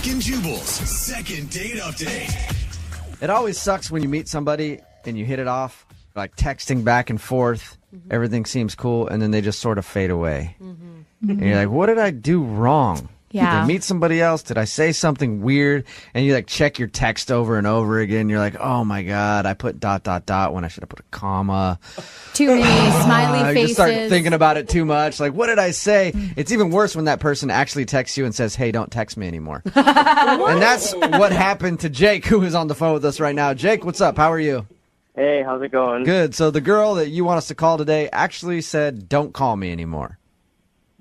Brooke and Jubal's second date update. It always sucks when you meet somebody and you hit it off, like texting back and forth. Everything seems cool, and then they just sort of fade away. And you're like, what did I do wrong? Did I meet somebody else? Did I say something weird? And you like check your text over and over again. You're like, oh my God, I put ... when I should have put a comma. Too many smiley faces. You just start thinking about it too much. Like, what did I say? It's even worse when that person actually texts you and says, hey, don't text me anymore. And that's what happened to Jake, who is on the phone with us right now. Jake, what's up? How are you? Hey, how's it going? Good. So the girl that you want us to call today actually said, don't call me anymore.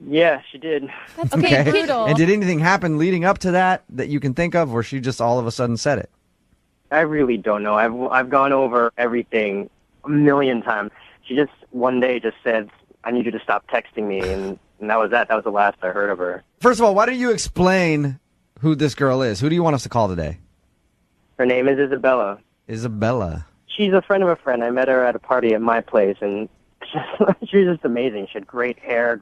Yeah, she did. That's okay. Brutal. And did anything happen leading up to that you can think of, or she just all of a sudden said it? I really don't know. I've gone over everything a million times. She just one day just said, I need you to stop texting me, and that was that. That was the last I heard of her. First of all, why don't you explain who this girl is? Who do you want us to call today? Her name is Isabella. Isabella. She's a friend of a friend. I met her at a party at my place, and she was just amazing. She had great hair,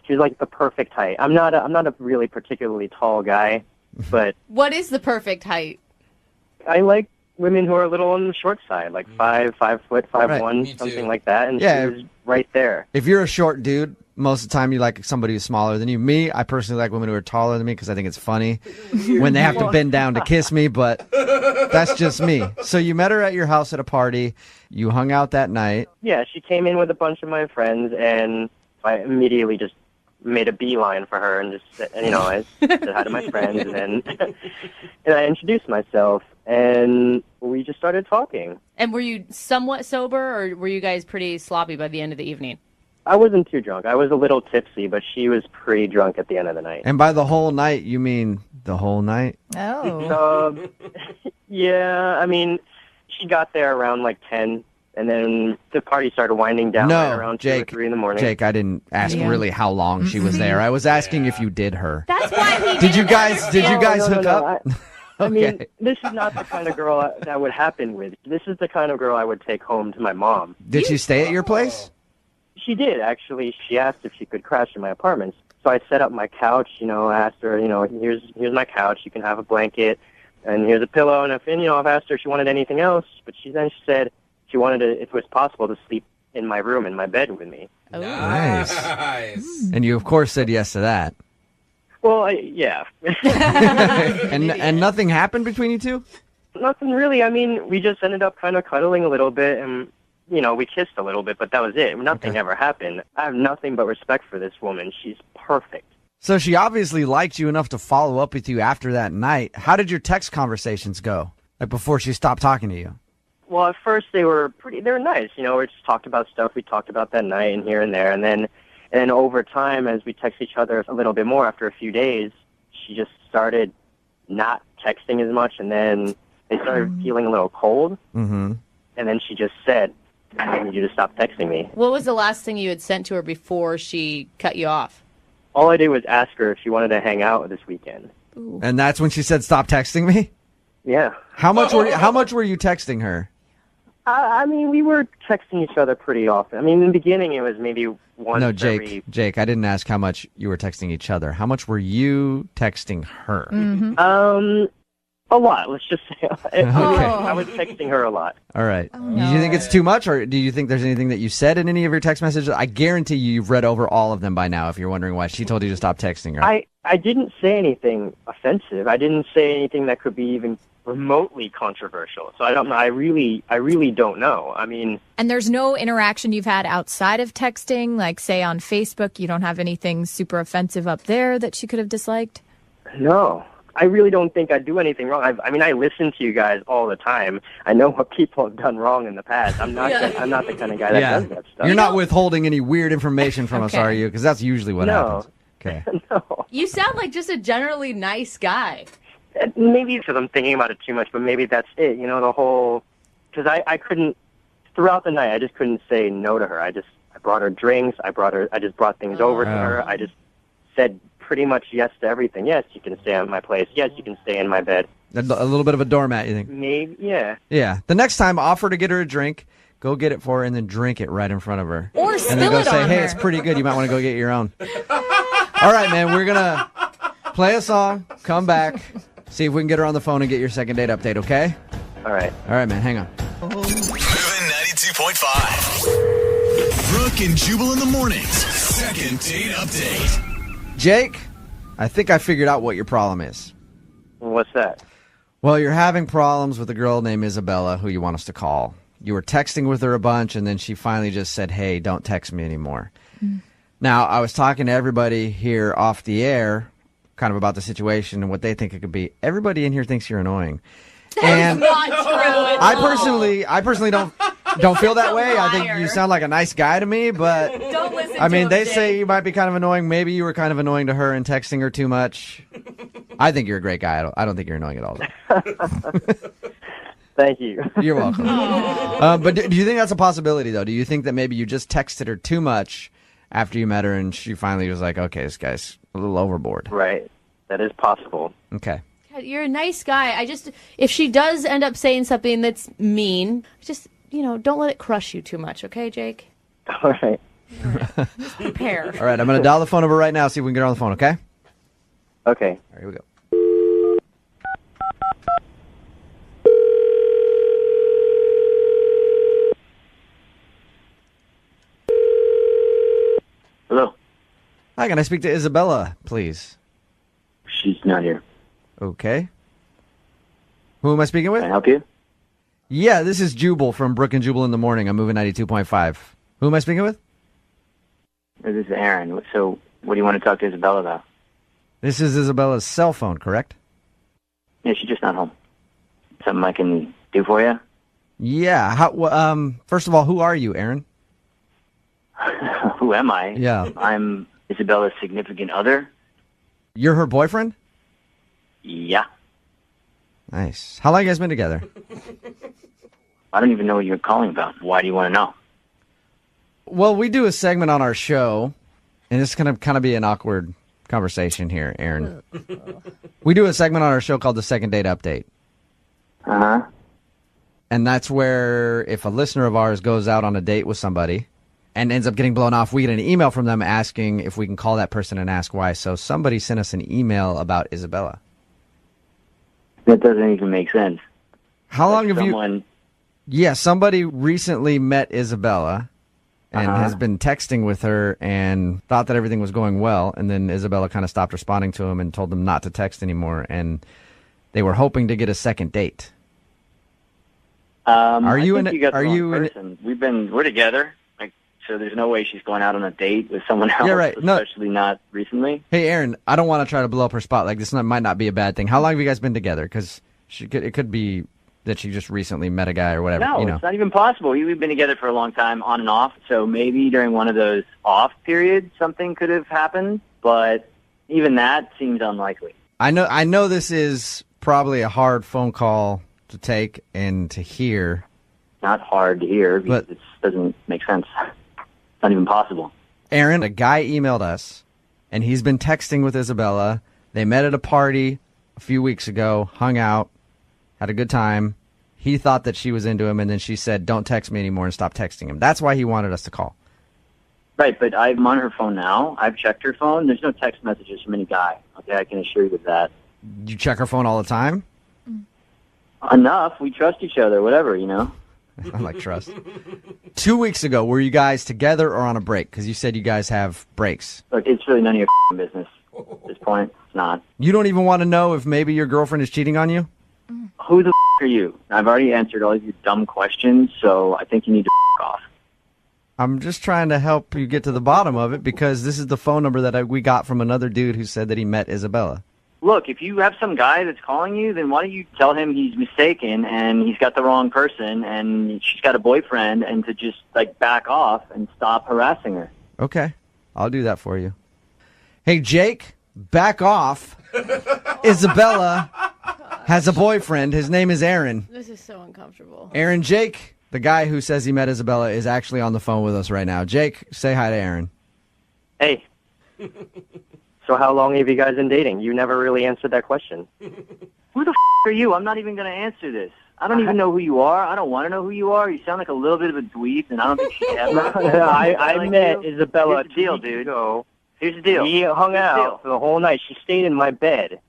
she was like the perfect height. I'm not a really particularly tall guy, but what is the perfect height? I like women who are a little on the short side, like 5 foot, 5'1", something like that. And she was right there. If you're a short dude, most of the time you like somebody who's smaller than you. Me, I personally like women who are taller than me because I think it's funny when they have to bend down to kiss me, but that's just me. So you met her at your house at a party. You hung out that night. Yeah, she came in with a bunch of my friends, and I immediately just made a beeline for her and just said, I said hi to my friends, and I introduced myself, and we just started talking. And were you somewhat sober, or were you guys pretty sloppy by the end of the evening? I wasn't too drunk. I was a little tipsy, but she was pretty drunk at the end of the night. And by the whole night, you mean the whole night? Oh. Yeah, I mean, she got there around like 10. And then the party started winding down right around 2 or 3 in the morning. Jake, I didn't ask really how long she was there. I was asking if you did her. That's why he did you guys hook up? I mean, this is not the kind of girl that would happen with. This is the kind of girl I would take home to my mom. Did she stay at your place? She did, actually. She asked if she could crash in my apartment. So I set up my couch, asked her, here's my couch. You can have a blanket, and here's a pillow. And I've asked her if she wanted anything else, but she said she wanted to, if it was possible, to sleep in my room, in my bed with me. Oh. Nice. And you, of course, said yes to that. Well, yeah. And nothing happened between you two? Nothing really. I mean, we just ended up kind of cuddling a little bit, and, we kissed a little bit, but that was it. Nothing ever happened. I have nothing but respect for this woman. She's perfect. So she obviously liked you enough to follow up with you after that night. How did your text conversations go, like before she stopped talking to you? Well, at first they were nice. We just talked about stuff we talked about that night and here and there. And then over time, as we text each other a little bit more after a few days, she just started not texting as much. And then they started feeling a little cold. Mm-hmm. And then she just said, I need you to stop texting me. What was the last thing you had sent to her before she cut you off? All I did was ask her if she wanted to hang out this weekend. Ooh. And that's when she said, stop texting me? Yeah. How much were you texting her? I mean, we were texting each other pretty often. I mean, in the beginning, it was maybe once Jake, I didn't ask how much you were texting each other. How much were you texting her? Mm-hmm. A lot, let's just say. Okay. I was texting her a lot. All right. Oh, no. Do you think it's too much, or do you think there's anything that you said in any of your text messages? I guarantee you've read over all of them by now if you're wondering why she told you to stop texting her. I didn't say anything offensive. I didn't say anything that could be even remotely controversial. So I don't know. I really don't know. I mean... And there's no interaction you've had outside of texting, like, say, on Facebook? You don't have anything super offensive up there that she could have disliked? No. I really don't think I do anything wrong. I listen to you guys all the time. I know what people have done wrong in the past. I'm not the kind of guy that does that stuff. You're not withholding any weird information from us, are you? Because that's usually what happens. Okay. No. You sound like just a generally nice guy. Maybe because I'm thinking about it too much, but maybe that's it. The whole... Because I couldn't... Throughout the night, I just couldn't say no to her. I brought her drinks. I just brought things over to her. I just said pretty much yes to everything. Yes, you can stay at my place. Yes, you can stay in my bed. A little bit of a doormat, you think? Maybe, yeah. Yeah. The next time, offer to get her a drink, go get it for her, and then drink it right in front of her. Or spill and then go it say, on hey, her. it's pretty good. You might want to go get your own. All right, man. We're Play a song, come back, see if we can get her on the phone and get your second date update, okay? All right. All right, man, hang on. Moving 92.5. Brooke and Jubal in the mornings. Second date update. Jake, I think I figured out what your problem is. What's that? Well, you're having problems with a girl named Isabella who you want us to call. You were texting with her a bunch, and then she finally just said, hey, don't text me anymore. Now, I was talking to everybody here off the air kind of about the situation and what they think it could be. Everybody in here thinks you're annoying. And Not true. I personally don't feel that way. I think you sound like a nice guy to me, but Don't listen I mean, to they him, say Jake. you might be kind of annoying. Maybe you were kind of annoying to her and texting her too much. I think you're a great guy. I don't think you're annoying at all, though. Thank you. You're welcome. But do you think that's a possibility, though? Do you think that maybe you just texted her too much after you met her and she finally was like, okay, this guy's a little overboard? Right. That is possible. Okay. God, you're a nice guy. If she does end up saying something that's mean, just, don't let it crush you too much, okay, Jake? All right. Just prepare. All right, I'm going to dial the phone number right now, see if we can get her on the phone, okay? Okay. All right, here we go. Hello. Hi, can I speak to Isabella, please? She's not here. Okay. Who am I speaking with? Can I help you? Yeah, this is Jubal from Brooke and Jubal in the Morning. I'm moving 92.5. Who am I speaking with? This is Aaron. So, what do you want to talk to Isabella about? This is Isabella's cell phone, correct? Yeah, she's just not home. Something I can do for you? Yeah. First of all, who are you, Aaron? Who am I? Yeah. I'm Isabella's significant other. You're her boyfriend? Yeah. Nice. How long you guys been together? I don't even know what you're calling about. Why do you want to know? Well, we do a segment on our show, and it's going to kind of be an awkward conversation here, Aaron. We do a segment on our show called the Second Date Update. Uh-huh. And that's where if a listener of ours goes out on a date with somebody and ends up getting blown off, we get an email from them asking if we can call that person and ask why. So somebody sent us an email about Isabella. That doesn't even make sense. How long have you... Someone... Yeah, somebody recently met Isabella and has been texting with her and thought that everything was going well. And then Isabella kind of stopped responding to him and told them not to text anymore. And they were hoping to get a second date. Are you you got the are wrong you in- person. We're together. So there's no way she's going out on a date with someone else, Yeah, right. No. especially not recently. Hey, Aaron, I don't want to try to blow up her spot. Like, this might not be a bad thing. How long have you guys been together? Because it could be that she just recently met a guy or whatever. No, it's not even possible. We've been together for a long time, on and off. So maybe during one of those off periods, something could have happened. But even that seems unlikely. I know this is probably a hard phone call to take and to hear. Not hard to hear because But- it doesn't make sense. It's not even possible. Aaron, a guy emailed us, and he's been texting with Isabella. They met at a party a few weeks ago, hung out, had a good time. He thought that she was into him, and then she said, don't text me anymore, and stop texting him. That's why he wanted us to call. Right, but I'm on her phone now. I've checked her phone. There's no text messages from any guy. Okay, I can assure you of that. You check her phone all the time? Enough. We trust each other, whatever, I like trust. 2 weeks ago, were you guys together or on a break? Because you said you guys have breaks. Look, it's really none of your business at this point. It's not. You don't even want to know if maybe your girlfriend is cheating on you? Who the are you? I've already answered all of your dumb questions, so I think you need to off. I'm just trying to help you get to the bottom of it because this is the phone number that we got from another dude who said that he met Isabella. Look, if you have some guy that's calling you, then why don't you tell him he's mistaken and he's got the wrong person and she's got a boyfriend and to just, back off and stop harassing her. Okay, I'll do that for you. Hey, Jake, back off. Isabella has a boyfriend. His name is Aaron. This is so uncomfortable. Aaron, Jake, the guy who says he met Isabella, is actually on the phone with us right now. Jake, say hi to Aaron. Hey. So how long have you guys been dating? You never really answered that question. Who the are you? I'm not even going to answer this. I don't even know who you are. I don't want to know who you are. You sound like a little bit of a dweeb, and I don't think she ever. I met Isabella Here's the deal, 2 weeks dude. ago. Here's the deal. We hung out for the whole night. She stayed in my bed.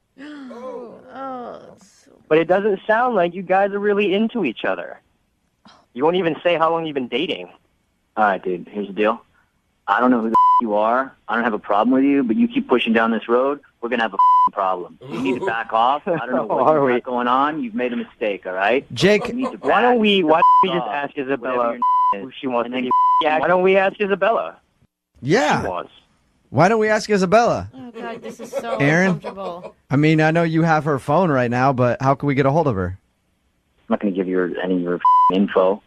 But it doesn't sound like you guys are really into each other. You won't even say how long you've been dating. All right, dude. Here's the deal. I don't know who the you are. I don't have a problem with you, but you keep pushing down this road, we're going to have a problem. You need to back off. I don't know what you got going on. You've made a mistake, all right? Jake, why don't we just ask Isabella who she wants to get? Why don't we ask Isabella? Yeah. She wants. Why don't we ask Isabella? Oh, God, this is so Aaron? uncomfortable. I mean, I know you have her phone right now, but how can we get a hold of her? I'm not going to give you any of your info.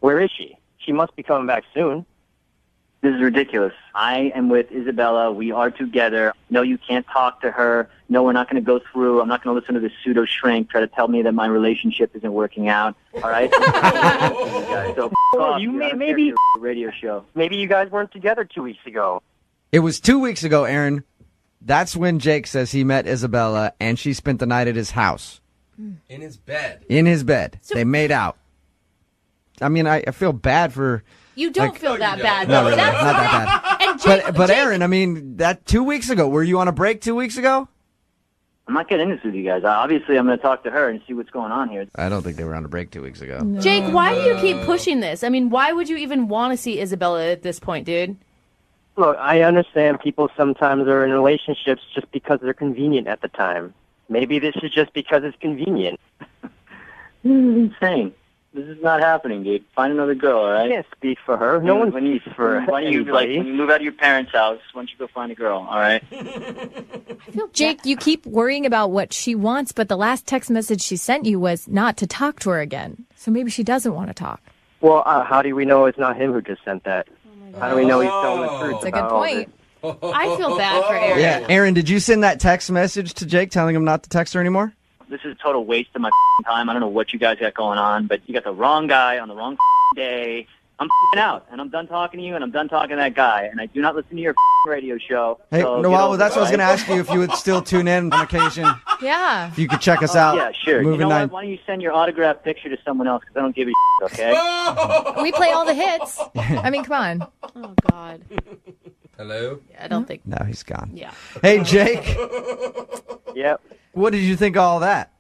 Where is she? She must be coming back soon. This is ridiculous. I am with Isabella. We are together. No, you can't talk to her. No, we're not going to go through. I'm not going to listen to this pseudo shrink try to tell me that my relationship isn't working out. All right? So off, you dude. I don't care if maybe you're a radio show. maybe you guys weren't together 2 weeks ago. It was 2 weeks ago, Aaron. That's when Jake says he met Isabella, and she spent the night at his house. In his bed. In his bed. They made out. I mean, I feel bad for... You don't feel that bad. No, really, That's not that bad. And Jake, But Jake, Aaron, I mean, that 2 weeks ago, were you on a break 2 weeks ago? I'm not getting into this with you guys. Obviously, I'm going to talk to her and see what's going on here. I don't think they were on a break 2 weeks ago. Jake, why do you keep pushing this? I mean, why would you even want to see Isabella at this point, dude? Look, I understand people sometimes are in relationships just because they're convenient at the time. Maybe this is just because it's convenient. This is insane. This is not happening, dude. Find another girl, all right? I can't speak for her. No one speaks for Why don't you, anybody. when you move out of your parents' house, why don't you go find a girl, all right? Jake, you keep worrying about what she wants, but the last text message she sent you was not to talk to her again. So maybe she doesn't want to talk. Well, how do we know it's not him who just sent that? How do we know he's telling the truth? That's a good about all this? point. I feel bad for Aaron. Yeah, Aaron, did you send that text message to Jake telling him not to text her anymore? This is a total waste of my time. I don't know what you guys got going on, but you got the wrong guy on the wrong day. I'm out, and I'm done talking to you, and I'm done talking to that guy, and I do not listen to your radio show. Hey, so no, get well, over that's it, what I was going to all right? ask you, if you would still tune in on occasion. Yeah. If you could check us out. Yeah, sure. You Moving know 9. what? Why don't you send your autographed picture to someone else, because I don't give a okay? We play all the hits. I mean, come on. Oh, God. Hello? I don't think. No, he's gone. Yeah. Hey, Jake, Yep. what did you think of all that?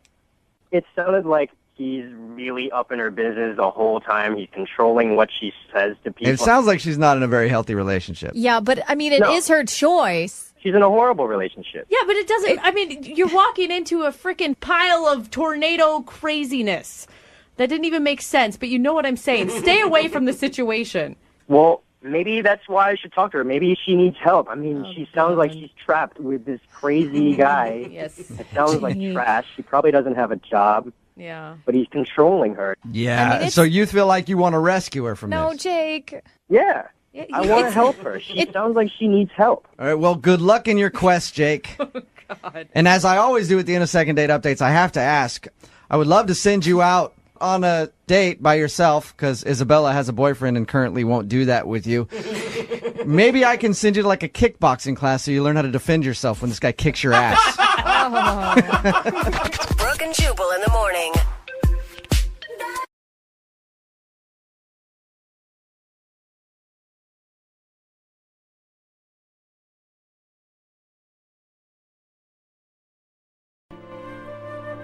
It sounded like he's really up in her business the whole time. He's controlling what she says to people. It sounds like she's not in a very healthy relationship. Yeah, but I mean, it is No. her choice. She's in a horrible relationship. Yeah, but it doesn't. I mean, you're walking into a freaking pile of tornado craziness. That didn't even make sense, but you know what I'm saying. Stay away from the situation. Well, maybe that's why I should talk to her. Maybe she needs help. I mean, she sounds like she's trapped with this crazy guy. Yes. It sounds like trash. She probably doesn't have a job, Yeah. but he's controlling her. Yeah, I mean, it's- so you feel like you want to rescue her from No, this. Jake. Yeah. I want to It's- help her. She sounds like she needs help. All right, well, good luck in your quest, Jake. God. And as I always do at the end of Second Date Updates, I have to ask, I would love to send you out on a date by yourself, because Isabella has a boyfriend and currently won't do that with you. Maybe I can send you to like a kickboxing class so you learn how to defend yourself when this guy kicks your ass. Brooke and Jubal in the morning.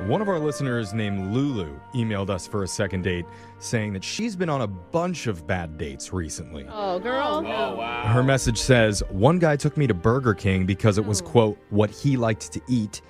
One of our listeners named Lulu emailed us for a second date saying that she's been on a bunch of bad dates recently. Oh, girl. Her message says, one guy took me to Burger King because it was, quote, what he liked to eat.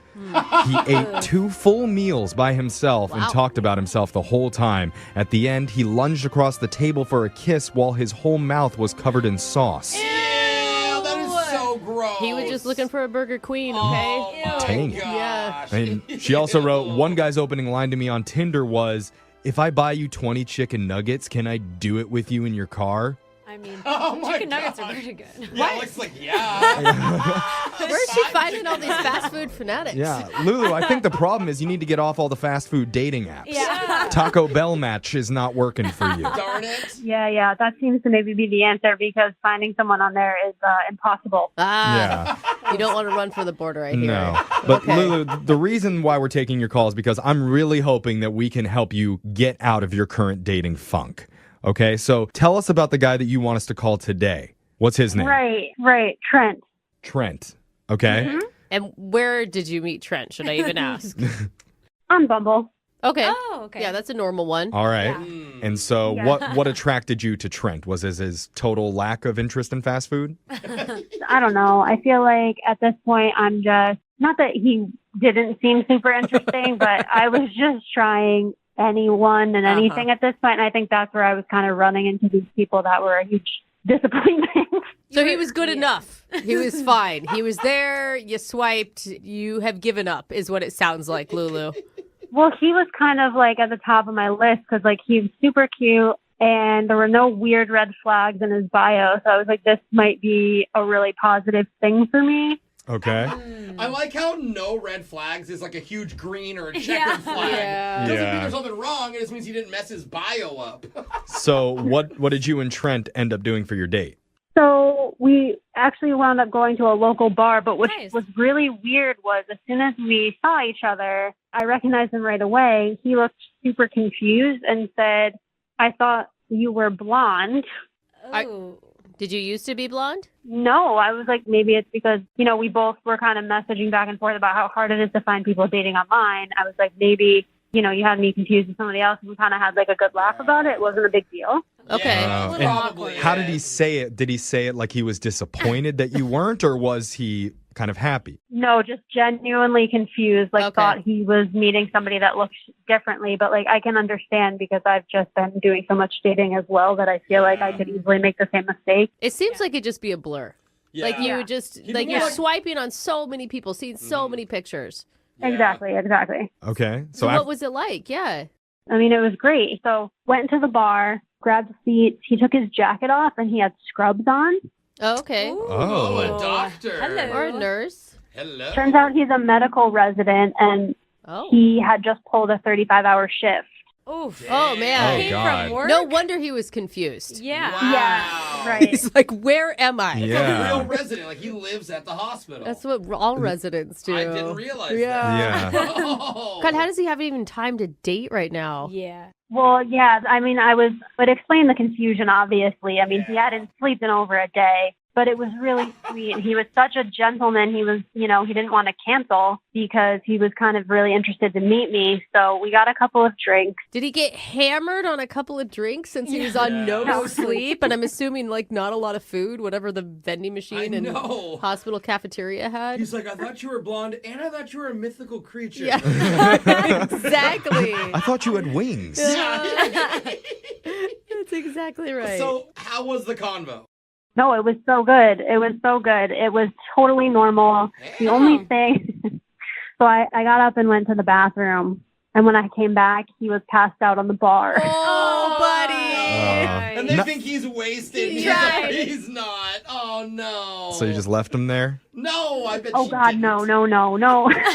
He ate 2 full meals by himself and talked about himself the whole time. At the end, he lunged across the table for a kiss while his whole mouth was covered in sauce. That is so gross. He was just looking for a Burger Queen, okay? Dang. Yeah. And she also wrote, one guy's opening line to me on Tinder was, if I buy you 20 chicken nuggets, can I do it with you in your car? I mean, Oh my chicken nuggets God. are pretty good. Yeah, Alex like, yeah. Where's she finding all these fast food fanatics? Yeah, Lulu, I think the problem is you need to get off all the fast food dating apps. Yeah. Taco Bell match is not working for you. Darn it. Yeah, that seems to maybe be the answer because finding someone on there is impossible. Yeah. You don't want to run for the border, I hear. No. But Okay. Lulu, the reason why we're taking your call is because I'm really hoping that we can help you get out of your current dating funk. Okay, so tell us about the guy that you want us to call today. What's his name? Right. Trent. Trent. Okay. Mm-hmm. And where did you meet Trent? Should I even ask? On Bumble. Okay. Oh, okay. Yeah, that's a normal one. All right. Yeah. And so Yeah. what attracted you to Trent? Was it his total lack of interest in fast food? I don't know. I feel like at this point, I'm just, not that he didn't seem super interesting, but I was just trying anyone and anything at this point. And I think that's where I was kind of running into these people that were a huge disappointment. So he was good enough. He was fine. He was there. You swiped. You have given up, is what it sounds like, Lulu. Well, he was kind of like at the top of my list because like he was super cute and there were no weird red flags in his bio. So I was like, this might be a really positive thing for me. Okay. I like how no red flags is like a huge green or a checkered flag. Yeah. Doesn't Yeah. mean there's something wrong. It just means he didn't mess his bio up. So what did you and Trent end up doing for your date? So we actually wound up going to a local bar, but what Nice. was really weird was as soon as we saw each other, I recognized him right away. He looked super confused and said, I thought you were blonde. Oh. Did you used to be blonde? No, I was like, maybe it's because, we both were kind of messaging back and forth about how hard it is to find people dating online. I was like, maybe, you had me confused with somebody else and we kind of had like a good laugh about it. It wasn't a big deal. Okay. Yeah, And probably. how did he say it? Did he say it like he was disappointed that you weren't, or was he kind of happy? No, just genuinely confused, like Okay. thought he was meeting somebody that looked differently. But like I can understand because I've just been doing so much dating as well that I feel like I could easily make the same mistake. It seems like it'd just be a blur. Yeah. Like you would just, He'd like be you're like- swiping on so many people, seeing so many pictures. Yeah. Exactly. Okay. So what was it like? Yeah. I mean, it was great. So went into the bar, grabbed a seat. He took his jacket off and he had scrubs on. Oh, okay. Oh, a doctor. Hello. Or a nurse. Hello. Turns out he's a medical resident and Oh. he had just pulled a 35-hour shift. Oof. Oh, man. Oh, Came God. from work? No wonder he was confused. Yeah. Wow. Yeah, right. He's like, where am I? He's Yeah. a real resident. Like, he lives at the hospital. That's what all residents do. I didn't realize Yeah. that. Yeah. Oh. God, how does he have even time to date right now? Yeah. Well, yeah, I mean, would explain the confusion, obviously. I mean, he hadn't slept in over a day, but it was really sweet. He was such a gentleman. He was, he didn't want to cancel because he was kind of really interested to meet me. So we got a couple of drinks. Did he get hammered on a couple of drinks since he was on no sleep? And I'm assuming like not a lot of food, whatever the vending machine and know. hospital cafeteria had. He's like, I thought you were blonde, and I thought you were a mythical creature. Yeah, exactly. I thought you had wings. That's exactly right. So, how was the convo? No, it was so good. It was totally normal. The only thing, so I got up and went to the bathroom. And when I came back, he was passed out on the bar. oh, buddy. And they No- think he's wasted. He He's tried. like, he's not. Oh, no. So you just left him there? No, I bet Oh, she God, didn't. no.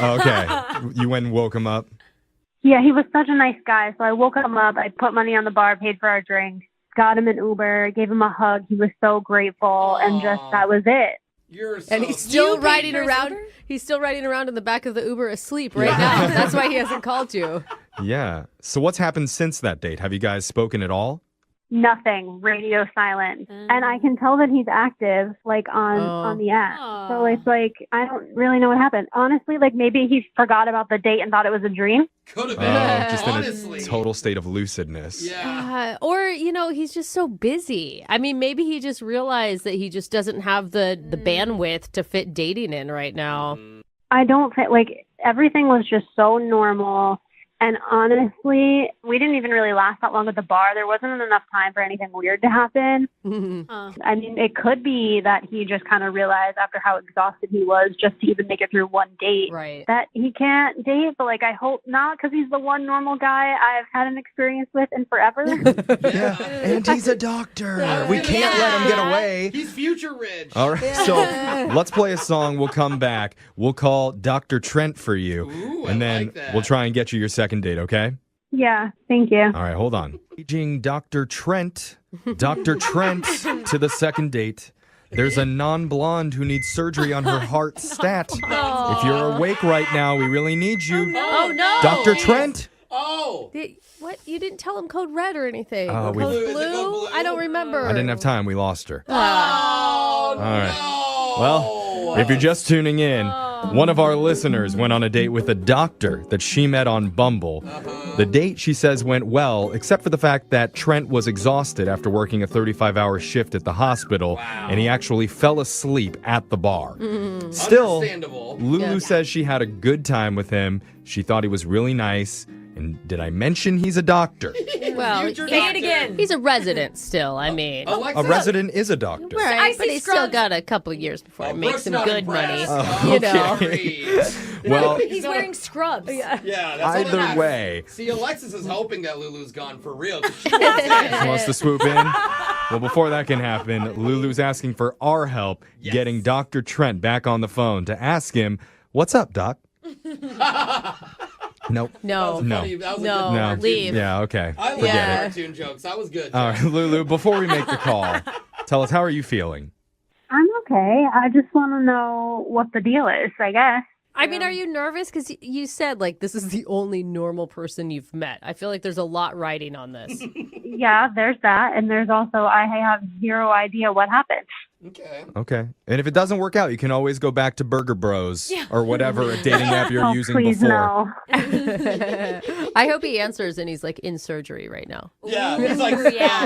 Oh, okay. You went and woke him up? Yeah, he was such a nice guy. So I woke him up. I put money on the bar, paid for our drink, got him an Uber, gave him a hug. He was so grateful. And just that was it. You're so And he's still You paid riding for his around. Uber? He's still riding around in the back of the Uber asleep right now. That's why he hasn't called you. Yeah. So what's happened since that date? Have you guys spoken at all? Nothing, radio silent. And I can tell that he's active, like on the app. So it's like, I don't really know what happened. Honestly, like maybe he forgot about the date and thought it was a dream. Could have been. Just honestly. in a total state of lucidness. Yeah. Or, he's just so busy. I mean, maybe he just realized that he just doesn't have the bandwidth to fit dating in right now. I don't think, like, everything was just so normal. And honestly, we didn't even really last that long at the bar. There wasn't enough time for anything weird to happen. I mean, it could be that he just kind of realized after how exhausted he was just to even make it through one date Right. that he can't date. But, like, I hope not, because he's the one normal guy I've had an experience with in forever. Yeah. And he's a doctor. We can't let him get away. He's future rich. All right. So let's play a song. We'll come back. We'll call Dr. Trent for you. Ooh, and I then like that. we'll try and get you your second date, okay? Yeah, thank you. All right, hold on. Paging Dr. Trent. Dr. Trent to the second date. There's a non-blonde who needs surgery on her heart stat. If you're awake right now, we really need you. Oh, no. Dr. Trent. Oh. What? You didn't tell him code red or anything. Oh, Or we- code Is it code blue? blue? I don't remember. I didn't have time. We lost her. Oh. All right. Well, if you're just tuning in, one of our listeners went on a date with a doctor that she met on Bumble. The date, she says, went well, except for the fact that Trent was exhausted after working a 35-hour shift at the hospital, and he actually fell asleep at the bar. Still, Lulu says she had a good time with him. She thought he was really nice. And did I mention he's a doctor? Well, say it again. He's a resident still, I mean. A resident is a doctor. Right, but he's still got a couple years before he makes some good money. You know. Well, he's wearing scrubs. Yeah, that's either way. See, Alexis is hoping that Lulu's gone for real. She wants to swoop in. Well, before that can happen, Lulu's asking for our help getting Dr. Trent back on the phone to ask him, what's up, Doc? Nope. No. Leave. Yeah, okay. I love cartoon jokes. That was good. All right, Lulu, before we make the call, tell us, how are you feeling? I'm okay. I just want to know what the deal is, I guess. I mean, are you nervous? Because you said, like, this is the only normal person you've met. I feel like there's a lot riding on this. Yeah, there's that. And there's also, I have zero idea what happened. Okay. And if it doesn't work out, you can always go back to Burger Bros or whatever a dating app you're using please before. No. I hope he answers and he's like in surgery right now. Yeah, he's like,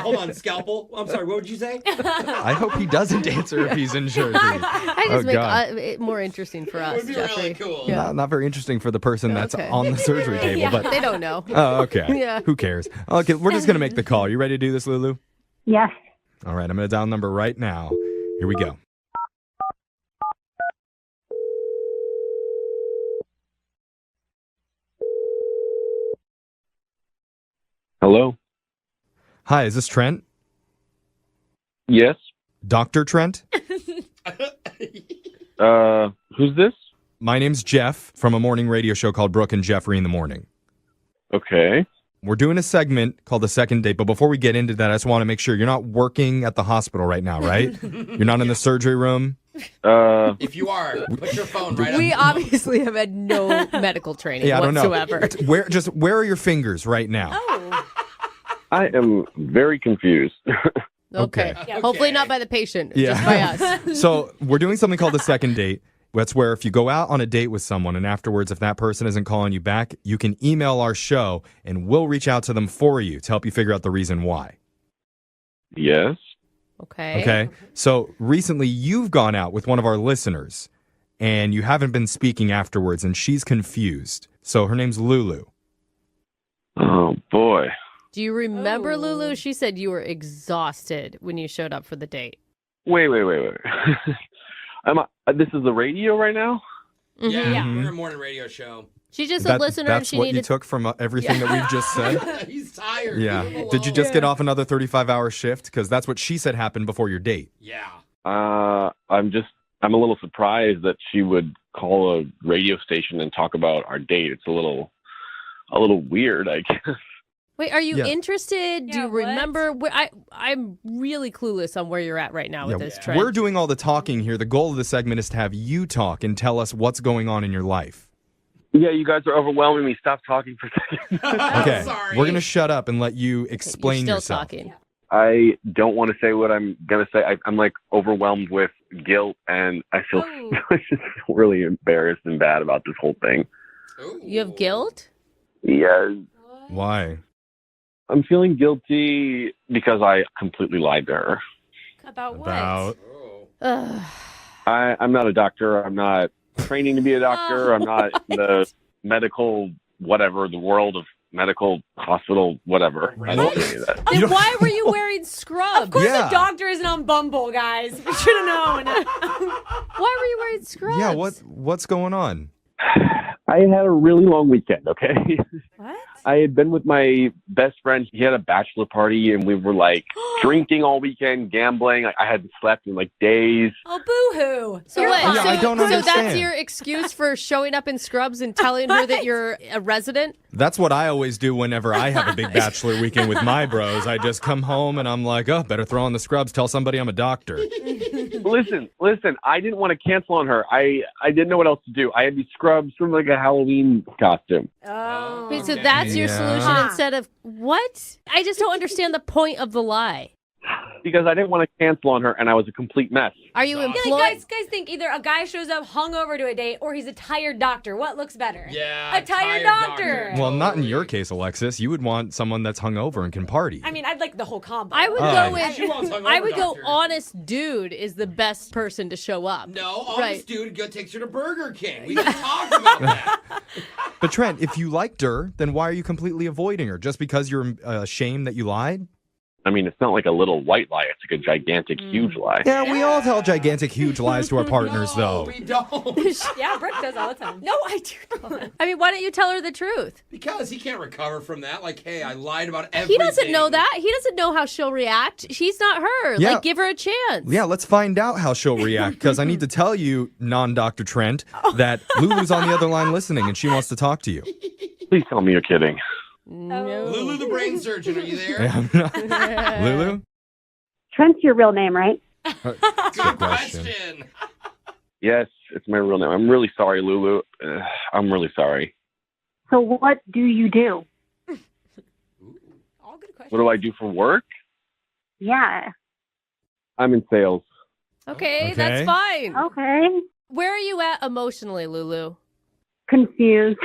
hold on, scalpel. I'm sorry, what would you say? I hope he doesn't answer if he's in surgery. I just make it more interesting for us, It would be Jeffrey. really cool. Yeah. Not very interesting for the person that's on the surgery table. But they don't know. Oh, okay. Yeah. Who cares? Okay, we're just going to make the call. You ready to do this, Lulu? Yes. All right, I'm going to dial number right now. Here we go. Hello? Hi, is this Trent? Yes. Dr. Trent? Who's this? My name's Jeff from a morning radio show called Brooke and Jeffrey in the Morning. Okay. We're doing a segment called The Second Date, but before we get into that, I just want to make sure you're not working at the hospital right now, right? You're not in the surgery room? If you are, put your phone right up. We obviously have had no medical training whatsoever. I don't know. Where are your fingers right now? I am very confused. Okay. Hopefully not by the patient, just by us. So we're doing something called The Second Date. That's where if you go out on a date with someone and afterwards, if that person isn't calling you back, you can email our show and we'll reach out to them for you to help you figure out the reason why. Yes. Okay. So recently you've gone out with one of our listeners and you haven't been speaking afterwards and she's confused. So her name's Lulu. Oh, boy. Do you remember, Lulu? She said you were exhausted when you showed up for the date. Wait. This is the radio right now? Yeah, we're a morning radio show. She's just a listener and That's she what needed... you took from everything that we've just said? He's tired. Yeah. Did you just get off another 35-hour shift? Because that's what she said happened before your date. Yeah. I'm a little surprised that she would call a radio station and talk about our date. It's a little weird, I guess. Wait, are you interested? Do you remember? I'm really clueless on where you're at right now with this trend. We're doing all the talking here. The goal of the segment is to have you talk and tell us what's going on in your life. Yeah, you guys are overwhelming me. Stop talking for a second. Okay, we're going to shut up and let you explain You're yourself. talking. I don't want to say what I'm going to say. I'm like overwhelmed with guilt and I feel just really embarrassed and bad about this whole thing. You have guilt? Yeah. Why? I'm feeling guilty because I completely lied to her. About what? I'm not a doctor. I'm not training to be a doctor. I'm not in the medical, whatever, the world of medical, hospital, whatever. I don't do any of that. Then why were you wearing scrubs? Of course a doctor isn't on Bumble, guys. We should have known. Why were you wearing scrubs? Yeah, what's going on? I had a really long weekend, okay? What? I had been with my best friend. He had a bachelor party, and we were, like, drinking all weekend, gambling. I hadn't slept in, like, days. Oh, boo-hoo. So what? Yeah, I don't so understand. that's your excuse for showing up in scrubs and telling her that you're a resident? That's what I always do whenever I have a big bachelor weekend with my bros. I just come home and I'm like, oh, better throw on the scrubs, tell somebody I'm a doctor. Listen, I didn't want to cancel on her. I didn't know what else to do. I had these scrubs from, like, a Halloween costume. Oh. Wait, so that's your solution instead of what? I just don't understand the point of the lie. because I didn't want to cancel on her, and I was a complete mess. Are you I employed? feel like guys think either a guy shows up hungover to a date or he's a tired doctor. What looks better? Yeah, a tired doctor. Well, not in your case, Alexis. You would want someone that's hungover and can party. I mean, I'd like the whole combo. I would go with. I would go. Doctor. Honest dude is the best person to show up. No, honest dude takes her to Burger King. We just talked about that. But Trent, if you liked her, then why are you completely avoiding her? Just because you're ashamed that you lied? I mean, it's not like a little white lie. It's like a gigantic, huge lie. Yeah, we all tell gigantic, huge lies to our partners, though. We don't. Yeah, Brooke does all the time. No, I do not. I mean, why don't you tell her the truth? Because he can't recover from that. Like, hey, I lied about everything. He doesn't know that. He doesn't know how she'll react. She's not her. Yeah. Like, give her a chance. Yeah, let's find out how she'll react, because I need to tell you, non-Dr. Trent, that Lulu's on the other line listening, and she wants to talk to you. Please tell me you're kidding. No. Lulu the brain surgeon, are you there? Yeah, I'm not. Lulu? Trent's your real name, right? Good question. Yes, it's my real name. I'm really sorry, Lulu. I'm really sorry. So what do you do? All good questions. What do I do for work? Yeah. I'm in sales. Okay, Okay. that's fine. Okay. Where are you at emotionally, Lulu? Confused.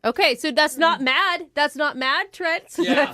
Okay, so that's not mad. That's not mad, Trent. Yeah.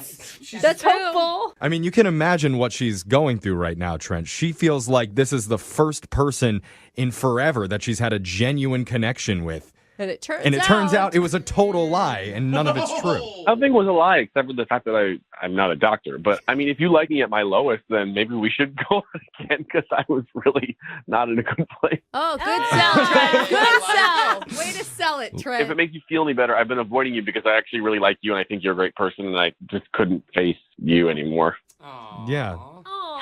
That's hopeful. I mean, you can imagine what she's going through right now, Trent. She feels like this is the first person in forever that she's had a genuine connection with. And it turns out it was a total lie, and none of it's true. Nothing was a lie except for the fact that I'm not a doctor. But, I mean, if you like me at my lowest, then maybe we should go on again because I was really not in a good place. Oh, good sell, Trent. Good sell. Way to sell it, Trent. If it makes you feel any better, I've been avoiding you because I actually really like you and I think you're a great person and I just couldn't face you anymore. Aww. Yeah.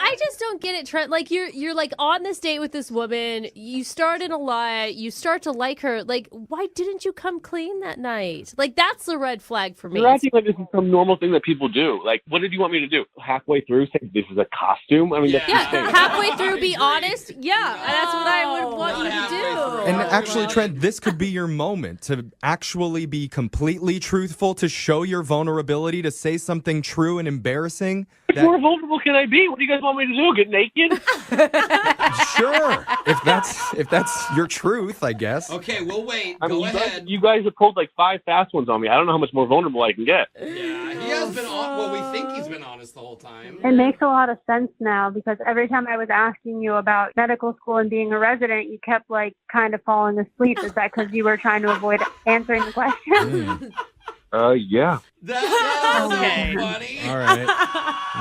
I just don't get it, Trent. Like you're like on this date with this woman. You start in a lie. You start to like her. Like, why didn't you come clean that night? Like, that's the red flag for me. You're acting like this is some normal thing that people do. Like, what did you want me to do? Halfway through, say this is a costume? I mean, that's insane. Halfway through, be honest. Yeah, that's what I would want you to do. And actually, Trent, this could be your moment to actually be completely truthful, to show your vulnerability, to say something true and embarrassing. How more vulnerable can I be? What do you guys want me to do? Get naked? Sure, if that's your truth, I guess. Okay, we'll wait. I mean, Go ahead. You guys have pulled like 5 fast ones on me. I don't know how much more vulnerable I can get. Yeah, he has been on. Well, we think he's been honest the whole time. It makes a lot of sense now because every time I was asking you about medical school and being a resident, you kept like kind of falling asleep. Is that because you were trying to avoid answering the question? Yeah. That's Okay. so funny. All right.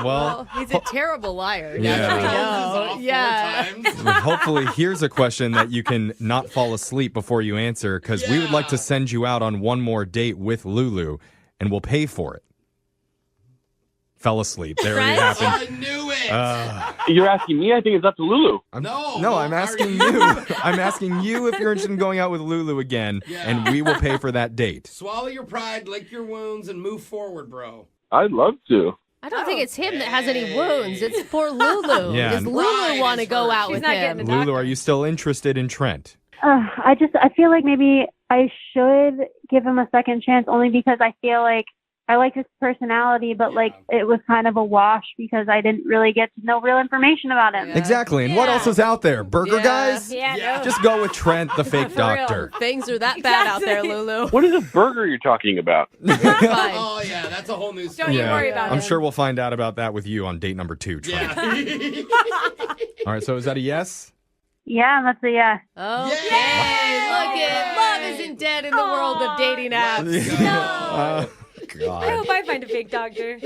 Well, he's a terrible liar. Yeah. That's what we Told us know. off Yeah. 4 times. hopefully, here's a question that you can not fall asleep before you answer, because we would like to send you out on one more date with Lulu, and we'll pay for it. Fell asleep. There it happened. I knew it. You're asking me? I think it's up to Lulu. No, I'm asking you. I'm asking you if you're interested in going out with Lulu again, and we will pay for that date. Swallow your pride, lick your wounds, and move forward, bro. I'd love to. I don't think it's him that has any wounds. It's poor Lulu. Yeah. Does Lulu want to go out with him? Lulu, are you still interested in Trent? I feel like maybe I should give him a second chance only because I feel like I like his personality, but like it was kind of a wash because I didn't really get to know real information about him. Exactly. And what else is out there? Burger guys? Yeah, no. Just go with Trent, the fake doctor. Things are that bad out there, Lulu. What is a burger you're talking about? Fine. Oh, yeah, that's a whole new story. Don't you worry about I'm it. sure we'll find out about that with you on date number 2, Trent. Yeah. All right, so is that a yes? Yeah, that's a yes. Okay. Look it. Love isn't dead in the world of dating apps. No. God. I hope I find a fake doctor.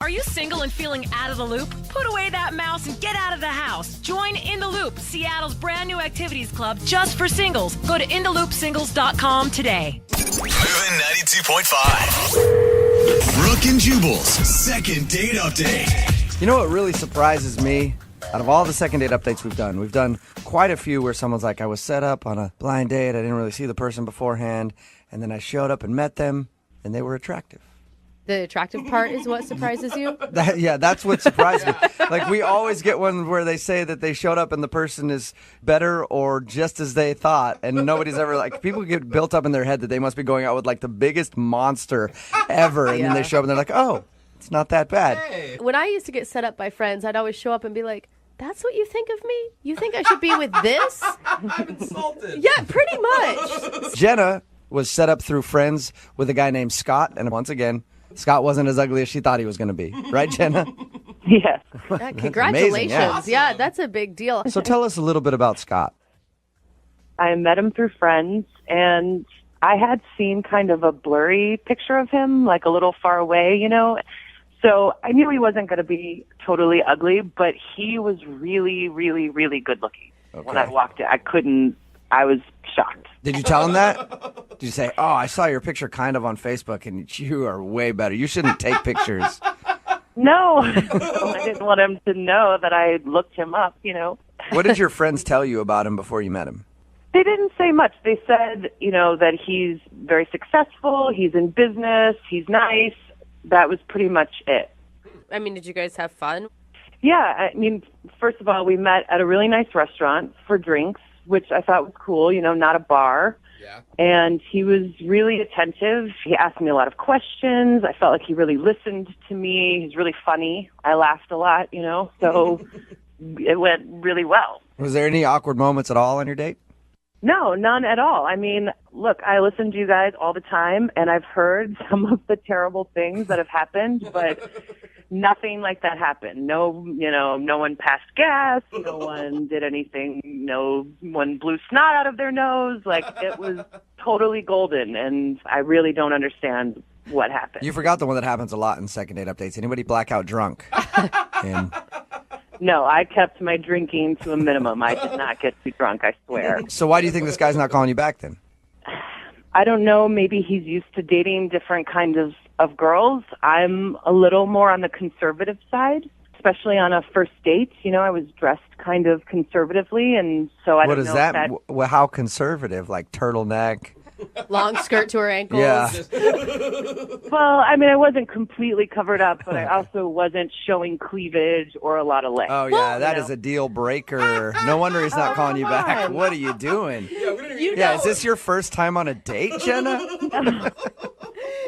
Are you single and feeling out of the loop? Put away that mouse and get out of the house. Join In the Loop, Seattle's brand new activities club just for singles. Go to intheloopsingles.com today. Moving 92.5. Brooke and Jubal's second date update. You know what really surprises me? Out of all the second date updates we've done quite a few where someone's like, I was set up on a blind date, I didn't really see the person beforehand, and then I showed up and met them, and they were attractive. The attractive part is what surprises you? That's what surprised me. Like, we always get one where they say that they showed up and the person is better or just as they thought, and nobody's ever, like, people get built up in their head that they must be going out with, like, the biggest monster ever, and then they show up and they're like, oh, it's not that bad. Hey. When I used to get set up by friends, I'd always show up and be like, that's what you think of me? You think I should be with this? I'm insulted. Yeah, pretty much. Jenna was set up through friends with a guy named Scott, and once again, Scott wasn't as ugly as she thought he was going to be. Right, Jenna? Yes. Congratulations. Amazing, yeah, that's a big deal. So tell us a little bit about Scott. I met him through friends, and I had seen kind of a blurry picture of him, like a little far away, you know. So I knew he wasn't going to be totally ugly, but he was really, really, really good looking. Okay. When I walked in, I was shocked. Did you tell him that? Did you say, oh, I saw your picture kind of on Facebook, and you are way better. You shouldn't take pictures. No. I didn't want him to know that I looked him up, you know. What did your friends tell you about him before you met him? They didn't say much. They said, you know, that he's very successful, he's in business, he's nice. That was pretty much it. I mean, did you guys have fun? Yeah, I mean, first of all, we met at a really nice restaurant for drinks, which I thought was cool, you know, not a bar. Yeah. And he was really attentive. He asked me a lot of questions. I felt like he really listened to me. He's really funny. I laughed a lot, you know, so it went really well. Was there any awkward moments at all on your date? No, none at all. I mean, look, I listen to you guys all the time, and I've heard some of the terrible things that have happened, but nothing like that happened. No, you know, no one passed gas. No one did anything. No one blew snot out of their nose. Like, it was totally golden, and I really don't understand what happened. You forgot the one that happens a lot in second date updates. Anybody blackout drunk? And no, I kept my drinking to a minimum. I did not get too drunk, I swear. So why do you think this guy's not calling you back then? I don't know. Maybe he's used to dating different kinds of girls. I'm a little more on the conservative side, especially on a first date. You know, I was dressed kind of conservatively, and so I don't know. What is that? How conservative? Like turtleneck? Long skirt to her ankles. Yeah. Well, I mean, I wasn't completely covered up, but I also wasn't showing cleavage or a lot of legs. Oh, yeah, that is a deal breaker. No wonder he's not calling you back. What are you doing? Is this your first time on a date, Jenna?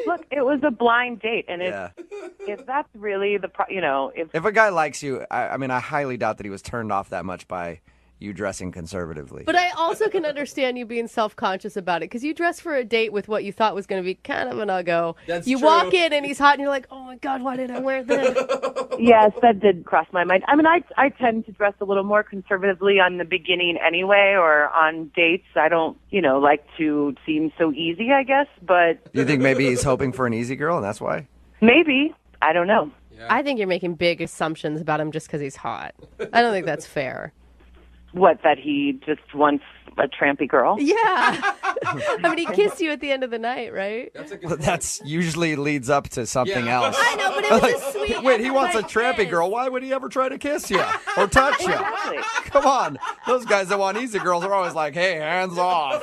Look, it was a blind date, and if that's really if a guy likes you, I mean, I highly doubt that he was turned off that much by you dressing conservatively. But I also can understand you being self-conscious about it, because you dressed for a date with what you thought was going to be kind of an uggo. You walk in and he's hot and you're like, oh my God, why did I wear this? Yes, that did cross my mind. I mean, I tend to dress a little more conservatively on the beginning anyway, or on dates. I don't, like to seem so easy, I guess, but... You think maybe he's hoping for an easy girl and that's why? Maybe. I don't know. Yeah. I think you're making big assumptions about him just because he's hot. I don't think that's fair. What, that he just wants a trampy girl? Yeah. I mean, he kissed you at the end of the night, right? That's usually leads up to something else. I know, but it was a sweet... Wait, he wants a trampy girl. Why would he ever try to kiss you or touch you? Exactly. Come on. Those guys that want easy girls are always like, hey, hands off.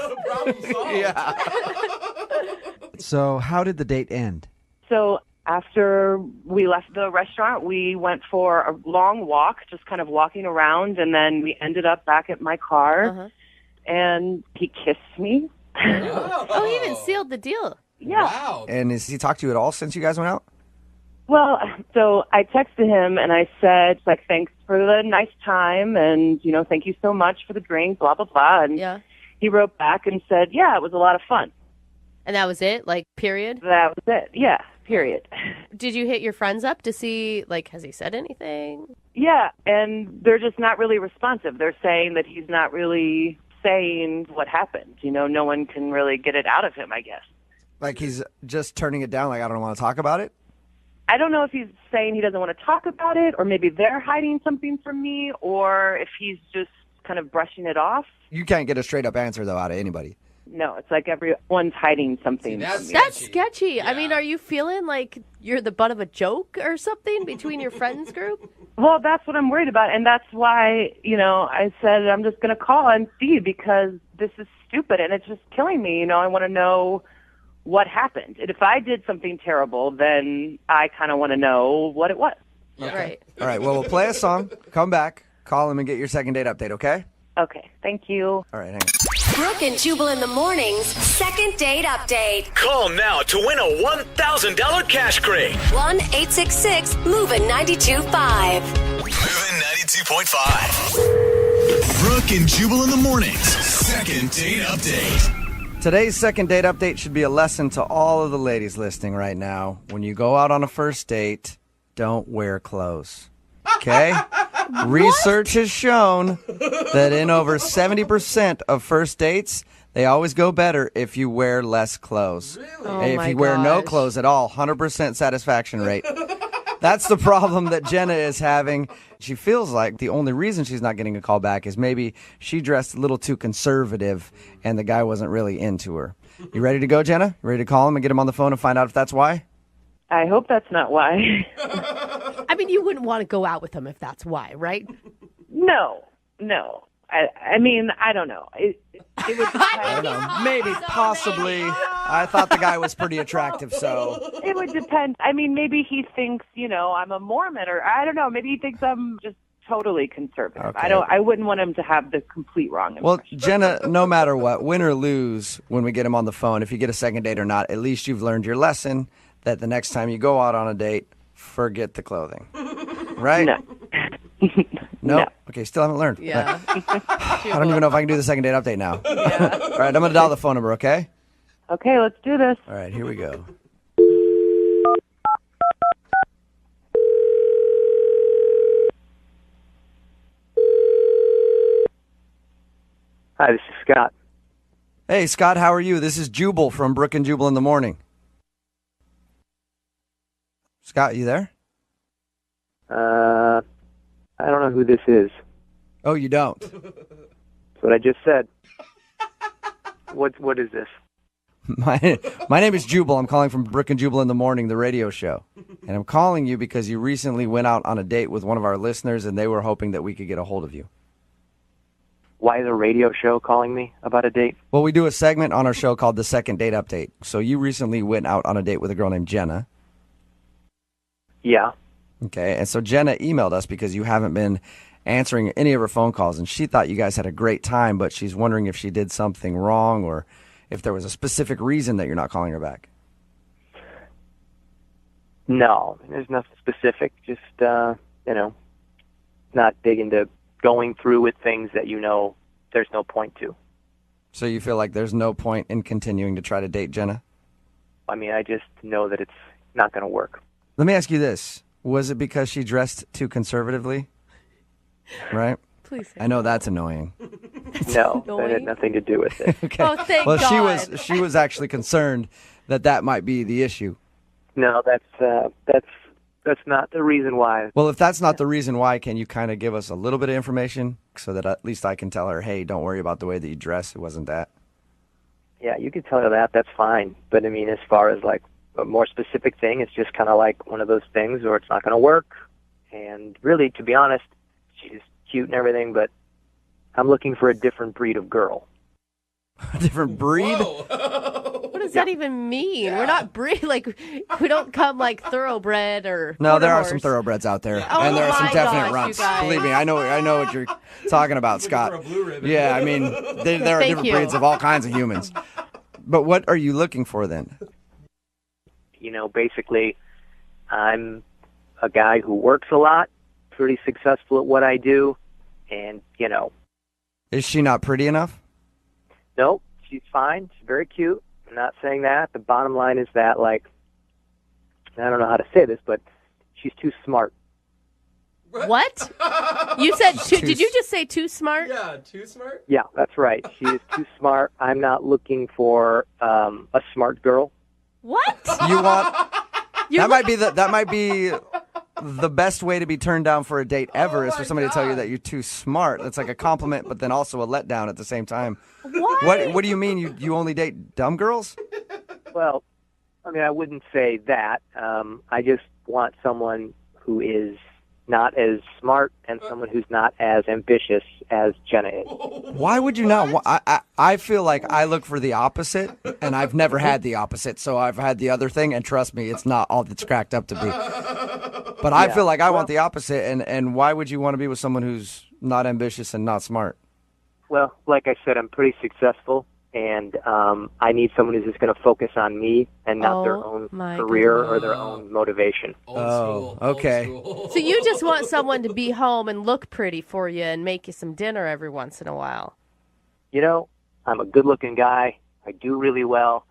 Yeah. So how did the date end? So... after we left the restaurant, we went for a long walk, just kind of walking around, and then we ended up back at my car, and he kissed me. Oh, he even sealed the deal. Yeah. Wow. And has he talked to you at all since you guys went out? Well, so I texted him, and I said, thanks for the nice time, and, thank you so much for the drink, blah, blah, blah. And he wrote back and said, yeah, it was a lot of fun. And that was it? Period? That was it, yeah. Period. Did you hit your friends up to see, has he said anything? Yeah, and they're just not really responsive. They're saying that he's not really saying what happened. No one can really get it out of him, I guess. Like he's just turning it down, I don't want to talk about it? I don't know if he's saying he doesn't want to talk about it, or maybe they're hiding something from me, or if he's just kind of brushing it off. You can't get a straight-up answer, though, out of anybody. No, it's like everyone's hiding something. That's sketchy. Yeah. I mean, are you feeling like you're the butt of a joke or something between your friends group? Well, that's what I'm worried about, and that's why, I said I'm just going to call and see, because this is stupid, and it's just killing me. I want to know what happened. And if I did something terrible, then I kind of want to know what it was. Right. All right, well, we'll play a song, come back, call him, and get your second date update, okay? Okay, thank you. All right, hang on. Brooke and Jubal in the mornings. Second date update. Call now to win a $1,000 cash crate. 1-866-MOVING-92.5. Moving 92.5. Brooke and Jubal in the mornings. Second date update. Today's second date update should be a lesson to all of the ladies listening right now. When you go out on a first date, don't wear clothes. Okay? Research has shown that in over 70% of first dates, they always go better if you wear less clothes. Really? If you wear no clothes at all, 100% satisfaction rate. That's the problem that Jenna is having. She feels like the only reason she's not getting a call back is maybe she dressed a little too conservative and the guy wasn't really into her. You ready to go, Jenna? You ready to call him and get him on the phone and find out if that's why? I hope that's not why. I mean, you wouldn't want to go out with him if that's why, right? No. I mean, I don't know. It would depend. I don't know. Maybe, possibly. I thought the guy was pretty attractive, so. It would depend. I mean, maybe he thinks, I'm a Mormon, or I don't know. Maybe he thinks I'm just totally conservative. Okay. I wouldn't want him to have the complete wrong impression. Well, Jenna, no matter what, win or lose when we get him on the phone, if you get a second date or not, at least you've learned your lesson that the next time you go out on a date, forget the clothing. Right? No. No? Okay, still haven't learned. Yeah. I don't even know if I can do the second date update now. Yeah. All right, I'm going to dial the phone number, okay? Okay, let's do this. All right, here we go. Hi, this is Scott. Hey, Scott, how are you? This is Jubal from Brooke and Jubal in the Morning. Scott, you there? I don't know who this is. Oh, you don't? That's what I just said. What is this? My name is Jubal. I'm calling from Brooke and Jubal in the Morning, the radio show. And I'm calling you because you recently went out on a date with one of our listeners, and they were hoping that we could get a hold of you. Why is a radio show calling me about a date? Well, we do a segment on our show called the Second Date Update. So you recently went out on a date with a girl named Jenna. Yeah. Okay, and so Jenna emailed us because you haven't been answering any of her phone calls, and she thought you guys had a great time, but she's wondering if she did something wrong or if there was a specific reason that you're not calling her back. No, there's nothing specific. Just, not big into going through with things that there's no point to. So you feel like there's no point in continuing to try to date Jenna? I mean, I just know that it's not going to work. Let me ask you this. Was it because she dressed too conservatively? Right? Please. I know that's annoying. No, that had nothing to do with it. Okay. Oh, thank well, God. she was actually concerned that might be the issue. No, that's not the reason why. Well, if that's not the reason why, can you kind of give us a little bit of information so that at least I can tell her, hey, don't worry about the way that you dress. It wasn't that. Yeah, you can tell her that. That's fine. But, I mean, as far as, like, a more specific thing, it's just kind of like one of those things where it's not going to work. And really, to be honest, she's cute and everything, but I'm looking for a different breed of girl. A different breed? What does that even mean? Yeah. We're not we don't come like thoroughbred or No, there are horse. some thoroughbreds out there. Oh, and there are some definite gosh, runts. you guys. Believe me, I know what you're talking about, Scott. Yeah, I mean, there are different breeds of all kinds of humans. But what are you looking for then? Basically, I'm a guy who works a lot, pretty successful at what I do, and, Is she not pretty enough? Nope, she's fine. She's very cute. I'm not saying that. The bottom line is that, like, I don't know how to say this, but she's too smart. What? You said did you just say too smart? Yeah, too smart? Yeah, that's right. She is too smart. I'm not looking for a smart girl. What? You want that might be the best way to be turned down for a date ever is for somebody to tell you that you're too smart. It's like a compliment, but then also a letdown at the same time. What do you mean? You only date dumb girls? Well, I mean, I wouldn't say that. I just want someone who is not as smart and someone who's not as ambitious as Jenna is. Why would you not? I feel like I look for the opposite, and I've never had the opposite. So I've had the other thing, and trust me, it's not all that's cracked up to be. But I feel like I want the opposite, and why would you want to be with someone who's not ambitious and not smart? Well, like I said, I'm pretty successful, and I need someone who's just going to focus on me and not their own career or their own motivation. Okay. So you just want someone to be home and look pretty for you and make you some dinner every once in a while. You know, I'm a good-looking guy. I do really well.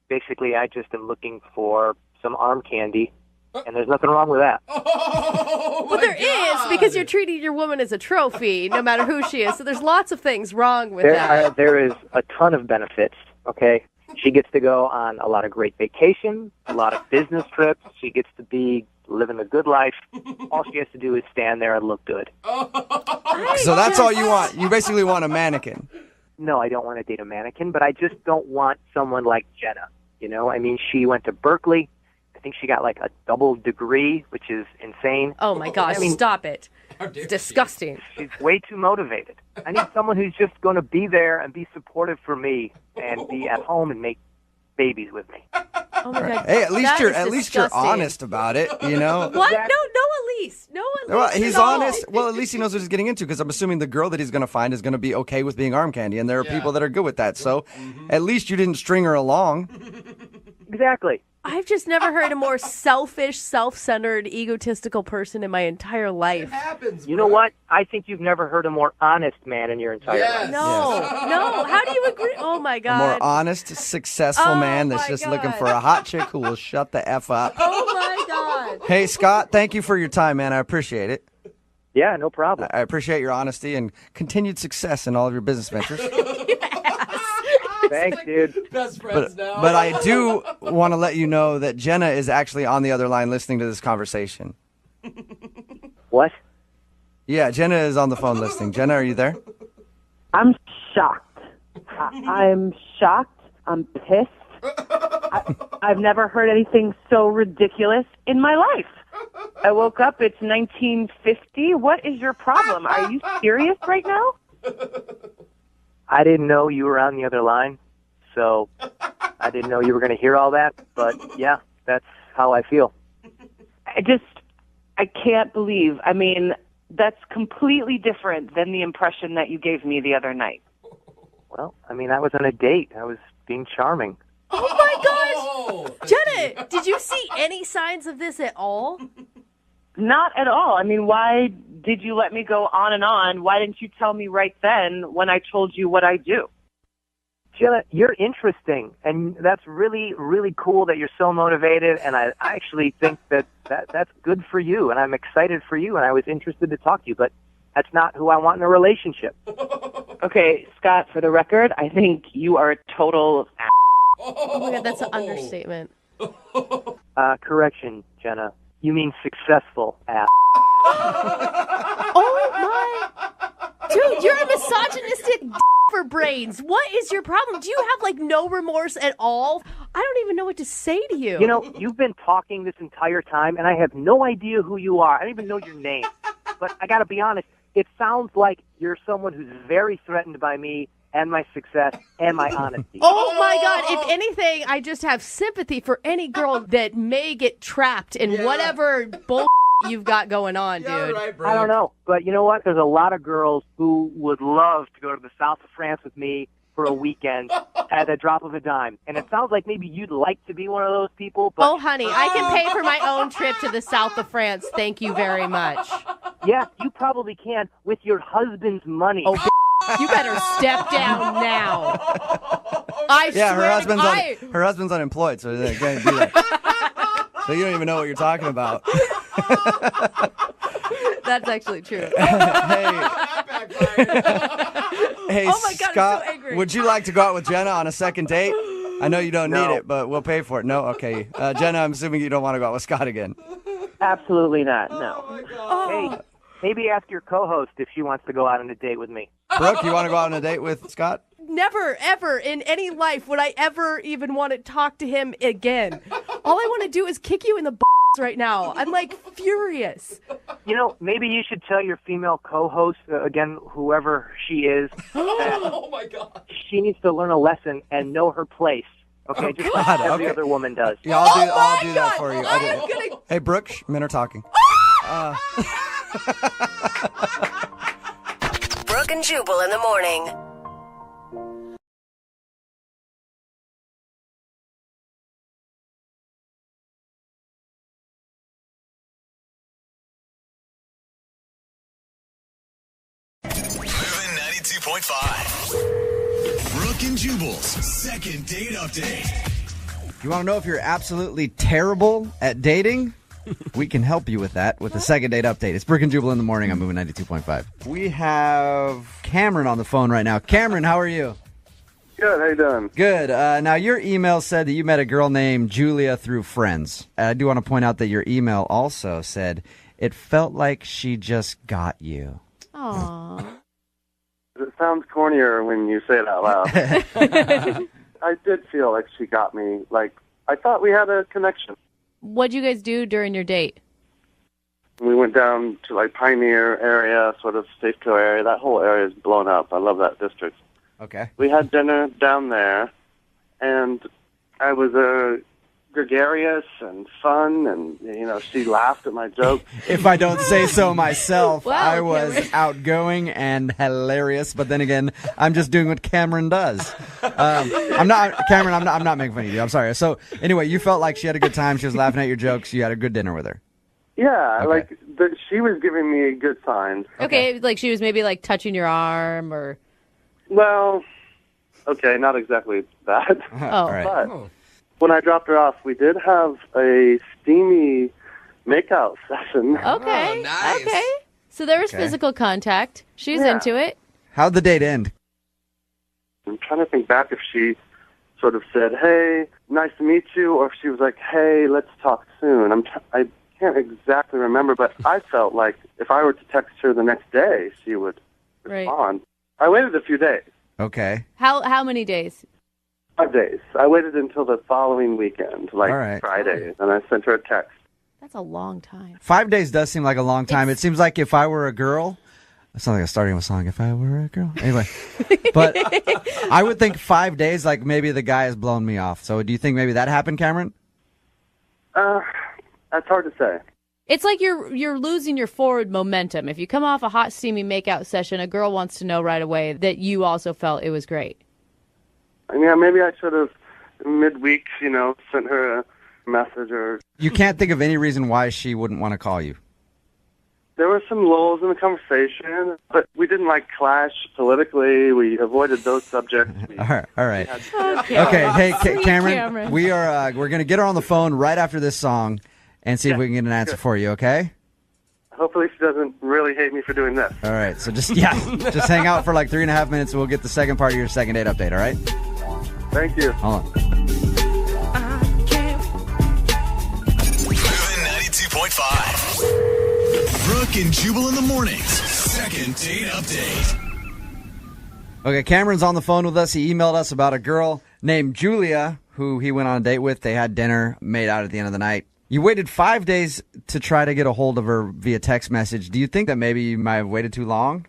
Basically, I just am looking for some arm candy, and there's nothing wrong with that. Well, there is, because you're treating your woman as a trophy, no matter who she is. So there's lots of things wrong with that. There is a ton of benefits, okay? She gets to go on a lot of great vacations, a lot of business trips. She gets to be living a good life. All she has to do is stand there and look good. So that's all you want. You basically want a mannequin. No, I don't want to date a mannequin, but I just don't want someone like Jenna. You know, I mean, she went to Berkeley. I think she got like a double degree, which is insane. Oh, my gosh, stop it. It's disgusting. She's way too motivated. I need someone who's just going to be there and be supportive for me and be at home and make babies with me. Oh, my God. Hey, at least you're honest about it, you know? What? No, Elise. No, Elise. Well, he's honest. Well, at least he knows what he's getting into, because I'm assuming the girl that he's going to find is going to be okay with being arm candy, and there are people that are good with that. So at least you didn't string her along. Exactly. I've just never heard a more selfish, self-centered, egotistical person in my entire life. It happens. You know what? I think you've never heard a more honest man in your entire life. No. How do you agree? Oh, my God. A more honest, successful man that's just looking for a hot chick who will shut the F up. Oh, my God. Hey, Scott, thank you for your time, man. I appreciate it. Yeah, no problem. I appreciate your honesty and continued success in all of your business ventures. Thanks, dude. Best friends now. But I do want to let you know that Jenna is actually on the other line listening to this conversation. What? Yeah, Jenna is on the phone listening. Jenna, are you there? I'm shocked. I'm shocked. I'm pissed. I've never heard anything so ridiculous in my life. I woke up, it's 1950. What is your problem? Are you serious right now? I didn't know you were on the other line, so I didn't know you were going to hear all that. But, yeah, that's how I feel. I can't believe. I mean, that's completely different than the impression that you gave me the other night. Well, I mean, I was on a date. I was being charming. Oh, my gosh. Jenna, did you see any signs of this at all? Not at all. I mean, why did you let me go on and on? Why didn't you tell me right then when I told you what I do? Jenna, you're interesting, and that's really, really cool that you're so motivated, and I actually think that's good for you, and I'm excited for you, and I was interested to talk to you, but that's not who I want in a relationship. Okay, Scott, for the record, I think you are a total ass. Oh, my God, that's an understatement. Correction, Jenna. You mean successful ass. Oh, my. Dude, you're a misogynistic for brains. What is your problem? Do you have, like, no remorse at all? I don't even know what to say to you. You know, you've been talking this entire time, and I have no idea who you are. I don't even know your name. But I got to be honest, it sounds like you're someone who's very threatened by me and my success and my honesty. Oh, my God. If anything, I just have sympathy for any girl that may get trapped in whatever bull you've got going on, dude. Right, I don't know. But you know what? There's a lot of girls who would love to go to the south of France with me for a weekend at a drop of a dime. And it sounds like maybe you'd like to be one of those people. But oh, honey, I can pay for my own trip to the south of France. Thank you very much. Yeah, you probably can with your husband's money. Oh, you better step down now. I swear her husband's unemployed, so they can't do that. So you don't even know what you're talking about. That's actually true. Hey, oh my God, Scott, I'm so angry. would you like to go out with Jenna on a second date? I know you don't need it, but we'll pay for it. No? Okay. Jenna, I'm assuming you don't want to go out with Scott again. Absolutely not, no. Hey, maybe ask your co-host if she wants to go out on a date with me. Brooke, you want to go out on a date with Scott? Never, ever in any life would I ever even want to talk to him again. All I want to do is kick you in the right now. I'm like furious. maybe you should tell your female co-host, again, whoever she is, that Oh my God. she needs to learn a lesson and know her place. Okay, Oh, just God, like every okay. other woman does. Yeah, I'll do that for you. Hey, Brooke, men are talking. Brooke and Jubal in the morning. Moving 92.5. Brooke and Jubal's second date update. You want to know if you're absolutely terrible at dating? We can help you with that with the second date update. It's Brooke and Jubal in the morning. I'm moving 92.5. We have Cameron on the phone right now. Cameron, how are you? Good. How you doing? Good. Now, your email said that you met a girl named Julia through friends. I do want to point out that your email also said it felt like she just got you. Aww. It sounds cornier when you say it out loud. I did feel like she got me. Like, I thought we had a connection. What'd you guys do during your date? We went down to, like, Pioneer area, sort of Safeco area. That whole area is blown up. I love that district. Okay. We had dinner down there, and I was gregarious and fun, and, she laughed at my jokes. If I don't say so myself, Wow, I was Cameron. outgoing and hilarious. But then again, I'm just doing what Cameron does. I'm not making fun of you. I'm sorry. So anyway, you felt like she had a good time. She was laughing at your jokes. You had a good dinner with her. Yeah, Okay. she was giving me good signs. Okay, like she was maybe like touching your arm or. Well, okay, not exactly that. Oh. right. But when I dropped her off, we did have a steamy makeout session. Okay. Oh, nice. Okay. So there was Okay. physical contact. She's Yeah. into it. How'd the date end? I'm trying to think back if she sort of said, "Hey, nice to meet you," or if she was like, "Hey, let's talk soon." I can't exactly remember, but I felt like if I were to text her the next day, she would Right. respond. I waited a few days. Okay. How many days? 5 days. I waited until the following weekend, like All right. Friday, and I sent her a text. That's a long time. 5 days does seem like a long time. It seems like if I were a girl, that sounds like a starting of a song. If I were a girl, anyway. But I would think 5 days, like maybe the guy has blown me off. So do you think maybe that happened, Cameron? That's hard to say. It's like you're losing your forward momentum. If you come off a hot, steamy makeout session, a girl wants to know right away that you also felt it was great. Yeah, maybe I should have midweek, sent her a message or. You can't think of any reason why she wouldn't want to call you. There were some lulls in the conversation, but we didn't clash politically. We avoided those subjects. All right. Okay. Okay. Hey, Sweet Cameron, Cameron. we're gonna get her on the phone right after this song and see if we can get an answer for you. Okay. Hopefully she doesn't really hate me for doing this. All right. So just hang out for like 3.5 minutes, and we'll get the second part of your second date update. All right. Thank you. Hold on. Moving 92.5. Brooke and Jubal in the mornings. Second date update. Okay, Cameron's on the phone with us. He emailed us about a girl named Julia who he went on a date with. They had dinner, made out at the end of the night. You waited 5 days to try to get a hold of her via text message. Do you think that maybe you might have waited too long?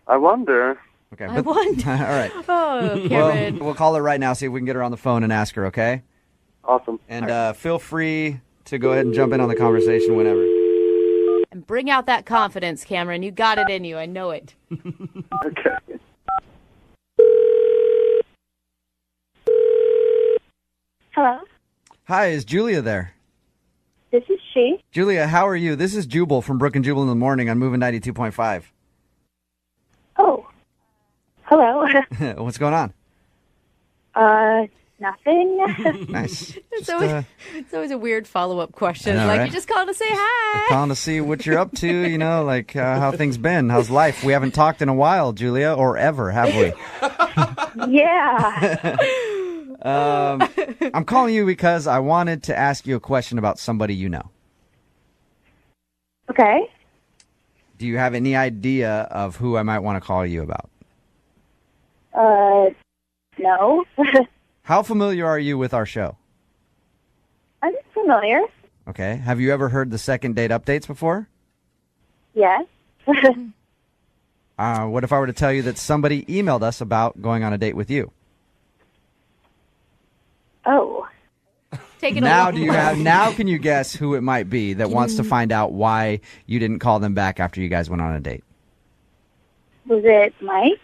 I wonder. Okay. I wonder. All right. Oh, Cameron. We'll call her right now, see if we can get her on the phone and ask her, okay? Awesome. And feel free to go ahead and jump in on the conversation whenever. And bring out that confidence, Cameron. You got it in you. I know it. Okay. Hello, Hi, is Julia there? this is she. Julia, how are you? This is Jubal from Brooke and Jubal in the morning on Moving 92.5. Oh, hello. What's going on? Nothing. Nice. It's always a weird follow-up question. I know, Like, right? you just called to say hi. Calling to see what you're up to, how things been. How's life? We haven't talked in a while, Julia, or ever, have we? Yeah. I'm calling you because I wanted to ask you a question about somebody you know. Okay. Do you have any idea of who I might want to call you about? No. How familiar are you with our show? I'm familiar. Okay. Have you ever heard the second date updates before? Yes. What if I were to tell you that somebody emailed us about going on a date with you? Oh. Take it Now away. now can you guess who it might be that wants to find out why you didn't call them back after you guys went on a date? Was it Mike?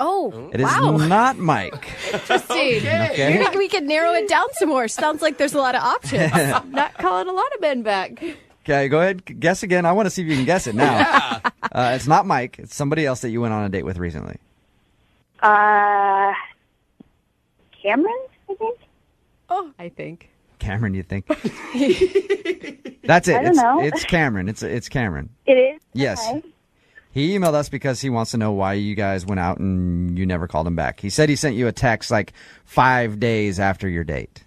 Oh, It is wow. not Mike. Interesting. Okay. You think we could narrow it down some more? Sounds like there's a lot of options. Not calling a lot of men back. Okay, go ahead. Guess again. I want to see if you can guess it now. It's not Mike. It's somebody else that you went on a date with recently. Cameron, I think. Oh, I think. Cameron, you think? That's it. I don't know. It's Cameron. It's Cameron. It is? Yes. Okay. He emailed us because he wants to know why you guys went out and you never called him back. He said he sent you a text like 5 days after your date,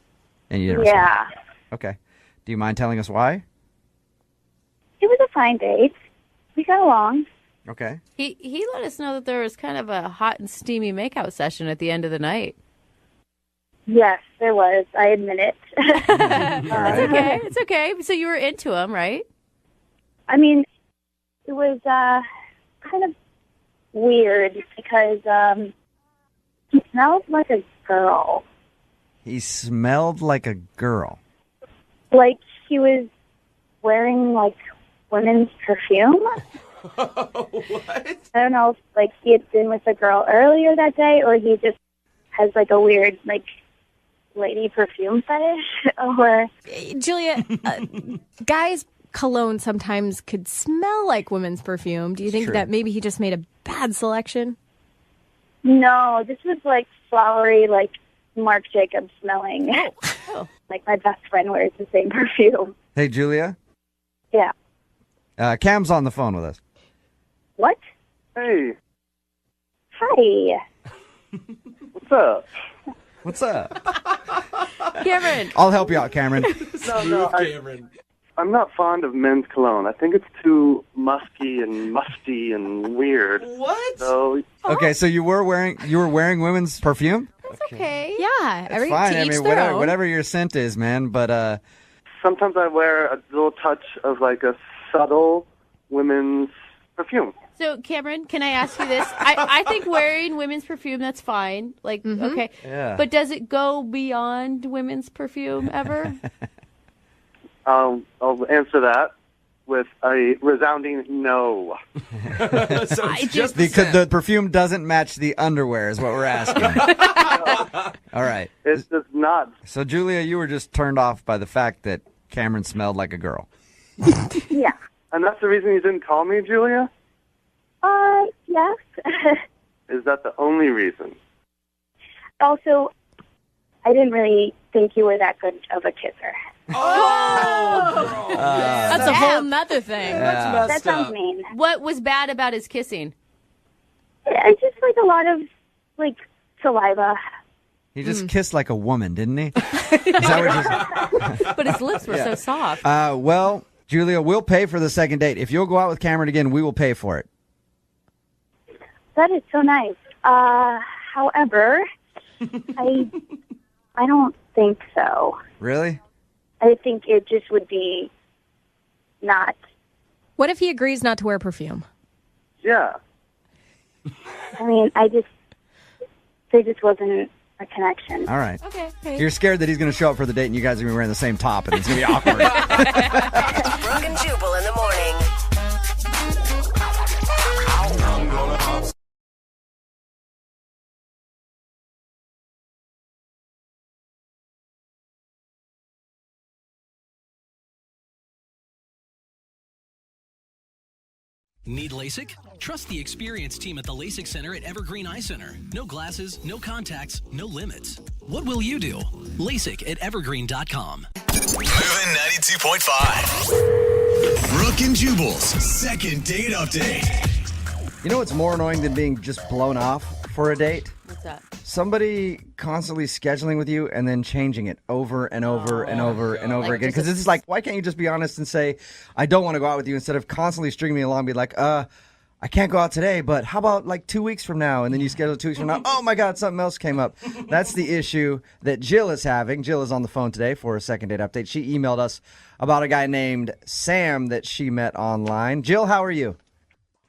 and you didn't respond. Yeah. Okay. Do you mind telling us why? It was a fine date. We got along. Okay. He let us know that there was kind of a hot and steamy makeout session at the end of the night. Yes, there was. I admit it. It's okay. It's okay. So you were into him, right? I mean, it was kind of weird because he smelled like a girl. He smelled like a girl. Like he was wearing like women's perfume. What? I don't know if like he had been with a girl earlier that day or he just has like a weird like lady perfume fetish or Julia, guys' cologne sometimes could smell like women's perfume. Do you think True. that maybe he just made a bad selection? no, this was like flowery, like Marc Jacobs smelling. Oh. Like my best friend wears the same perfume. Hey, Julia. Yeah. Cam's on the phone with us. What? Hey, Hi. what's up? What's up? Cameron. I'll help you out, Cameron. No, Cameron. I'm not fond of men's cologne. I think it's too musky and musty and weird. What? So Okay, so you were wearing women's perfume? That's okay. Yeah, That's fine. to I each mean, their own. whatever your scent is, man. But sometimes I wear a little touch of like a subtle women's perfume. So, Cameron, can I ask you this? I think wearing women's perfume, that's fine. Like, okay. Yeah. But does it go beyond women's perfume ever? I'll answer that with a resounding no. So it's just the perfume doesn't match the underwear, is what we're asking. All right. It does not. So, Julia, you were just turned off by the fact that Cameron smelled like a girl. Yeah. And that's the reason you didn't call me, Julia? Yes. Is that the only reason? Also, I didn't really think you were that good of a kisser. Oh! That's a whole nother thing. Yeah. That sounds mean. What was bad about his kissing? I just like a lot of like saliva. He just kissed like a woman, didn't he? Is that what But his lips were so soft. well, Julia, we'll pay for the second date. If you'll go out with Cameron again, we will pay for it. That is so nice. However, I don't think so. Really? I think it just would be not. What if he agrees not to wear perfume? Yeah. I mean, there just wasn't a connection. All right. Okay. You're scared that he's going to show up for the date and you guys are going to be wearing the same top and it's going to be awkward. Brooke and Jubal in the morning. Need LASIK? Trust the experienced team at the LASIK Center at Evergreen Eye Center. No glasses, no contacts, no limits. What will you do? LASIK at evergreen.com. Moving 92.5. Brooke and Jubal's second date update. You know what's more annoying than being just blown off for a date? What's that? Somebody constantly scheduling with you and then changing it over and over and over and over again. Because it's like, why can't you just be honest and say, I don't want to go out with you instead of constantly stringing me along and be like, I can't go out today, but how about like 2 weeks from now? And then you schedule 2 weeks from now. Oh my God, something else came up. That's the issue that Jill is having. Jill is on the phone today for a second date update. She emailed us about a guy named Sam that she met online. Jill, how are you?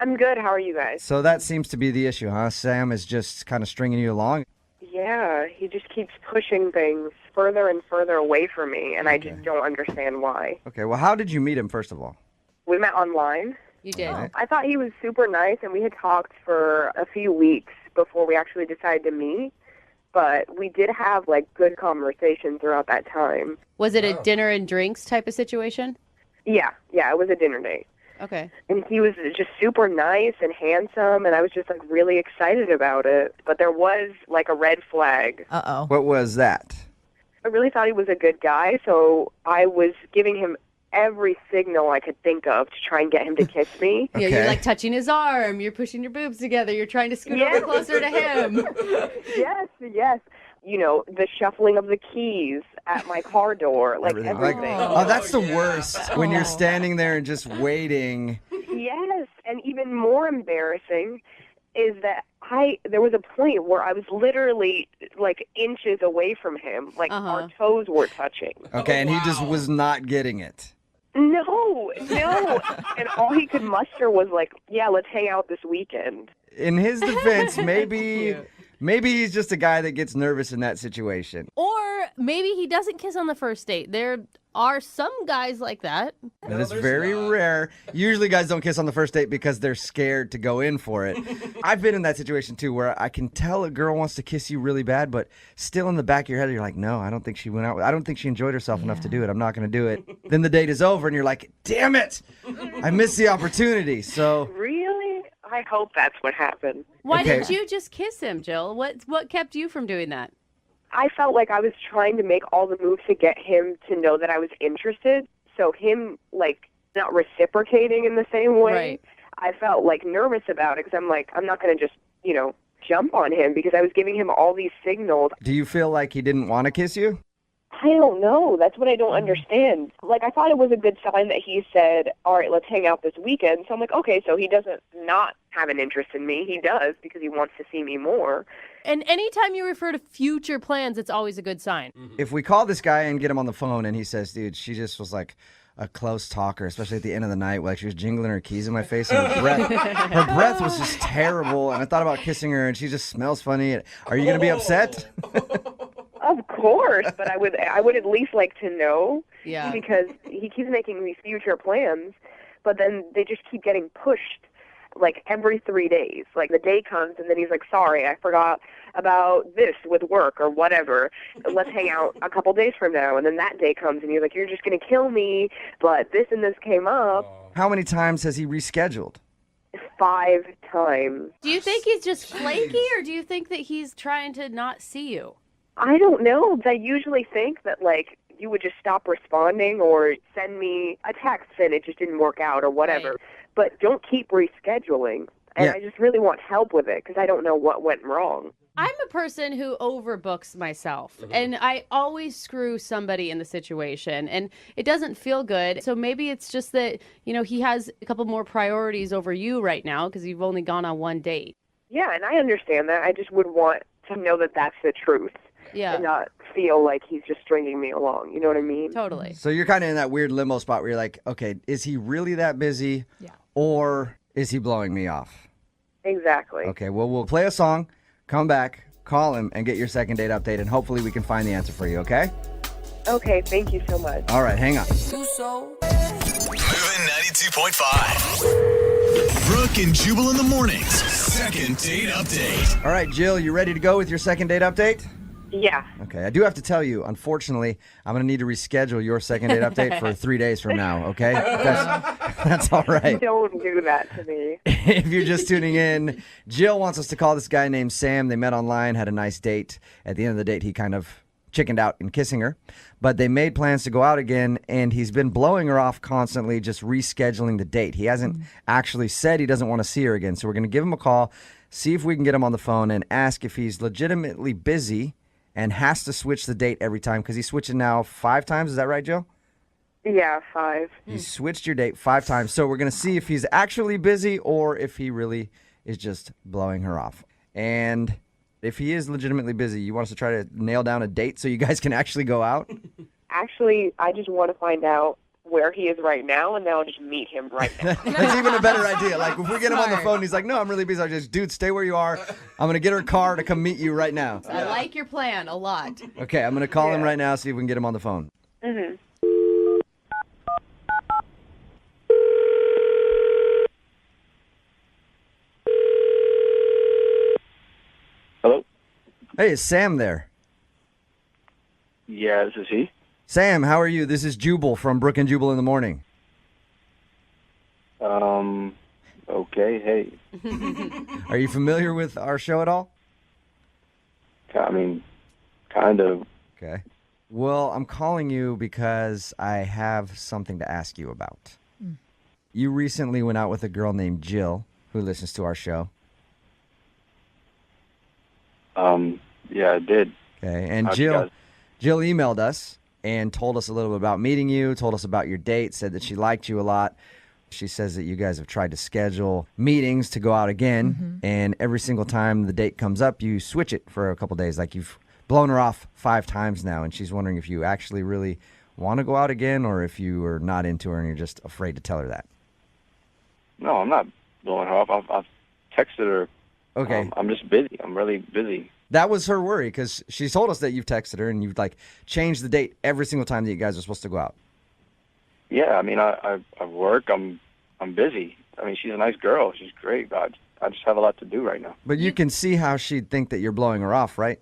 I'm good. How are you guys? So that seems to be the issue, huh? Sam is just kind of stringing you along. Yeah, he just keeps pushing things further and further away from me, and I just don't understand why. Okay, well, how did you meet him, first of all? We met online. You did. I thought he was super nice, and we had talked for a few weeks before we actually decided to meet. But we did have, like, good conversations throughout that time. Was it a dinner and drinks type of situation? Yeah, it was a dinner date. Okay. And he was just super nice and handsome, and I was just, like, really excited about it. But there was, like, a red flag. Uh-oh. What was that? I really thought he was a good guy, so I was giving him every signal I could think of to try and get him to kiss me. Yeah, you're like touching his arm, you're pushing your boobs together, you're trying to scoot over closer to him. Yes. You know, the shuffling of the keys at my car door, like everything. Oh, that's the worst, when you're standing there and just waiting. Yes, and even more embarrassing is that there was a point where I was literally like inches away from him, like our toes were touching. Okay, and he just was not getting it. No. And all he could muster was like, yeah, let's hang out this weekend. In his defense, maybe he's just a guy that gets nervous in that situation. Or maybe he doesn't kiss on the first date. There are some guys like that. That is very rare. Usually guys don't kiss on the first date because they're scared to go in for it. I've been in that situation too where I can tell a girl wants to kiss you really bad, but still in the back of your head you're like, no, I don't think she went out. I don't think she enjoyed herself enough to do it. I'm not going to do it. Then the date is over and you're like, damn it, I missed the opportunity. So Really? I hope that's what happened. Why didn't you just kiss him, Jill? What kept you from doing that? I felt like I was trying to make all the moves to get him to know that I was interested. So him, like, not reciprocating in the same way, Right. I felt, like, nervous about it because I'm like, I'm not going to just, jump on him because I was giving him all these signals. do you feel like he didn't want to kiss you? I don't know. That's what I don't understand. Like, I thought it was a good sign that he said, all right, let's hang out this weekend. So I'm like, okay, so he doesn't not have an interest in me. He does because he wants to see me more. And anytime you refer to future plans, it's always a good sign. If we call this guy and get him on the phone and he says, dude, she just was like a close talker, especially at the end of the night, like she was jingling her keys in my face and her breath was just terrible. And I thought about kissing her and she just smells funny. Are you going to be upset? Of course, but I would at least like to know. Yeah. Because he keeps making these future plans, but then they just keep getting pushed like every 3 days. Like the day comes and then he's like, sorry, I forgot about this with work or whatever. Let's hang out a couple days from now. And then that day comes and you're like, you're just going to kill me, but this and this came up. How many times has he rescheduled? 5 times. Do you think he's just flaky, or do you think that he's trying to not see you? I don't know. I usually think that, like, you would just stop responding or send me a text and it just didn't work out or whatever. Right. But don't keep rescheduling. And Yeah. I just really want help with it because I don't know what went wrong. I'm a person who overbooks myself, and I always screw somebody in the situation, and it doesn't feel good. So maybe it's just that, he has a couple more priorities over you right now because you've only gone on one date. Yeah, and I understand that. I just would want to know that that's the truth. Yeah. And not feel like he's just stringing me along. You know what I mean? Totally. So you're kind of in that weird limbo spot where you're like, okay, is he really that busy? Yeah. Or is he blowing me off? Exactly. Okay, well, we'll play a song, come back, call him, and get your second date update, and hopefully we can find the answer for you, okay? Okay, thank you so much. All right, hang on. Moving 92.5. Brooke and Jubal in the mornings. Second date update. All right, Jill, you ready to go with your second date update? Yeah. Okay, I do have to tell you, unfortunately, I'm going to need to reschedule your second date update for 3 days from now, okay? That's all right. Don't do that to me. If you're just tuning in, Jill wants us to call this guy named Sam. They met online, had a nice date. At the end of the date, he kind of chickened out in kissing her. But they made plans to go out again, and he's been blowing her off constantly, just rescheduling the date. He hasn't actually said he doesn't want to see her again. So we're going to give him a call, see if we can get him on the phone, and ask if he's legitimately busy and has to switch the date every time, because he's switching now 5 times. Is that right, Jill? Yeah, 5. You switched your date 5 times. So we're going to see if he's actually busy or if he really is just blowing her off. And if he is legitimately busy, you want us to try to nail down a date so you guys can actually go out? Actually, I just want to find out where he is right now, and then I'll just meet him right now. That's even a better idea. Like, if we get him on the phone, he's like, no, I'm really busy. I just, dude, stay where you are. I'm going to get her car to come meet you right now. I like your plan a lot. Okay, I'm going to call him right now, see if we can get him on the phone. Mm-hmm. Hello? Hey, is Sam there? Yeah, this is he. Sam, how are you? This is Jubal from Brooke and Jubal in the Morning. Okay, hey. Are you familiar with our show at all? I mean, kind of. Okay. Well, I'm calling you because I have something to ask you about. You recently went out with a girl named Jill, who listens to our show. Yeah, I did. Okay, and How'd you Jill guys- emailed us and told us a little bit about meeting you, told us about your date, said that she liked you a lot. She says that you guys have tried to schedule meetings to go out again, and every single time the date comes up, you switch it for a couple days. Like, you've blown her off 5 times now, and she's wondering if you actually really want to go out again or if you are not into her and you're just afraid to tell her that. No, I'm not blowing her off. I've texted her. Okay. I'm just busy. I'm really busy. That was her worry because she told us that you've texted her and you've, like, changed the date every single time that you guys are supposed to go out. Yeah, I mean, I work. I'm busy. I mean, she's a nice girl. She's great, but I just have a lot to do right now. But you can see how she'd think that you're blowing her off, right?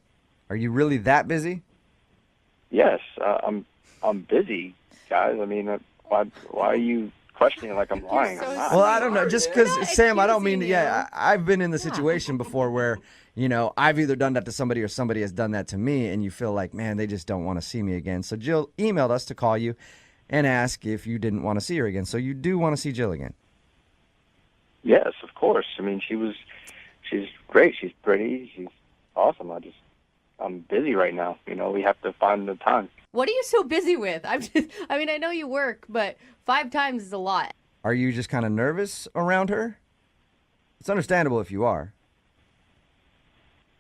Are you really that busy? Yes, I'm busy, guys. I mean, why are you questioning like I'm lying? I'm not. Well, I don't know. Just because, Sam, I don't mean to, I've been in the situation before where, you know, I've either done that to somebody or somebody has done that to me, and you feel like, man, they just don't want to see me again. So Jill emailed us to call you and ask if you didn't want to see her again. So you do want to see Jill again? Yes, of course. I mean, she's great. She's pretty. She's awesome. I'm busy right now. You know, we have to find the time. What are you so busy with? I mean, I know you work, but 5 times is a lot. Are you just kind of nervous around her? It's understandable if you are.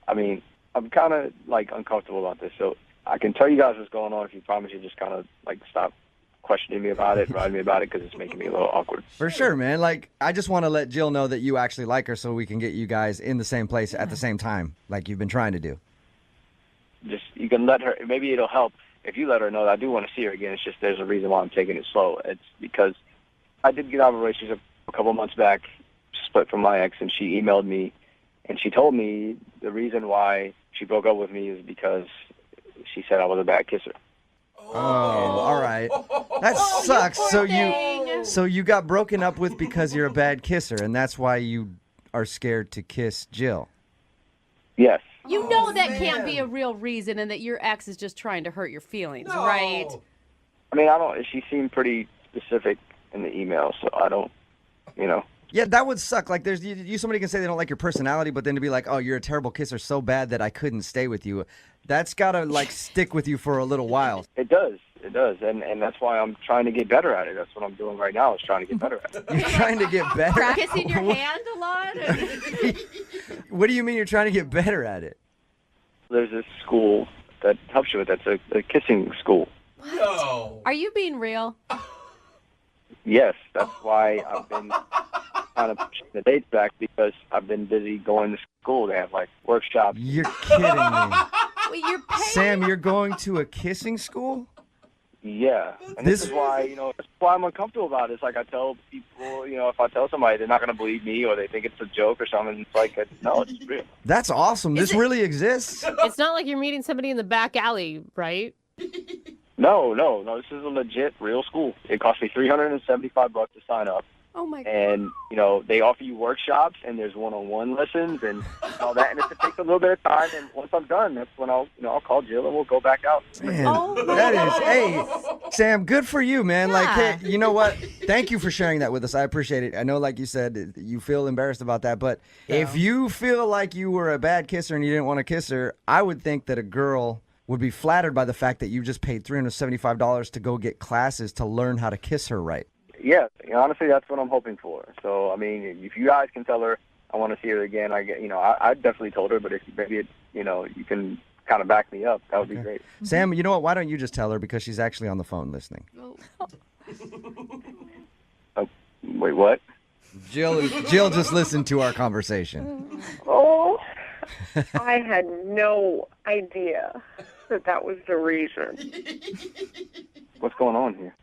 I mean, I'm kind of like uncomfortable about this, so I can tell you guys what's going on if you promise you just kind of like stop questioning me about it, writing me about it, because it's making me a little awkward. For sure, man. Like, I just want to let Jill know that you actually like her so we can get you guys in the same place at the same time, like you've been trying to do. Just, you can let her, maybe it'll help if you let her know that I do want to see her again. It's just there's a reason why I'm taking it slow. It's because I did get out of a relationship a couple months back, split from my ex, and she emailed me, and she told me the reason why she broke up with me is because she said I was a bad kisser. Oh, all right. That sucks. So you got broken up with because you're a bad kisser, and that's why you are scared to kiss Jill. Yes. You know that can't be a real reason, and that your ex is just trying to hurt your feelings, right? I mean, she seemed pretty specific in the email, so I don't, you know. Yeah, that would suck. Like, somebody can say they don't like your personality, but then to be like, oh, you're a terrible kisser so bad that I couldn't stay with you. That's got to, like, stick with you for a little while. It does. And that's why I'm trying to get better at it. That's what I'm doing right now, is trying to get better at it. You're trying to get better? Practicing your hand a lot? What do you mean you're trying to get better at it? There's this school that helps you with that. It's a kissing school. No. Are you being real? Yes, that's why I've been kind of pushing the dates back, because I've been busy going to school. They have, like, workshops. You're kidding me. Wait, you're paying? Sam, you're going to a kissing school? Yeah, and this is why, that's why I'm uncomfortable about it. It's like I tell people, if I tell somebody, they're not going to believe me, or they think it's a joke or something. It's like, no, it's real. That's awesome. This really exists. It's not like you're meeting somebody in the back alley, right? No. This is a legit, real school. It cost me $375 to sign up. Oh my God. And, they offer you workshops, and there's one-on-one lessons and all that. And it takes a little bit of time. And once I'm done, that's when I'll call Jill and we'll go back out. Man, hey, Sam, good for you, man. Yeah. Like, hey, you know what? Thank you for sharing that with us. I appreciate it. I know, like you said, you feel embarrassed about that. But if you feel like you were a bad kisser and you didn't want to kiss her, I would think that a girl would be flattered by the fact that you just paid $375 to go get classes to learn how to kiss her right. Yeah, honestly, that's what I'm hoping for. So, I mean, if you guys can tell her I want to see her again, I definitely told her, but if maybe, you can kind of back me up, that would be great. Sam, you know what? Why don't you just tell her, because she's actually on the phone listening. Oh, wait, what? Jill just listened to our conversation. Oh, I had no idea that was the reason. What's going on here?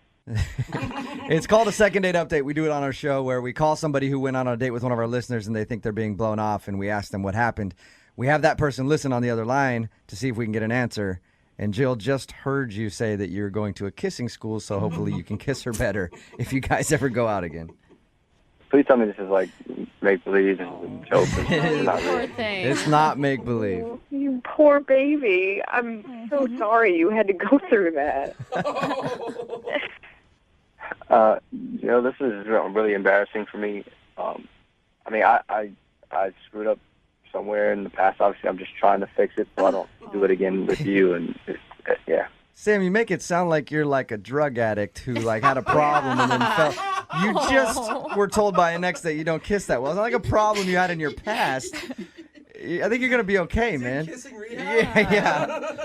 It's called a second date update. We do it on our show where we call somebody who went on a date with one of our listeners and they think they're being blown off, and we ask them what happened. We have that person listen on the other line to see if we can get an answer. And Jill just heard you say that you're going to a kissing school, so hopefully you can kiss her better if you guys ever go out again. Please tell me this is like make-believe, this is a joke. It's not real. It's not make-believe. Oh, you poor baby. I'm so sorry you had to go through that. This is really embarrassing for me. I mean, I screwed up somewhere in the past. Obviously, I'm just trying to fix it so I don't do it again with you. And yeah. Sam, you make it sound like you're like a drug addict who had a problem and then felt. You just were told by an ex that you don't kiss that well. It's not like a problem you had in your past. I think you're gonna be okay, man. Yeah.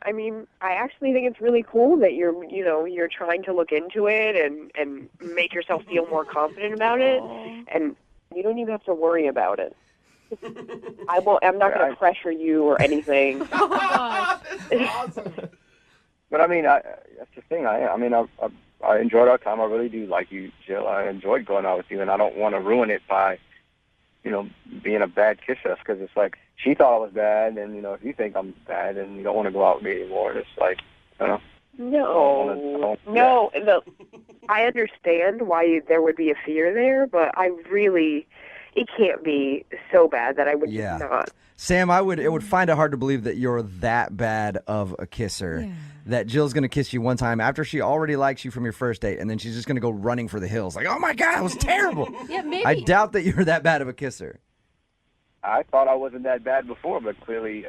I mean, I actually think it's really cool that you're trying to look into it and make yourself feel more confident about it, and you don't even have to worry about it. I'm not going to pressure you or anything. Oh my gosh. But I mean, that's the thing. I enjoyed our time. I really do like you, Jill. I enjoyed going out with you, and I don't want to ruin it by, being a bad kisser. Because it's like she thought I was bad, and if you think I'm bad, and you don't want to go out with me anymore, it's like, I don't know. No. I understand why there would be a fear there, but it can't be so bad that I would just not. Sam, it would find it hard to believe that you're that bad of a kisser. That Jill's going to kiss you one time after she already likes you from your first date, and then she's just going to go running for the hills. Like, oh my God, it was terrible. Yeah, maybe. I doubt that you're that bad of a kisser. I thought I wasn't that bad before, but clearly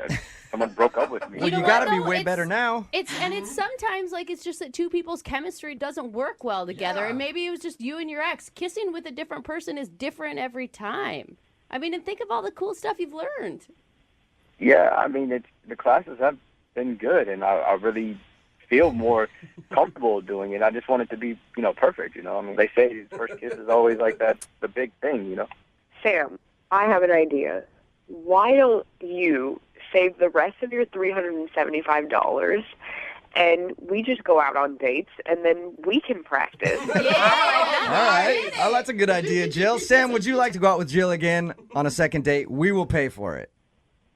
someone broke up with me. Well, you got to be way better now. It's sometimes it's just that two people's chemistry doesn't work well together, and maybe it was just you and your ex. Kissing with a different person is different every time. I mean, and think of all the cool stuff you've learned. Yeah, I mean, the classes have been good, and I really feel more comfortable doing it. I just want it to be, perfect, I mean, they say the first kiss is always like that, the big thing, Sam, I have an idea. Why don't you save the rest of your $375 and we just go out on dates and then we can practice? All right. Oh, that's a good idea, Jill. Sam, would you like to go out with Jill again on a second date? We will pay for it.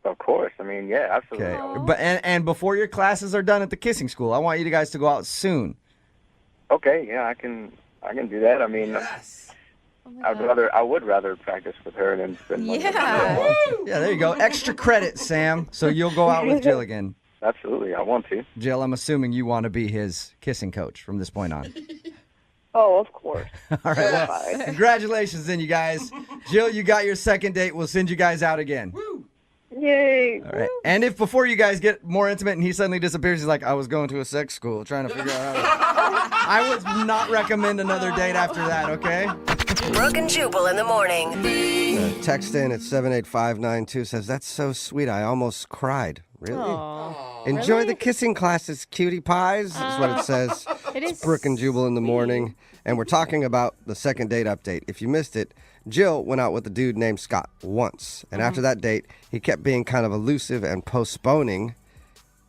Of course. I mean, yeah, absolutely. Okay. But and before your classes are done at the kissing school, I want you guys to go out soon. Okay, yeah, I can do that. I mean, I would rather practice with her than spend money. Yeah, there you go. Extra credit, Sam. So you'll go out with Jill again. Absolutely, I want to. Jill, I'm assuming you want to be his kissing coach from this point on. Oh, of course. All right, well, congratulations then, you guys. Jill, you got your second date. We'll send you guys out again. Woo. Yay. All right. And if before you guys get more intimate and he suddenly disappears, he's like, I was going to a sex school trying to figure out how to... I would not recommend another date after that, okay? Brooke and Jubal in the morning. Text in at 78592 says, that's so sweet. I almost cried. Really? Aww. Enjoy Really? the kissing classes, cutie pies, is what it says. It's Brooke and Jubal in the morning. And we're talking about the second date update. If you missed it, Jill went out with a dude named Scott once. And after that date, he kept being kind of elusive and postponing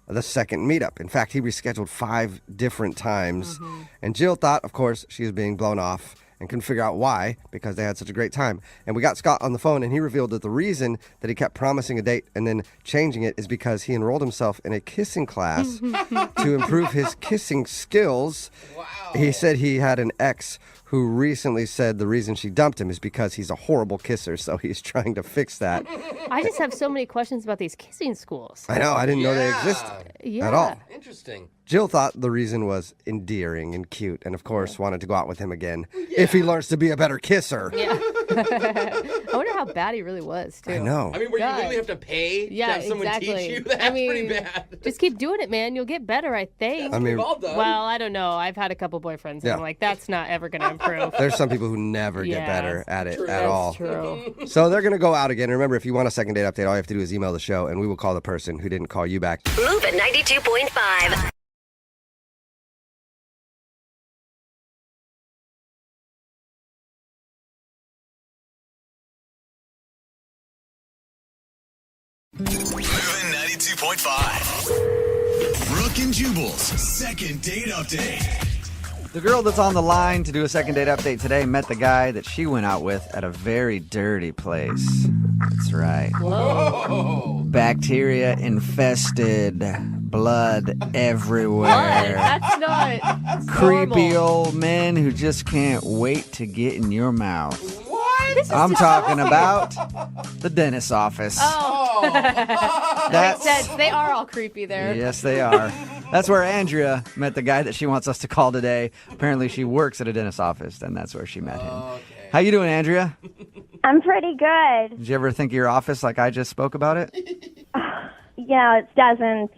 the second meetup. In fact, he rescheduled 5 different times. And Jill thought, of course, she was being blown off and couldn't figure out why, because they had such a great time. And we got Scott on the phone, and he revealed that the reason that he kept promising a date and then changing it is because he enrolled himself in a kissing class to improve his kissing skills. Wow. He said he had an ex who recently said the reason she dumped him is because he's a horrible kisser, so he's trying to fix that. I just have so many questions about these kissing schools. I know, I didn't know they existed at all. Interesting. Jill thought the reason was endearing and cute, and of course wanted to go out with him again if he learns to be a better kisser. Yeah. I wonder how bad he really was, too. I know. I mean, where you literally have to pay to have someone teach you? That's pretty bad. Just keep doing it, man. You'll get better, I think. I mean, well, I don't know. I've had a couple boyfriends, and I'm like, that's not ever going to improve. There's some people who never get better at it at all. That's true. So they're going to go out again. Remember, if you want a second date update, all you have to do is email the show, and we will call the person who didn't call you back. Move at 92.5. Moving 92.5. Brooke and Jubal's second date update. The girl that's on the line to do a second date update today met the guy that she went out with at a very dirty place. That's right. Whoa. Bacteria infested, blood everywhere. That's not Creepy normal. old men who just can't wait to get in your mouth. What? I'm talking about the dentist's office. Oh. That's- Makes sense. They are all creepy there. Yes, they are. That's where Andrea met the guy that she wants us to call today. Apparently, she works at a dentist's office, and that's where she met him. How you doing, Andrea? I'm pretty good. Did you ever think of your office like I just spoke about it? It doesn't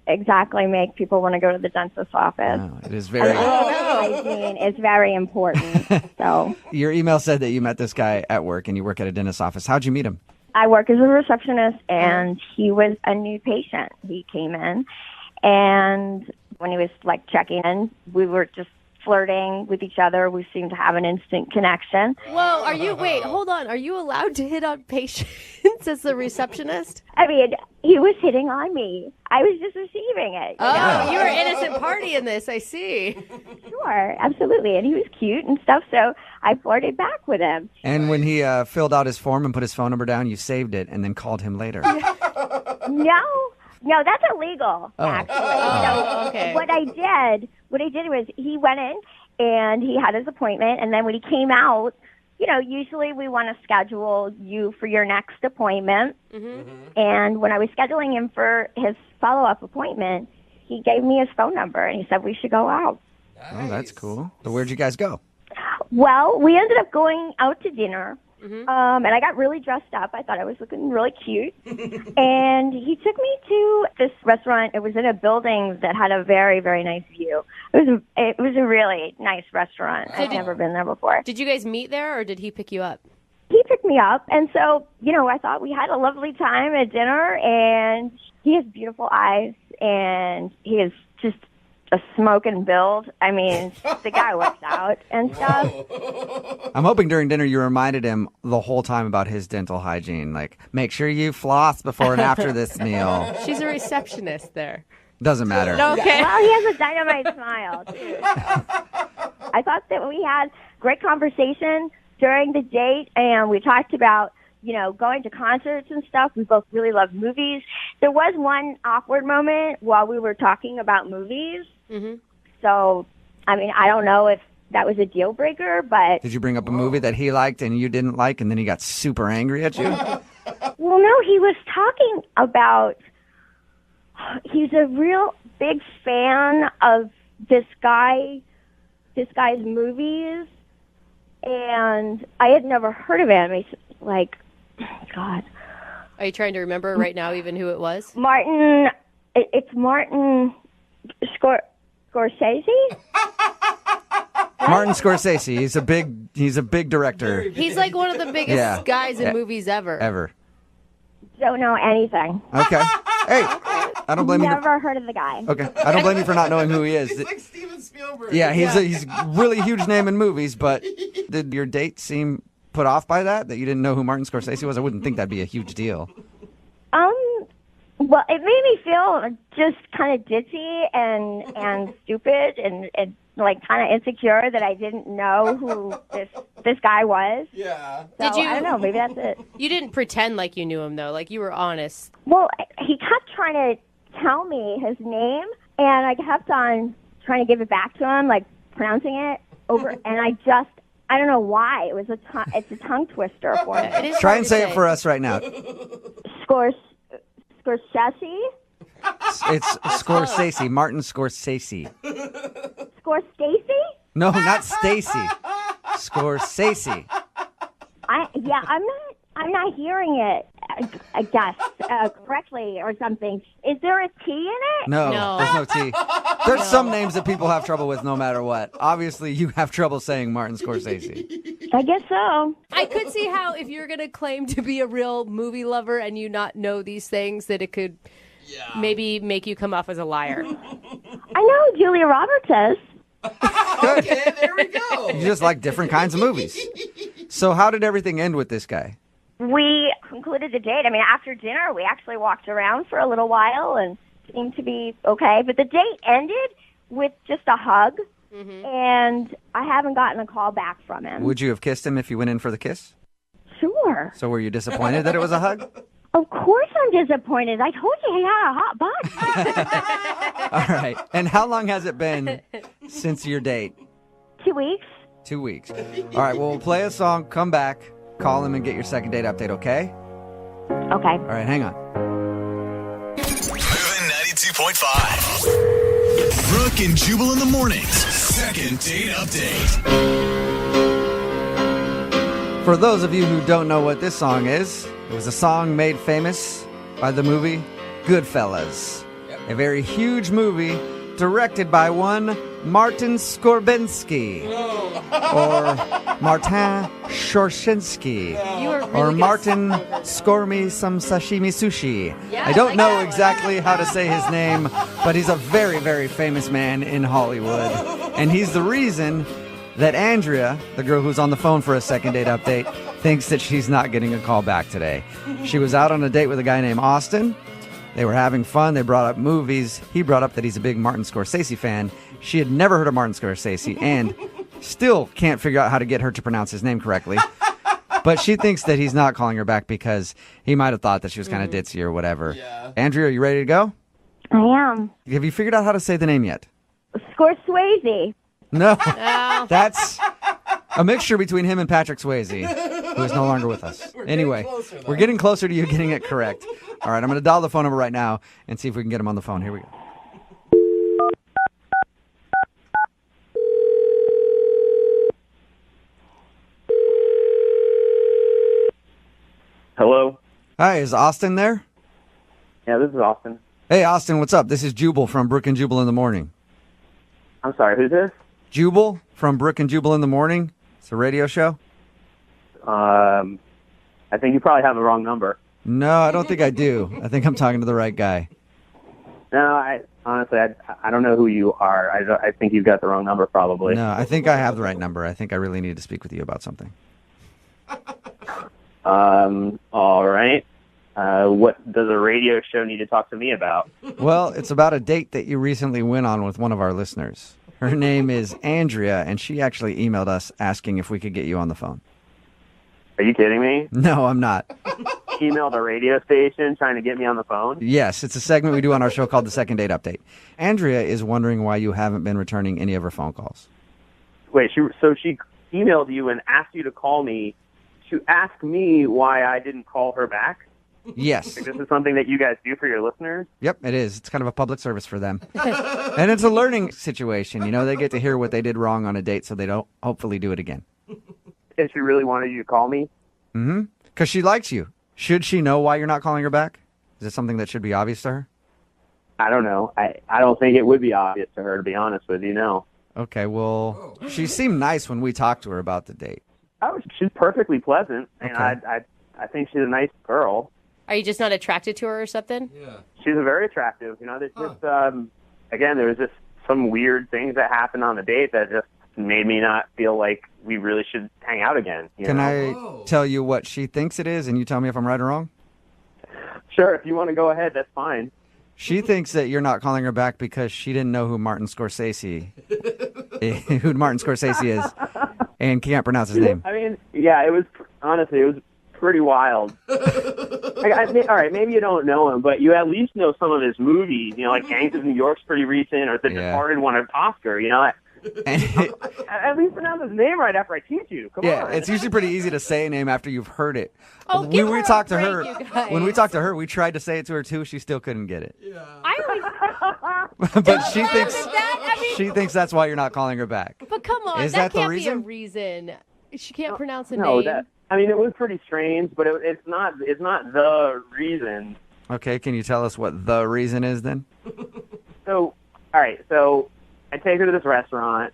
exactly make people want to go to the dentist's office. No, it is very... Hygiene is very important. So Your email said that you met this guy at work, and you work at a dentist's office. How'd you meet him? I work as a receptionist, and he was a new patient. He came in, and when he was like checking in, we were just flirting with each other. We seemed to have an instant connection. Whoa, wait, hold on. Are you allowed to hit on patients as the receptionist? I mean, he was hitting on me. I was just receiving it. You were innocent party in this, I see. Sure, absolutely. And he was cute and stuff, so I flirted back with him. And when he filled out his form and put his phone number down, you saved it and then called him later. No, that's illegal, actually. So okay. What I did was he went in and he had his appointment, and then when he came out, usually we want to schedule you for your next appointment. Mm-hmm. And when I was scheduling him for his follow-up appointment, he gave me his phone number, and he said we should go out. Oh, that's cool. So where'd you guys go? Well, we ended up going out to dinner. Mm-hmm. And I got really dressed up. I thought I was looking really cute. And he took me to this restaurant. It was in a building that had a very, very nice view. It was a really nice restaurant. I'd never been there before. Did you guys meet there, or did he pick you up? He picked me up. And so, I thought we had a lovely time at dinner. And he has beautiful eyes. And he is just a smoking build. I mean, the guy works out and stuff. I'm hoping during dinner you reminded him the whole time about his dental hygiene. Like, make sure you floss before and after this meal. She's a receptionist there. Doesn't matter. Okay. Well, he has a dynamite smile, too. I thought that we had great conversation during the date, and we talked about going to concerts and stuff. We both really love movies. There was one awkward moment while we were talking about movies. Mm-hmm. So, I mean, I don't know if that was a deal breaker, but... Did you bring up a movie that he liked and you didn't like, and then he got super angry at you? Well, no, he was talking about... He's a real big fan of this guy's movies, and I had never heard of him. He's like, God. Are you trying to remember right now even who it was? Martin... It's Martin Scorsese? Martin Scorsese. He's a big director. He's like one of the biggest guys in movies ever. Ever. Don't know anything. Okay. Hey, I don't blame you. Never heard of the guy. Okay. I don't blame you for not knowing who he is. He's like Steven Spielberg. Yeah, he's a really huge name in movies, but did your date seem put off by that you didn't know who Martin Scorsese was? I wouldn't think that'd be a huge deal. Well, it made me feel just kind of ditzy and stupid and like kind of insecure that I didn't know who this guy was. Yeah. So, I don't know. Maybe that's it. You didn't pretend like you knew him, though. Like, you were honest. Well, he kept trying to tell me his name, and I kept on trying to give it back to him, like pronouncing it over, and I don't know why. It's a tongue twister for me. Try and say it for us right now. Scorsese? It's Scorsese. Martin Scorsese. Scorsese? No, not Stacy. Scorsese. I'm not hearing it. I guess correctly or something. Is there a T in it? No, there's no T. There's some names that people have trouble with no matter what. Obviously, you have trouble saying Martin Scorsese. I guess so. I could see how if you're going to claim to be a real movie lover and you not know these things, that it could maybe make you come off as a liar. I know who Julia Roberts is. Okay, there we go. You just like different kinds of movies. So how did everything end with this guy? We concluded the date. I mean, after dinner, we actually walked around for a little while and seemed to be okay. But the date ended with just a hug, and I haven't gotten a call back from him. Would you have kissed him if you went in for the kiss? Sure. So were you disappointed that it was a hug? Of course I'm disappointed. I told you he had a hot butt. All right. And how long has it been since your date? 2 weeks. 2 weeks. All right. Well, we'll play a song, come back, call him, and get your second date update, okay? Okay. All right. Hang on. Moving 92.5. Brooke and Jubal in the mornings. Second date update. For those of you who don't know what this song is, it was a song made famous by the movie Goodfellas. A very huge movie directed by one Martin Scorbensky. Or Martin Shorshinsky. Or Martin Skormy some sashimi sushi. I don't know exactly how to say his name, but he's a very, very famous man in Hollywood. And he's the reason that Andrea, the girl who's on the phone for a second date update, thinks that she's not getting a call back today. She was out on a date with a guy named Austin. They were having fun. They brought up movies. He brought up that he's a big Martin Scorsese fan. She had never heard of Martin Scorsese and still can't figure out how to get her to pronounce his name correctly. But she thinks that he's not calling her back because he might have thought that she was kind of ditzy or whatever. Yeah. Andrea, are you ready to go? I am. Have you figured out how to say the name yet? Scorsese. No. That's a mixture between him and Patrick Swayze, who is no longer with us. Anyway, we're getting closer to you getting it correct. All right, I'm going to dial the phone number right now and see if we can get him on the phone. Here we go. Hello? Hi, is Austin there? Yeah, this is Austin. Hey, Austin, what's up? This is Jubal from Brooke and Jubal in the Morning. I'm sorry, who's this? Jubal from Brooke and Jubal in the Morning. It's a radio show. I think you probably have the wrong number. No, I don't think I do. I think I'm talking to the right guy. No, I don't know who you are. I think you've got the wrong number probably. No, I think I have the right number. I think I really need to speak with you about something. All right. What does a radio show need to talk to me about? Well, it's about a date that you recently went on with one of our listeners. Her name is Andrea, and she actually emailed us asking if we could get you on the phone. Are you kidding me? No, I'm not. Emailed a radio station trying to get me on the phone? Yes, it's a segment we do on our show called the Second Date Update. Andrea is wondering why you haven't been returning any of her phone calls. Wait, she emailed you and asked you to call me to ask me why I didn't call her back? Yes. Like this is something that you guys do for your listeners? Yep, it is. It's kind of a public service for them. And it's a learning situation. You know, they get to hear what they did wrong on a date so they don't hopefully do it again. If she really wanted you to call me? Mm-hmm. Because she likes you. Should she know why you're not calling her back? Is it something that should be obvious to her? I don't know. I don't think it would be obvious to her, to be honest with you, no. Okay, well, she seemed nice when we talked to her about the date. Oh, she's perfectly pleasant, and Okay. I think she's a nice girl. Are you just not attracted to her or something? Yeah. She's very attractive. You know, there's just, again, there was just some weird things that happened on the date that just made me not feel like we really should hang out again. Can I tell you what she thinks it is, and you tell me if I'm right or wrong? Sure, if you want to go ahead, that's fine. She thinks that you're not calling her back because she didn't know who Martin Scorsese is and can't pronounce his name. I mean, yeah, it was, honestly, it was pretty wild. All right, maybe you don't know him, but you at least know some of his movies. You know, like Gangs of New York's pretty recent, or The Departed won an Oscar. You know, At least pronounce his name right after I teach you. Come on. It's usually pretty easy to say a name after you've heard it. Oh, when give we her a talked to break, her, you guys. when we talked to her, we tried to say it to her too. She still couldn't get it. I always, But she thinks that. I mean, she thinks that's why you're not calling her back. but come on, Is that that the can't reason? be a reason. She can't pronounce a No, name. it was pretty strange, but it's not the reason. Okay, can you tell us what the reason is then? So, all right, so I take her to this restaurant,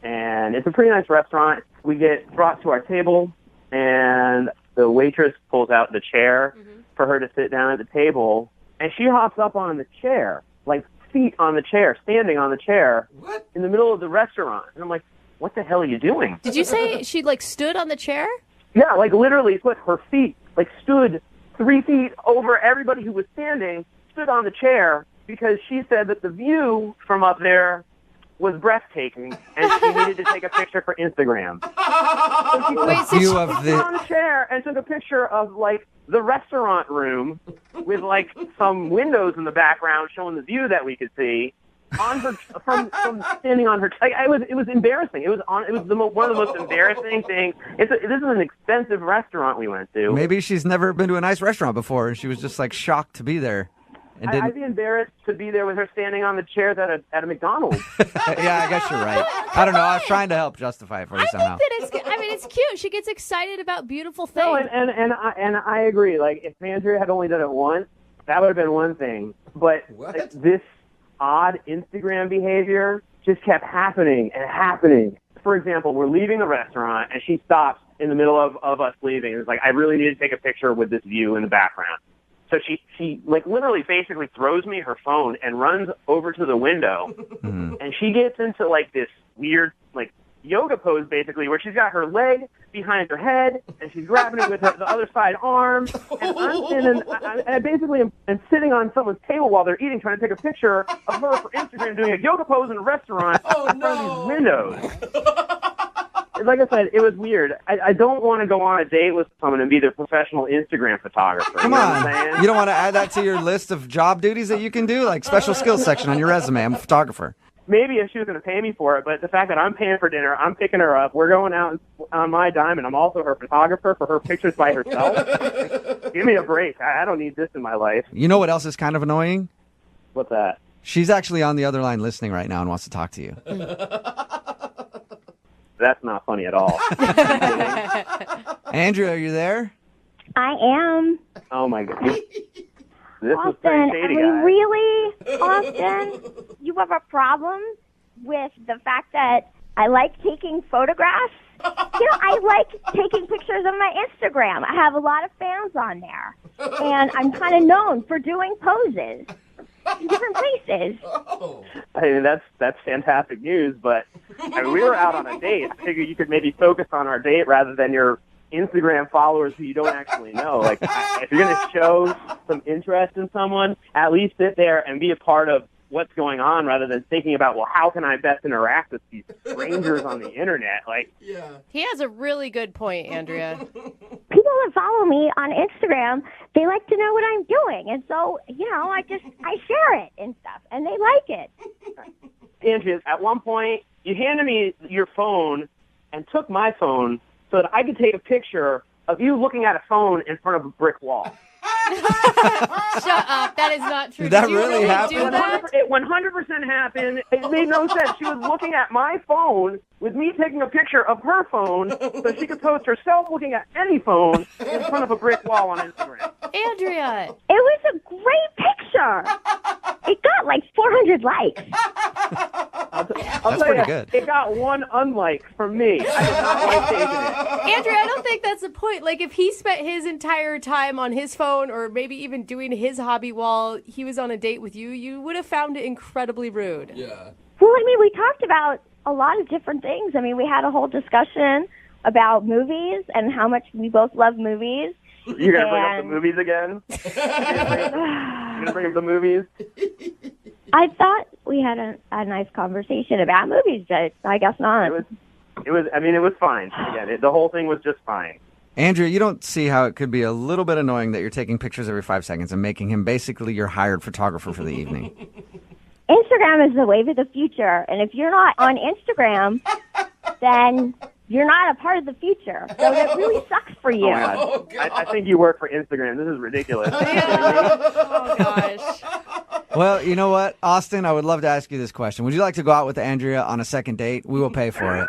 and it's a pretty nice restaurant. We get brought to our table, and the waitress pulls out the chair for her to sit down at the table, and she hops up on the chair, like feet on the chair, standing on the chair in the middle of the restaurant. And I'm like, what the hell are you doing? Did you say she stood on the chair? Yeah, like literally put her feet, stood 3 feet over everybody who was standing, stood on the chair because she said that the view from up there was breathtaking and she needed to take a picture for Instagram. So she View of the on the chair and took a picture of the restaurant room with some windows in the background showing the view that we could see. On her from standing on her, it was embarrassing. It was one of the most embarrassing things. This is an expensive restaurant we went to. Maybe she's never been to a nice restaurant before, and she was just shocked to be there. And didn't... I'd be embarrassed to be there with her standing on the chairs at a McDonald's. Yeah, I guess you're right. I don't know. I was trying to help justify it for you somehow. It's cute. She gets excited about beautiful things. No, and I agree. If Andrea had only done it once, that would have been one thing. But this odd Instagram behavior just kept happening and happening. For example, we're leaving the restaurant and she stops in the middle of us leaving. It's I really need to take a picture with this view in the background. So she literally basically throws me her phone and runs over to the window and she gets into this weird yoga pose basically where she's got her leg behind her head and she's grabbing it with the other side arm and I basically am sitting on someone's table while they're eating trying to take a picture of her for Instagram doing a yoga pose in a restaurant in front of these windows. Like I said, it was weird. I don't want to go on a date with someone and be their professional Instagram photographer. Come on. You don't want to add that to your list of job duties that you can do? Special skills section on your resume. I'm a photographer. Maybe if she was going to pay me for it, but the fact that I'm paying for dinner, I'm picking her up, we're going out on my dime, and I'm also her photographer for her pictures by herself. Give me a break. I don't need this in my life. You know what else is kind of annoying? What's that? She's actually on the other line listening right now and wants to talk to you. That's not funny at all. Andrea, are you there? I am. Oh, my God. This was Austin, pretty shady, really, Austin, you have a problem with the fact that I like taking photographs? I like taking pictures of my Instagram. I have a lot of fans on there. And I'm kind of known for doing poses in different places. I mean, that's fantastic news, but we were out on a date. I figured you could maybe focus on our date rather than your Instagram followers who you don't actually know. If you're going to show some interest in someone, at least sit there and be a part of what's going on rather than thinking about, well, how can I best interact with these strangers on the internet? He has a really good point, Andrea. People that follow me on Instagram, they like to know what I'm doing. And so, I share it and stuff, and they like it. Andrea, at one point, you handed me your phone and took my phone so that I could take a picture of you looking at a phone in front of a brick wall. Shut up. That is not true. Did that Did you really happen? do that? It 100% happened. It made no sense. She was looking at my phone with me taking a picture of her phone so she could post herself looking at any phone in front of a brick wall on Instagram. Andrea. It was a great picture. It got 400 likes. I'll That's tell pretty you, good. It got one unlike from me. I did not like taking it. Andrea, I don't think that's the point. If he spent his entire time on his phone or maybe even doing his hobby while he was on a date with you, you would have found it incredibly rude. Yeah. Well, we talked about a lot of different things. We had a whole discussion about movies and how much we both love movies. You're going to bring up the movies again? You're going to bring up the movies? I thought we had a nice conversation about movies, but I guess not. It was fine. Again, the whole thing was just fine. Andrea, you don't see how it could be a little bit annoying that you're taking pictures every 5 seconds and making him basically your hired photographer for the evening. Instagram is the wave of the future. And if you're not on Instagram, then you're not a part of the future. So that really sucks for you. Oh, God. I think you work for Instagram. This is ridiculous. Oh, gosh. Well, you know what, Austin, I would love to ask you this question. Would you like to go out with Andrea on a second date? We will pay for it.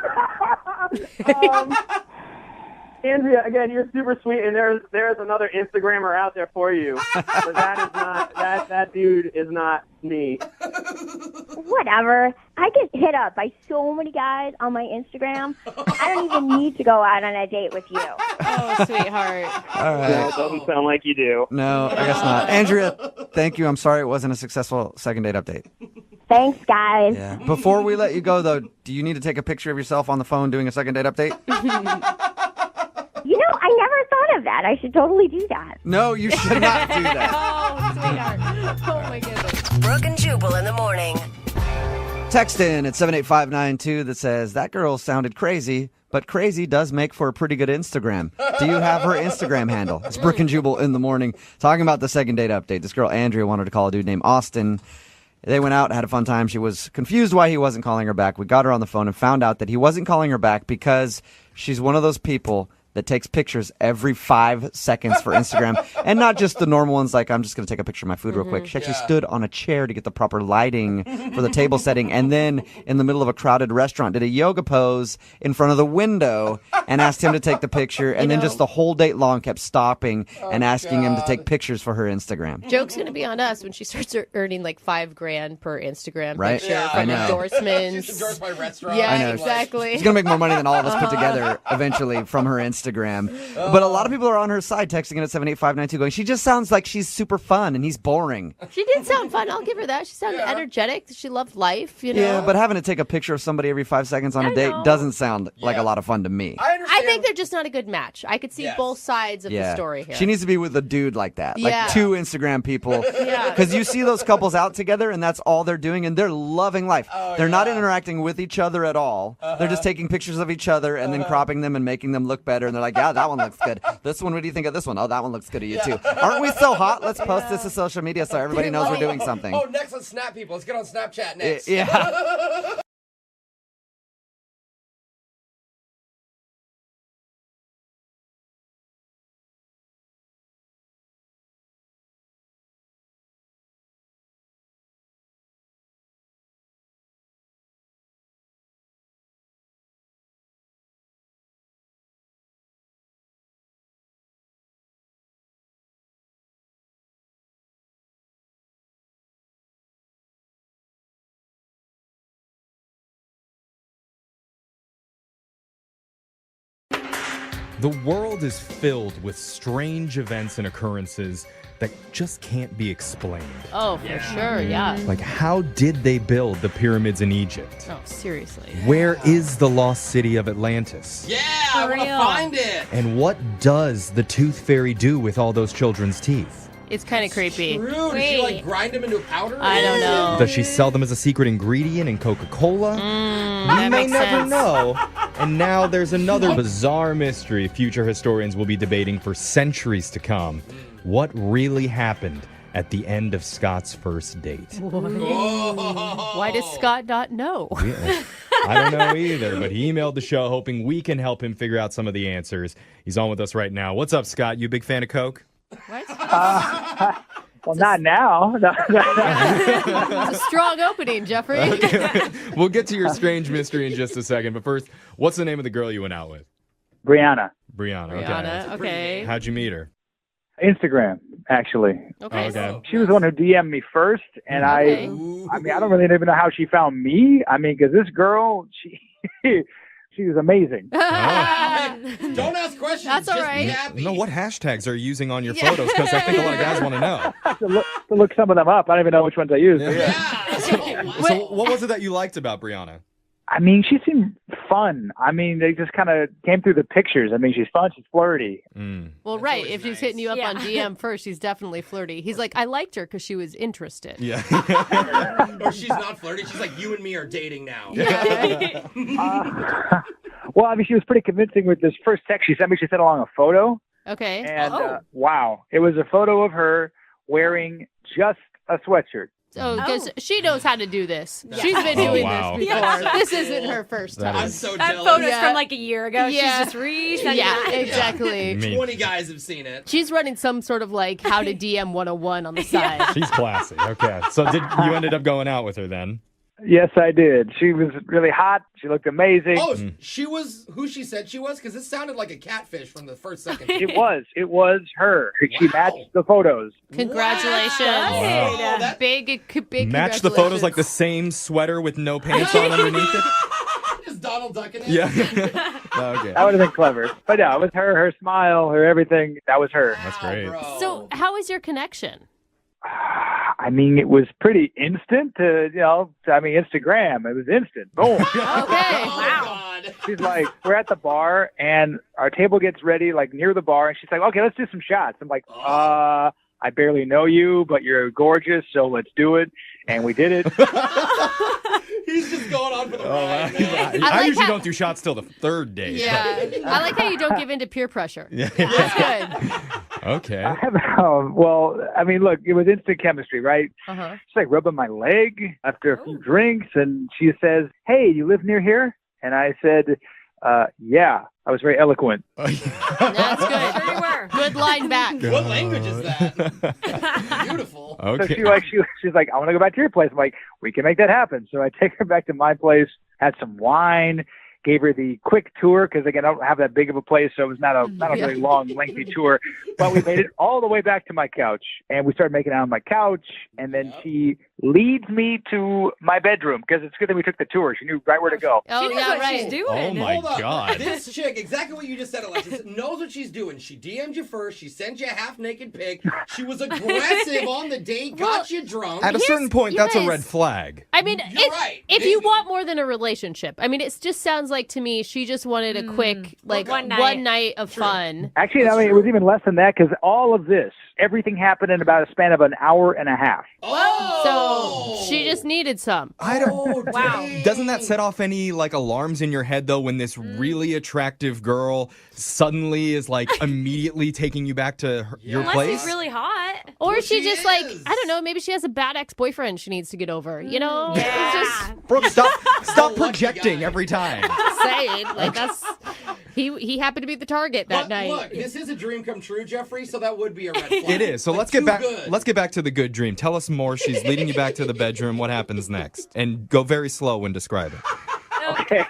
Andrea, again, you're super sweet, and there's another Instagrammer out there for you. But that is not that dude is not me. Whatever. I get hit up by so many guys on my Instagram. I don't even need to go out on a date with you. Oh, sweetheart. All right. No, it doesn't sound like you do. No, I guess not. Andrea, thank you. I'm sorry it wasn't a successful second date update. Thanks, guys. Yeah. Before we let you go, though, do you need to take a picture of yourself on the phone doing a second date update? You know, I never thought of that. I should totally do that. No, you should not do that. Oh, sweetheart. Oh, my goodness. Brooke and Jubal in the morning. Text in at 78592 that says, that girl sounded crazy, but crazy does make for a pretty good Instagram. Do you have her Instagram handle? It's Brooke and Jubal in the morning. Talking about the second date update. This girl, Andrea, wanted to call a dude named Austin. They went out, had a fun time. She was confused why he wasn't calling her back. We got her on the phone and found out that he wasn't calling her back because she's one of those people that takes pictures every 5 seconds for Instagram. And not just the normal ones like, I'm just going to take a picture of my food real quick. She actually stood on a chair to get the proper lighting for the table setting. And then in the middle of a crowded restaurant, did a yoga pose in front of the window and asked him to take the picture. And then just the whole date long kept stopping and asking him to take pictures for her Instagram. Joke's going to be on us when she starts earning like $5,000 per Instagram Right? picture Yeah, from I know. endorsements. She's endorsed by restaurants. Yeah, I know. exactly. She's going to make more money than all of us put together eventually from her Instagram. But a lot of people are on her side texting in at 78592 going, she just sounds like she's super fun and he's boring. She did sound fun. I'll give her that. She sounded energetic. She loved life, you know. Yeah, but having to take a picture of somebody every 5 seconds on a date doesn't sound like a lot of fun to me. I think they're just not a good match. I could see both sides of the story here. She needs to be with a dude like that. Yeah. Like 2 Instagram people. Because you see those couples out together and that's all they're doing and they're loving life. They're not interacting with each other at all. They're just taking pictures of each other and then cropping them and making them look better. And they're like, yeah, that one looks good. This one, what do you think of this one? Oh, that one looks good to you too. Aren't we so hot? Let's post this to social media so everybody knows we're doing something. Oh, next, let's snap people. Let's get on Snapchat next. Yeah. The world is filled with strange events and occurrences that just can't be explained. Oh, for sure, yeah. Like, how did they build the pyramids in Egypt? Oh, seriously. Where is the lost city of Atlantis? Yeah, I want to find it. And what does the tooth fairy do with all those children's teeth? It's kind of creepy. True. Did she like grind them into a powder? I don't know. Does she sell them as a secret ingredient in Coca-Cola? We that may makes never sense. know. And now there's another bizarre mystery future historians will be debating for centuries to come. What really happened at the end of Scott's first date? Why does Scott not know? Yeah. I don't know either, but he emailed the show hoping we can help him figure out some of the answers. He's on with us right now. What's up, Scott? You a big fan of Coke? What? Well, not now. It's a strong opening, Jeffrey. Okay. We'll get to your strange mystery in just a second, but first, what's the name of the girl you went out with? Brianna. Brianna, okay. How'd you meet her? Instagram, actually. Okay. She was the one who DM'd me first, and I mean, I don't really even know how she found me. I mean, because this girl, she was amazing. Don't ask questions. That's all just right. Be happy. No, what hashtags are you using on your photos? Because I think a lot of guys want to know. to look some of them up. I don't even know which ones I used. So what was it that you liked about Brianna? I mean, she seemed fun. I mean, they just kind of came through the pictures. I mean, she's fun. She's flirty. Well, right. If she's hitting you up on DM first, she's definitely flirty. He's like, I liked her because she was interested. Yeah. Or she's not flirty. She's like, you and me are dating now. Well, I mean, she was pretty convincing with this first text she sent me. She sent along a photo. Okay. And wow, it was a photo of her wearing just a sweatshirt. So, because she knows how to do this. Yeah. She's been doing this before. Yeah. This isn't her first time. I'm so that jealous. photo's from like a year ago. Yeah. She's just resending Yeah, that. exactly. 20 guys have seen it. She's running some sort of like how to DM 101 on the side. She's classy. Okay. So you ended up going out with her then? Yes, I did. She was really hot. She looked amazing. Oh, she was who she said she was? Because it sounded like a catfish from the first second. It was her. She matched the photos. Congratulations. Wow. That's big Match the photos like the same sweater with no pants on underneath it? Is Donald Duck in it? Yeah. Okay. That would have been clever. But yeah, it was her smile, her everything. That was her. That's great. So how is your connection? I mean, it was pretty instant. Instagram. It was instant. Boom. Okay. Wow. She's like, we're at the bar, and our table gets ready, like, near the bar, and she's like, okay, let's do some shots. I'm like, I barely know you, but you're gorgeous, so let's do it. And we did it. He's just going on for the ride, man. I usually don't do shots till the third date. Yeah. I like how you don't give in to peer pressure. Yeah. That's good. Okay. Well, I mean, look, it was instant chemistry, right? Uh-huh. She's like rubbing my leg after a few drinks, and she says, hey, you live near here? And I said, yeah. I was very eloquent. That's good. Sure you were. Good line back. What language is that? Beautiful. Okay. So she's like, I want to go back to your place. I'm like, we can make that happen. So I take her back to my place, had some wine, gave her the quick tour because, again, I don't have that big of a place, so it was not a very long, lengthy tour. But we made it all the way back to my couch, and we started making out on my couch, and then she leads me to my bedroom because it's good that we took the tour. She knew right where to go. Oh, She knows yeah, what right. she's doing. Oh, my Hold up. God. This chick, exactly what you just said, Alexis, knows what she's doing. She DM'd you first. She sent you a half-naked pic. She was aggressive on the date, got you drunk. At a certain point, that's a yes. red flag. I mean, You're right. if you Maybe. want more than a relationship, I mean, it just sounds like to me she just wanted a quick, like, One one night. night of fun. Actually, I mean, it was even less than that because all of this, everything happened in about a span of an hour and a half. Oh! So she just needed some. I don't. Wow. Doesn't that set off any like alarms in your head though when this really attractive girl suddenly is like immediately taking you back to your Unless place? he's really hot. Or Well, she she just like, is. I don't know, maybe she has a bad ex-boyfriend she needs to get over, you know? Yeah. It's just Brooke, stop lucky projecting guy. every time. saying, like, that's, he happened to be the target that But night. look, this is a dream come true, Jeffrey, so that would be a red flag. It is. So Like, let's get too back. good. Let's get back to the good dream. Tell us more. She's leading you back to the bedroom. What happens next? And go very slow when describing. Okay.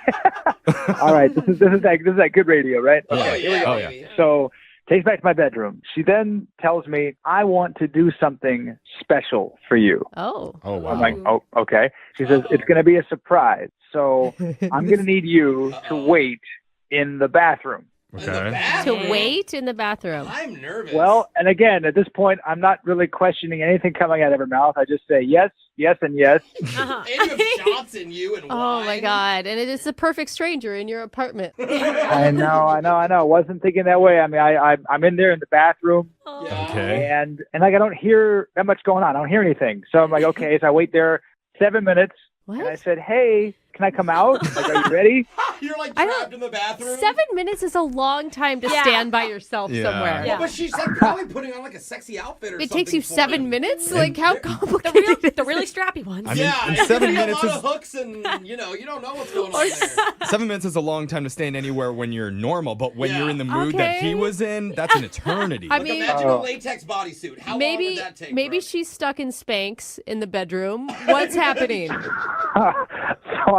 All right. This is that good radio, right? Oh, Okay. yeah, Oh, yeah. baby. So takes me back to my bedroom. She then tells me, I want to do something special for you. Oh. Oh wow. I'm like, oh, okay. She says, it's going to be a surprise. So I'm going to need you to wait in the bathroom. In the Okay. To bathroom? wait in the bathroom. I'm nervous. Well, and again, at this point, I'm not really questioning anything coming out of her mouth. I just say yes, yes, and yes. Uh-huh. and you have shots in you and Oh wine. my God. And it is the perfect stranger in your apartment. I know. Wasn't thinking that way. I mean, I'm in there in the bathroom. Yeah. Okay. And like I don't hear that much going on. I don't hear anything. So I'm like, okay. So I wait there 7 minutes, and I What? said, hey, can I come out? Like, are you ready? You're like I don't- trapped in the bathroom. 7 minutes is a long time to Yeah. stand by yourself Yeah. somewhere. Yeah. But she's like probably putting on like a sexy outfit or It something. takes you for 7 him. minutes? Like, how The complicated? really strappy ones. I mean, Yeah, in it's 7 gonna be minutes a lot is of hooks, and you don't know what's going on there. 7 minutes is a long time to stand anywhere when you're normal, but when you're in the mood that he Okay. was in, that's an eternity. I Like, mean- imagine a latex bodysuit. How long maybe would that take? maybe bro? she's stuck in Spanx in the bedroom. What's happening? So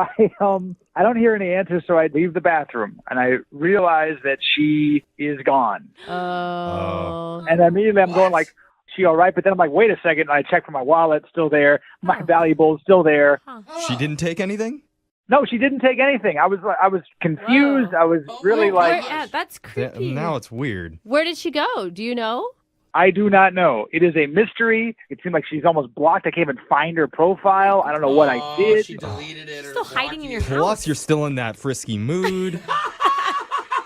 I don't hear any answers. So I leave the bathroom, and I realize that she is gone. Oh. And immediately I'm going like, she all right? But then I'm like, wait a second. And I check for my wallet, still there. My valuables, still there. She didn't take anything? No, she didn't take anything. I was confused. I was really like, that's creepy. Now it's weird. Where did she go? Do you know? I do not know. It is a mystery. It seemed like she's almost blocked. I can't even find her profile. I don't know what I did. She deleted it. Still hiding in your house. Plus, you're still in that frisky mood.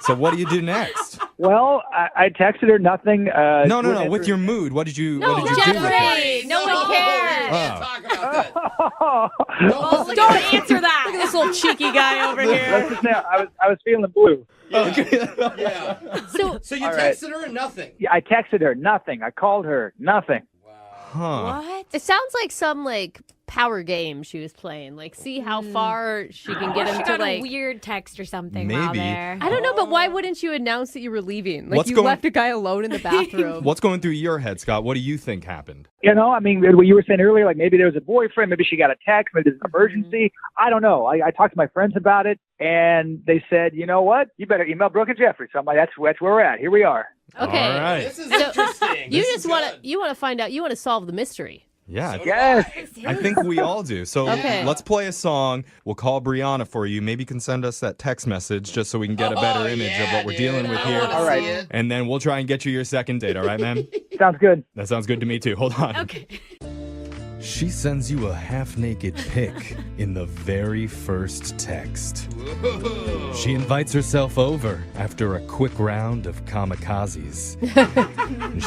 So what do you do next? Well, I texted her nothing. No. With your mood, what did you do with her? Jeffrey, no one cares. Oh. Don't answer that. Look at this little cheeky guy over Let's here. just say I was feeling blue. Yeah. So So you All right. texted her and nothing. Yeah, I texted her nothing. I called her nothing. Huh. What? It sounds like some power game she was playing. See how far she can get him She to got a weird text or something while Maybe. there. I don't know, but why wouldn't you announce that you were leaving? What's You going- left a guy alone in the bathroom. What's going through your head, Scott? What do you think happened? I mean, what you were saying earlier, maybe there was a boyfriend, maybe she got a text, maybe there's an emergency. I don't know. I talked to my friends about it, and they said, you know what? You better email Brooke and Jeffrey. So I'm like, that's where we're at. Here we are. Okay. All right. This is interesting. You This just is want to find out. You want to solve the mystery. Yeah. Yes. I think we all do. So Okay. let's play a song. We'll call Brianna for you. Maybe you can send us that text message just so we can get a better image of what we're dealing with here. All right. And then we'll try and get you your second date. All right, man? Sounds good. That sounds good to me, too. Hold on. Okay. She sends you a half-naked pic in the very first text. She invites herself over after a quick round of kamikazes.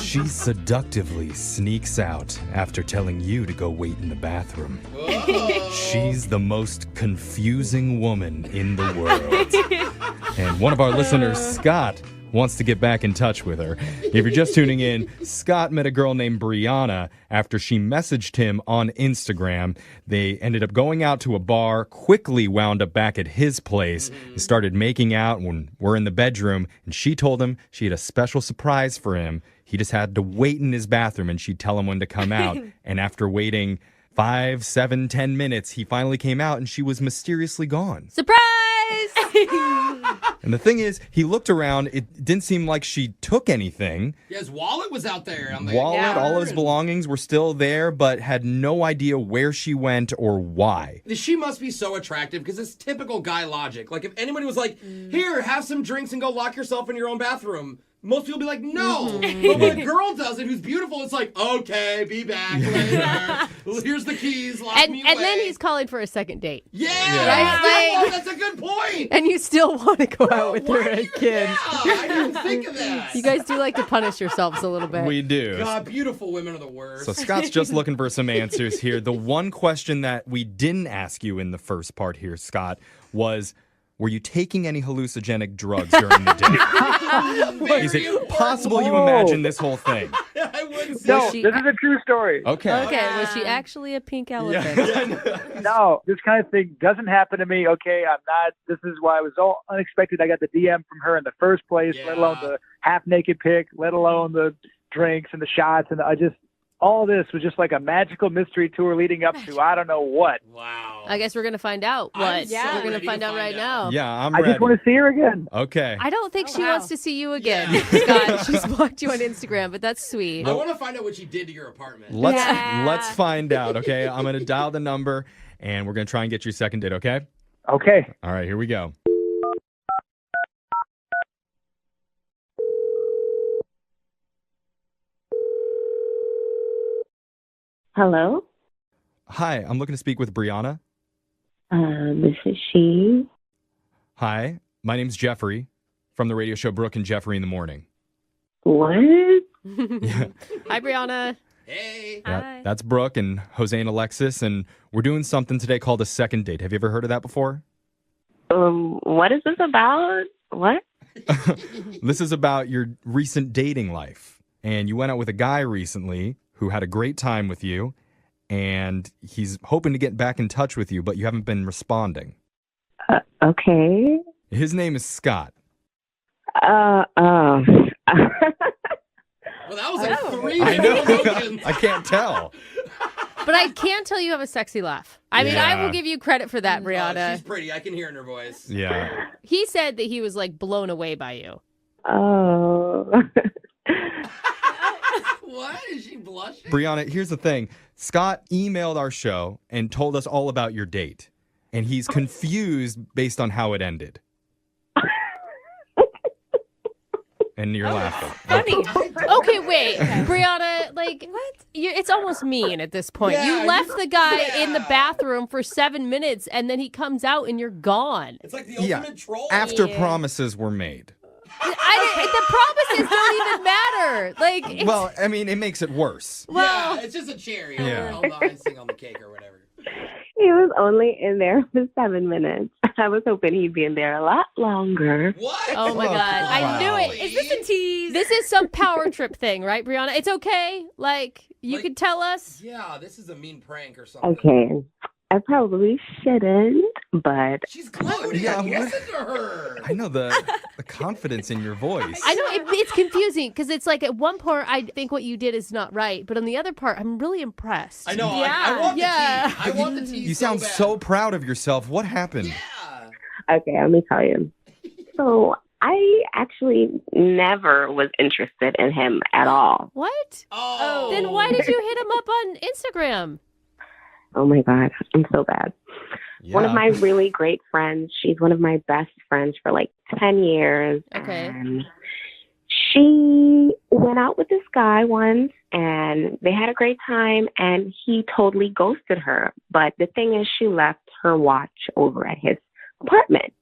She seductively sneaks out after telling you to go wait in the bathroom. She's the most confusing woman in the world. And one of our listeners, Scott, wants to get back in touch with her. If you're just tuning in, Scott met a girl named Brianna after she messaged him on Instagram. They ended up going out to a bar, quickly wound up back at his place, and started making out when we're in the bedroom, and she told him she had a special surprise for him. He just had to wait in his bathroom, and she'd tell him when to come out. And after waiting 5, 7, 10 minutes, he finally came out, and she was mysteriously gone. Surprise! And the thing is, he looked around. It didn't seem like she took anything. Yeah, his wallet was out there. On the Wallet, all his belongings were still there, but had no idea where she went or why. She must be so attractive because it's typical guy logic. If anybody was like, here, have some drinks and go lock yourself in your own bathroom, most people would be like, no. But when a girl does it who's beautiful, it's like, okay, be back later. Here's the keys, lock me away. And then he's calling for a second date. Yeah, Right? that's a good point. And you still want to go out with her again. Yeah, I didn't think of that. You guys do like to punish yourselves a little bit. We do. God, beautiful women are the worst. So Scott's just looking for some answers here. The one question that we didn't ask you in the first part here, Scott, was, were you taking any hallucinogenic drugs during the date? Is it possible you imagine this whole thing? I wouldn't say No, this is a true story. Okay. Okay, was she actually a pink elephant? No, this kind of thing doesn't happen to me. Okay, I'm not. This is why it was all unexpected. I got the DM from her in the first place, let alone the half-naked pic, let alone the drinks and the shots. And all this was just like a magical mystery tour leading up to I don't know what. Wow. I guess we're going to find out what. so We're going ready to find out right now. Yeah, I'm I ready. just want to see her again. Okay. I don't think she wants to see you again, Scott. She's blocked you on Instagram, but that's sweet. I want to find out what she did to your apartment. Let's find out, okay? I'm going to dial the number, and we're going to try and get your second date, okay? Okay. All right, here we go. Hello, Hi, I'm looking to speak with Brianna. this is she. Hi, my name's Jeffrey from the radio show Brooke and Jeffrey in the Morning. What? Hi, Brianna. Hey. That's Brooke and Jose and Alexis, and we're doing something today called a second date. Have you ever heard of that before? What is this about? What? This is about your recent dating life. And you went out with a guy recently who had a great time with you, and he's hoping to get back in touch with you, but you haven't been responding. Okay. His name is Scott. Well, that was like three I know. emotions. I can't tell. But I can tell you have a sexy laugh. I mean, I will give you credit for that, Brianna. She's pretty. I can hear it in her voice. Yeah. He said that he was blown away by you. Oh. What? Is she blushing? Brianna, here's the thing. Scott emailed our show and told us all about your date. And he's confused based on how it ended. And you're laughing. Funny. Okay, wait. Brianna, what? It's almost mean at this point. Yeah, you left the guy in the bathroom for 7 minutes, and then he comes out and you're gone. It's like the ultimate troll. After promises were made. The promises don't even matter. Well, I mean, it makes it worse. Yeah, it's just a cherry. Yeah. On the icing on the cake or whatever. He was only in there for 7 minutes. I was hoping he'd be in there a lot longer. What? Oh my God. I knew it. Is this a tease? This is some power trip thing, right, Brianna? It's okay. Like, you could tell us. Yeah, this is a mean prank or something. Okay. I probably shouldn't, but She's gloating. Yeah, Listen to her. I know the confidence in your voice. I know it's confusing because it's like at one part I think what you did is not right, but on the other part I'm really impressed. I know. I want the tea. I want the tea. You sound so proud of yourself. What happened? okay, let me tell you. So I actually never was interested in him at all. What? Oh. Then why did you hit him up on Instagram? Oh my God, I'm so bad. Yeah. One of my really great friends, she's one of my best friends for like 10 years. Okay. And she went out with this guy once and they had a great time and he totally ghosted her. But the thing is, she left her watch over at his apartment.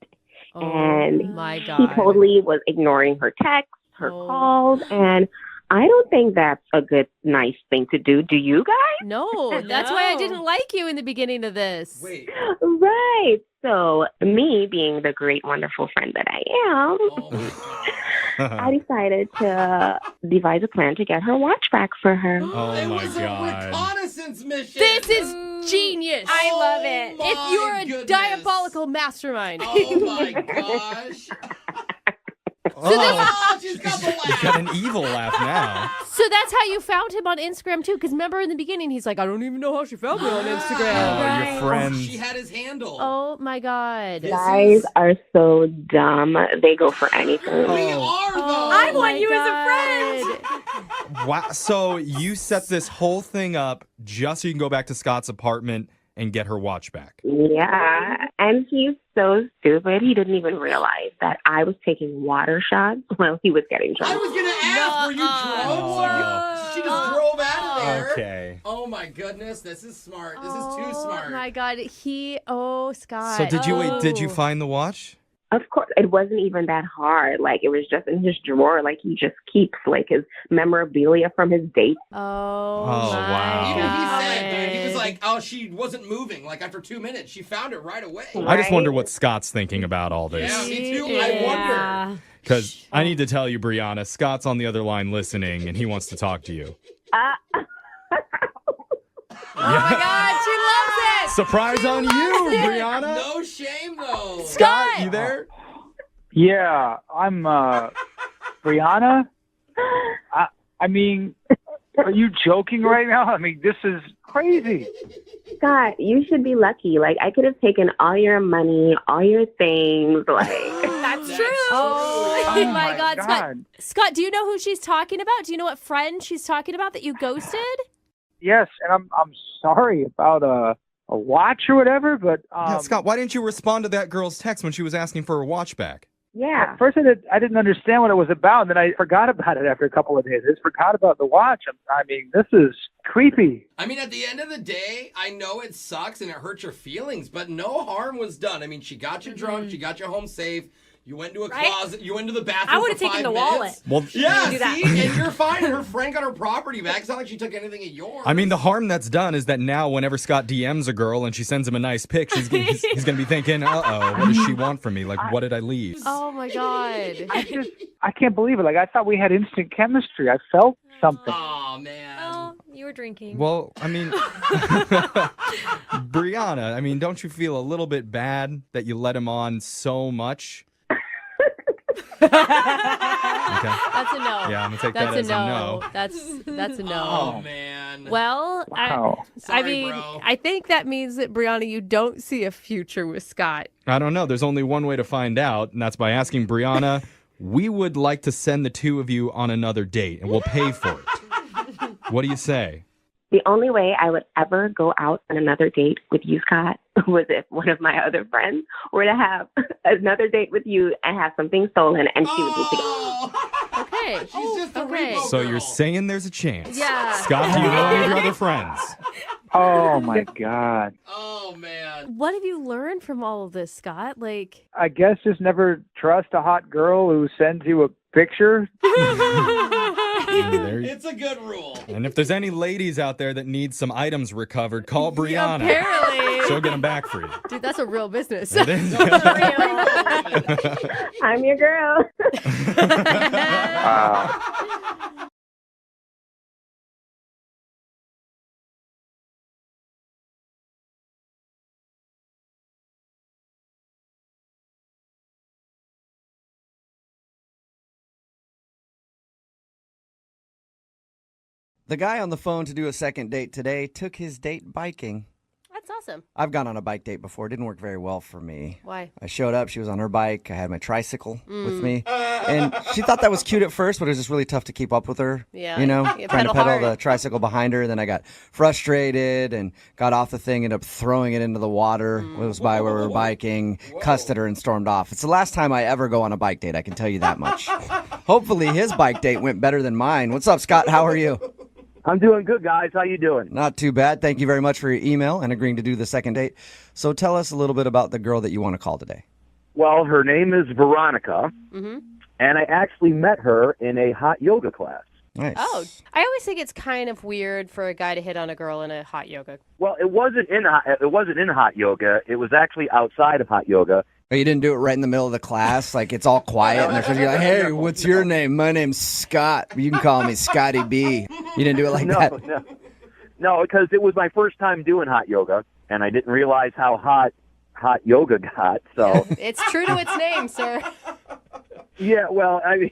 And my he God. totally was ignoring her texts, her calls, and I don't think that's a good, nice thing to do. Do you guys? No, that's why I didn't like you in the beginning of this. Wait. Right. So me being the great, wonderful friend that I am, I decided to devise a plan to get her watch back for her. Oh It my was God. a reconnaissance mission. This is genius. I love it. If you're a goodness. diabolical mastermind. Oh my gosh. She's got the laugh. You got an evil laugh now. So that's how you found him on Instagram too, because remember in the beginning he's like, I don't even know how she found me on Instagram. Oh, your friends. She had his handle. Oh my God. Guys are so dumb. They go for anything. We are though. I want you as a friend. Wow. So you set this whole thing up just so you can go back to Scott's apartment and get her watch back. Yeah, and he's so stupid. He didn't even realize that I was taking water shots while he was getting I drunk. was gonna ask, were you drunk? So she just drove out of there. Okay. Oh my goodness, this is smart. This is too smart. Oh my God. Scott. So did you find the watch? Of course, it wasn't even that hard. Like, it was just in his drawer. Like, he just keeps, like, his memorabilia from his date. Oh, wow. Even he said, he was like, oh, she wasn't moving. Like after 2 minutes, she found it right away. I just wonder what Scott's thinking about all this. Yeah, me too. I wonder. Because I need to tell you, Brianna, Scott's on the other line listening, and he wants to talk to you. Oh my God, she loves it. Surprise on you, Brianna. No shame though. Scott, you there? Yeah, I'm Brianna. I mean, are you joking right now? I mean, this is crazy. Scott, you should be lucky. Like, I could have taken all your money, all your things. Like, That's true. Oh, Oh my my God. God. Scott, do you know who she's talking about? Do you know what friend she's talking about that you ghosted? Yes, and I'm sorry about a watch or whatever, but Yeah, Scott, why didn't you respond to that girl's text when she was asking for her watch back? yeah. at first I didn't understand what it was about, and then I forgot about it after a couple of days. I just forgot about the watch. I mean, this is creepy. I mean, at the end of the day, I know it sucks and it hurts your feelings, but no harm was done. I mean, she got you drunk, she got you home safe. You went to a closet. You went to the bathroom. I would have for taken 5 the minutes. wallet. Well, Yeah, do that. see, and you're fine. And her friend got her property back. It's not like she took anything of yours. I mean, the harm that's done is that now whenever Scott DMs a girl and she sends him a nice pic, he's going to be thinking, uh-oh, what does she want from me? Like, what did I leave? Oh my God. I can't believe it. Like, I thought we had instant chemistry. I felt something. Oh man. Oh, you were drinking. Well, I mean, Brianna, I mean, don't you feel a little bit bad that you let him on so much? Okay. That's a no. Yeah, I'm gonna take That's that as a no. That's a no. Oh man. Well, Wow. I Sorry, mean, bro. I think that means that Brianna, you don't see a future with Scott. I don't know. There's only one way to find out, and that's by asking Brianna. We would like to send the two of you on another date, and we'll pay for it. What do you say? The only way I would ever go out on another date with you, Scott, was if one of my other friends were to have another date with you and have something stolen, and she would be together. Okay. She's just a okay. repo So girl. you're saying there's a chance. Yeah. Scott, do you know any of your other friends? Oh my God. Oh man. What have you learned from all of this, Scott? Like, I guess just never trust a hot girl who sends you a picture. It's a good rule. And if there's any ladies out there that need some items recovered, call Brianna. apparently. She'll get them back for you. Dude, that's a real business. It is. I'm your girl. The guy on the phone to do a second date today took his date biking. That's awesome. I've gone on a bike date before. It didn't work very well for me. Why? I showed up. She was on her bike. I had my tricycle with me. And she thought that was cute at first, but it was just really tough to keep up with her. Yeah. You know, You trying to pedal pedal hard. the tricycle behind her. Then I got frustrated and got off the thing, ended up throwing it into the water. It was by where we were biking, cussed at her, and stormed off. It's the last time I ever go on a bike date, I can tell you that much. Hopefully his bike date went better than mine. What's up, Scott? How are you? I'm doing good, guys. How you doing? Not too bad. Thank you very much for your email and agreeing to do the second date. So tell us a little bit about the girl that you want to call today. Well, her name is Veronica, Mm-hmm. and I actually met her in a hot yoga class. Nice. Oh, I always think it's kind of weird for a guy to hit on a girl in a hot yoga. Well, it wasn't in hot yoga. It was actually outside of hot yoga. Oh, you didn't do it right in the middle of the class? Like, it's all quiet, and they're supposed to be like, hey, what's your name? My name's Scott. You can call me Scotty B. You didn't do it like that? No, because it was my first time doing hot yoga, and I didn't realize how hot yoga got. So It's true to its name, sir. yeah, well, I mean,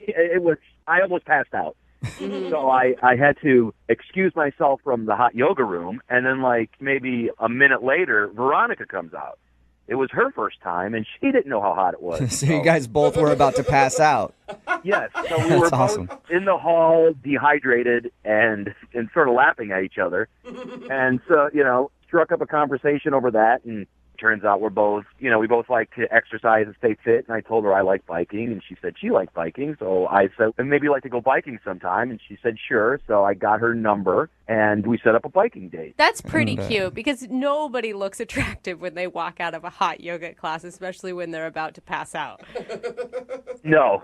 I almost passed out. So I had to excuse myself from the hot yoga room, and then like maybe a minute later, Veronica comes out. It was her first time, and she didn't know how hot it was. So you guys both were about to pass out. Yes, so we were That's awesome. both in the hall, dehydrated, and sort of laughing at each other. And so, struck up a conversation over that, and turns out we both like to exercise and stay fit. And I told her I like biking, and she said she liked biking. So I said, and maybe you'd like to go biking sometime. And she said, sure. So I got her number, and we set up a biking date. That's pretty cute because nobody looks attractive when they walk out of a hot yoga class, especially when they're about to pass out. No.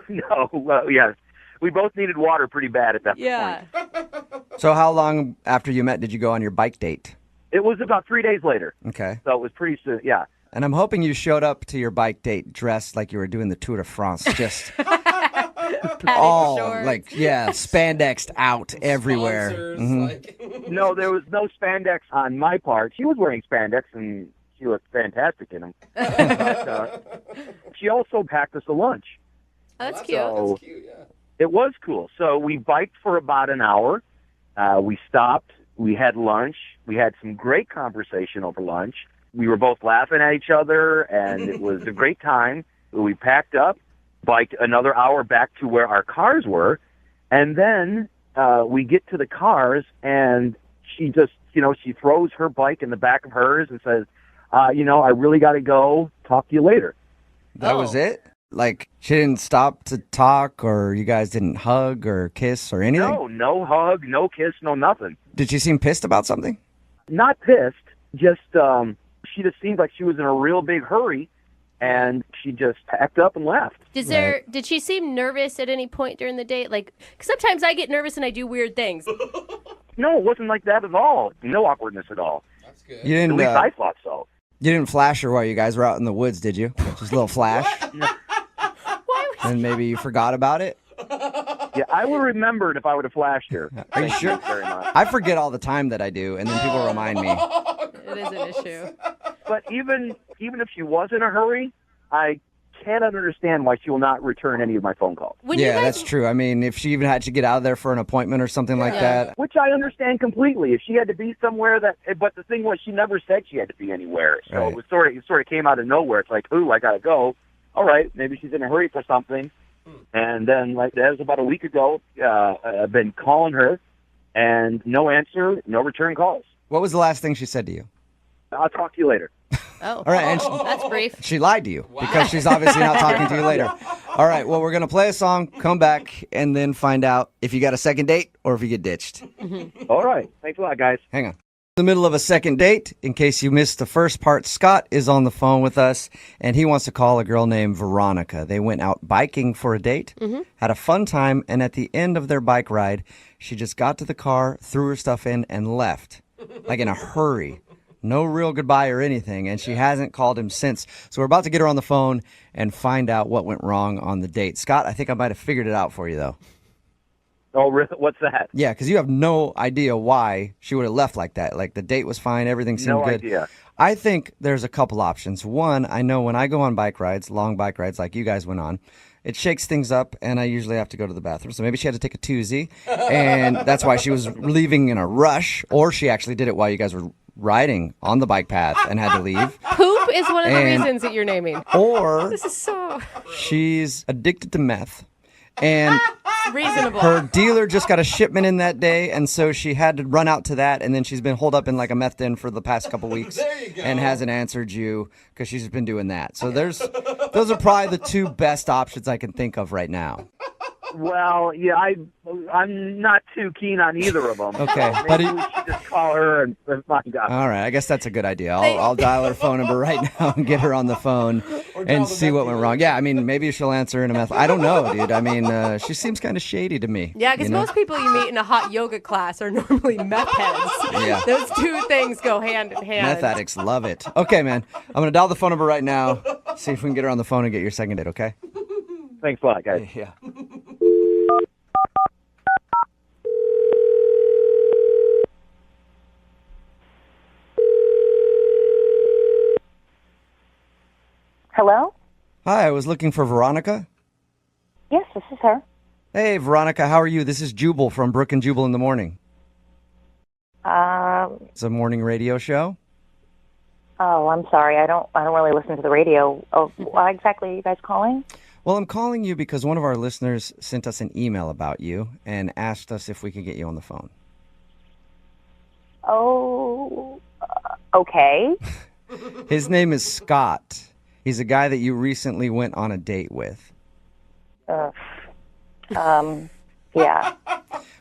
Well, yes. We both needed water pretty bad at that point. So how long after you met did you go on your bike date? It was about 3 days later. Okay. So it was pretty soon, yeah. And I'm hoping you showed up to your bike date dressed like you were doing the Tour de France. Just all, like, spandexed out everywhere. No, there was no spandex on my part. She was wearing spandex, and she looked fantastic in them. But, she also packed us a lunch. Oh, that's cute. So it was cool. So we biked for about an hour. We stopped. We had lunch. We had some great conversation over lunch. We were both laughing at each other, and it was a great time. We packed up, biked another hour back to where our cars were, and then we get to the cars, and she just, she throws her bike in the back of hers and says, I really got to go. Talk to you later. That was it? Like, she didn't stop to talk, or you guys didn't hug or kiss or anything? No hug, no kiss, no nothing. Did she seem pissed about something? Not pissed, just she just seemed like she was in a real big hurry, and she just packed up and left. Did she seem nervous at any point during the date? Like, 'cause sometimes I get nervous and I do weird things. No, it wasn't like that at all. No awkwardness at all. That's good. You didn't, at least I thought so. You didn't flash her while you guys were out in the woods, did you? Just a little flash? And maybe you forgot about it? Yeah, I would have remembered if I would have flashed her. Are you sure? Very much. I forget all the time that I do, and then people remind me. It is an issue. But even if she was in a hurry, I cannot understand why she will not return any of my phone calls. That's true. I mean, if she even had to get out of there for an appointment or something like that. Which I understand completely. If she had to be somewhere but the thing was, she never said she had to be anywhere. So Right. it sort of came out of nowhere. It's like, ooh, I gotta go. All right, maybe she's in a hurry for something. And then, like, that was about a week ago. I've been calling her, and no answer, no return calls. What was the last thing she said to you? I'll talk to you later. Oh, All right, and that's brief. She lied to you because she's obviously not talking to you later. All right, well, we're going to play a song, come back, and then find out if you got a second date or if you get ditched. All right. Thanks a lot, guys. Hang on. In the middle of a second date, in case you missed the first part, Scott is on the phone with us, and he wants to call a girl named Veronica. They went out biking for a date, had a fun time, and at the end of their bike ride, she just got to the car, threw her stuff in, and left, like in a hurry. No real goodbye or anything, and she hasn't called him since. So we're about to get her on the phone and find out what went wrong on the date. Scott, I think I might have figured it out for you, though. Oh, what's that? Yeah, because you have no idea why she would have left like that. Like, the date was fine, everything seemed No good. idea. I think there's a couple options. One, I know when I go on bike rides, long bike rides like you guys went on, it shakes things up, and I usually have to go to the bathroom. So maybe she had to take a toozy, and that's why she was leaving in a rush, or she actually did it while you guys were riding on the bike path and had to leave. Poop is one of the reasons that you're naming. Or This is so she's addicted to meth, and reasonable. her dealer just got a shipment in that day, and so she had to run out to that, and then she's been holed up in like a meth den for the past couple weeks and hasn't answered you because she's been doing that. So those are probably the two best options I can think of right now. Well, yeah, I'm not too keen on either of them. Okay, Maybe but we should just call her and find out. All right, I guess that's a good idea. I'll dial her phone number right now and get her on the phone and see what went wrong. Yeah, I mean, maybe she'll answer in a meth. I don't know, dude. I mean, she seems kind of shady to me. Yeah, because you know? most people you meet in a hot yoga class are normally meth heads. Yeah. Those two things go hand in hand. Meth addicts love it. Okay, man. I'm going to dial the phone number right now, see if we can get her on the phone and get your second date, okay? Thanks a lot, guys. Yeah. Hello? Hi, I was looking for Veronica. Yes, this is her. Hey, Veronica, how are you? This is Jubal from Brooke and Jubal in the Morning. It's a morning radio show. Oh, I'm sorry. I don't really listen to the radio. Oh, why exactly are you guys calling? Well, I'm calling you because one of our listeners sent us an email about you and asked us if we could get you on the phone. Oh, okay. His name is Scott. He's a guy that you recently went on a date with. Yeah.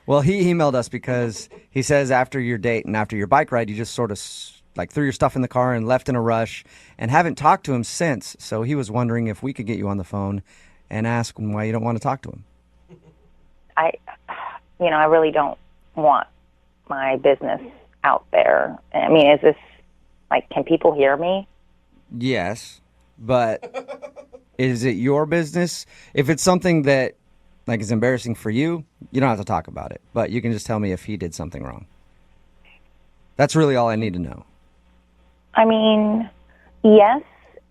Well, he emailed us because he says after your date and after your bike ride, you just sort of like threw your stuff in the car and left in a rush and haven't talked to him since. So he was wondering if we could get you on the phone and ask him why you don't want to talk to him. I really don't want my business out there. I mean, is this, like, can people hear me? Yes, but is it your business? If it's something that, like, is embarrassing for you, you don't have to talk about it. But you can just tell me if he did something wrong. That's really all I need to know. I mean, yes,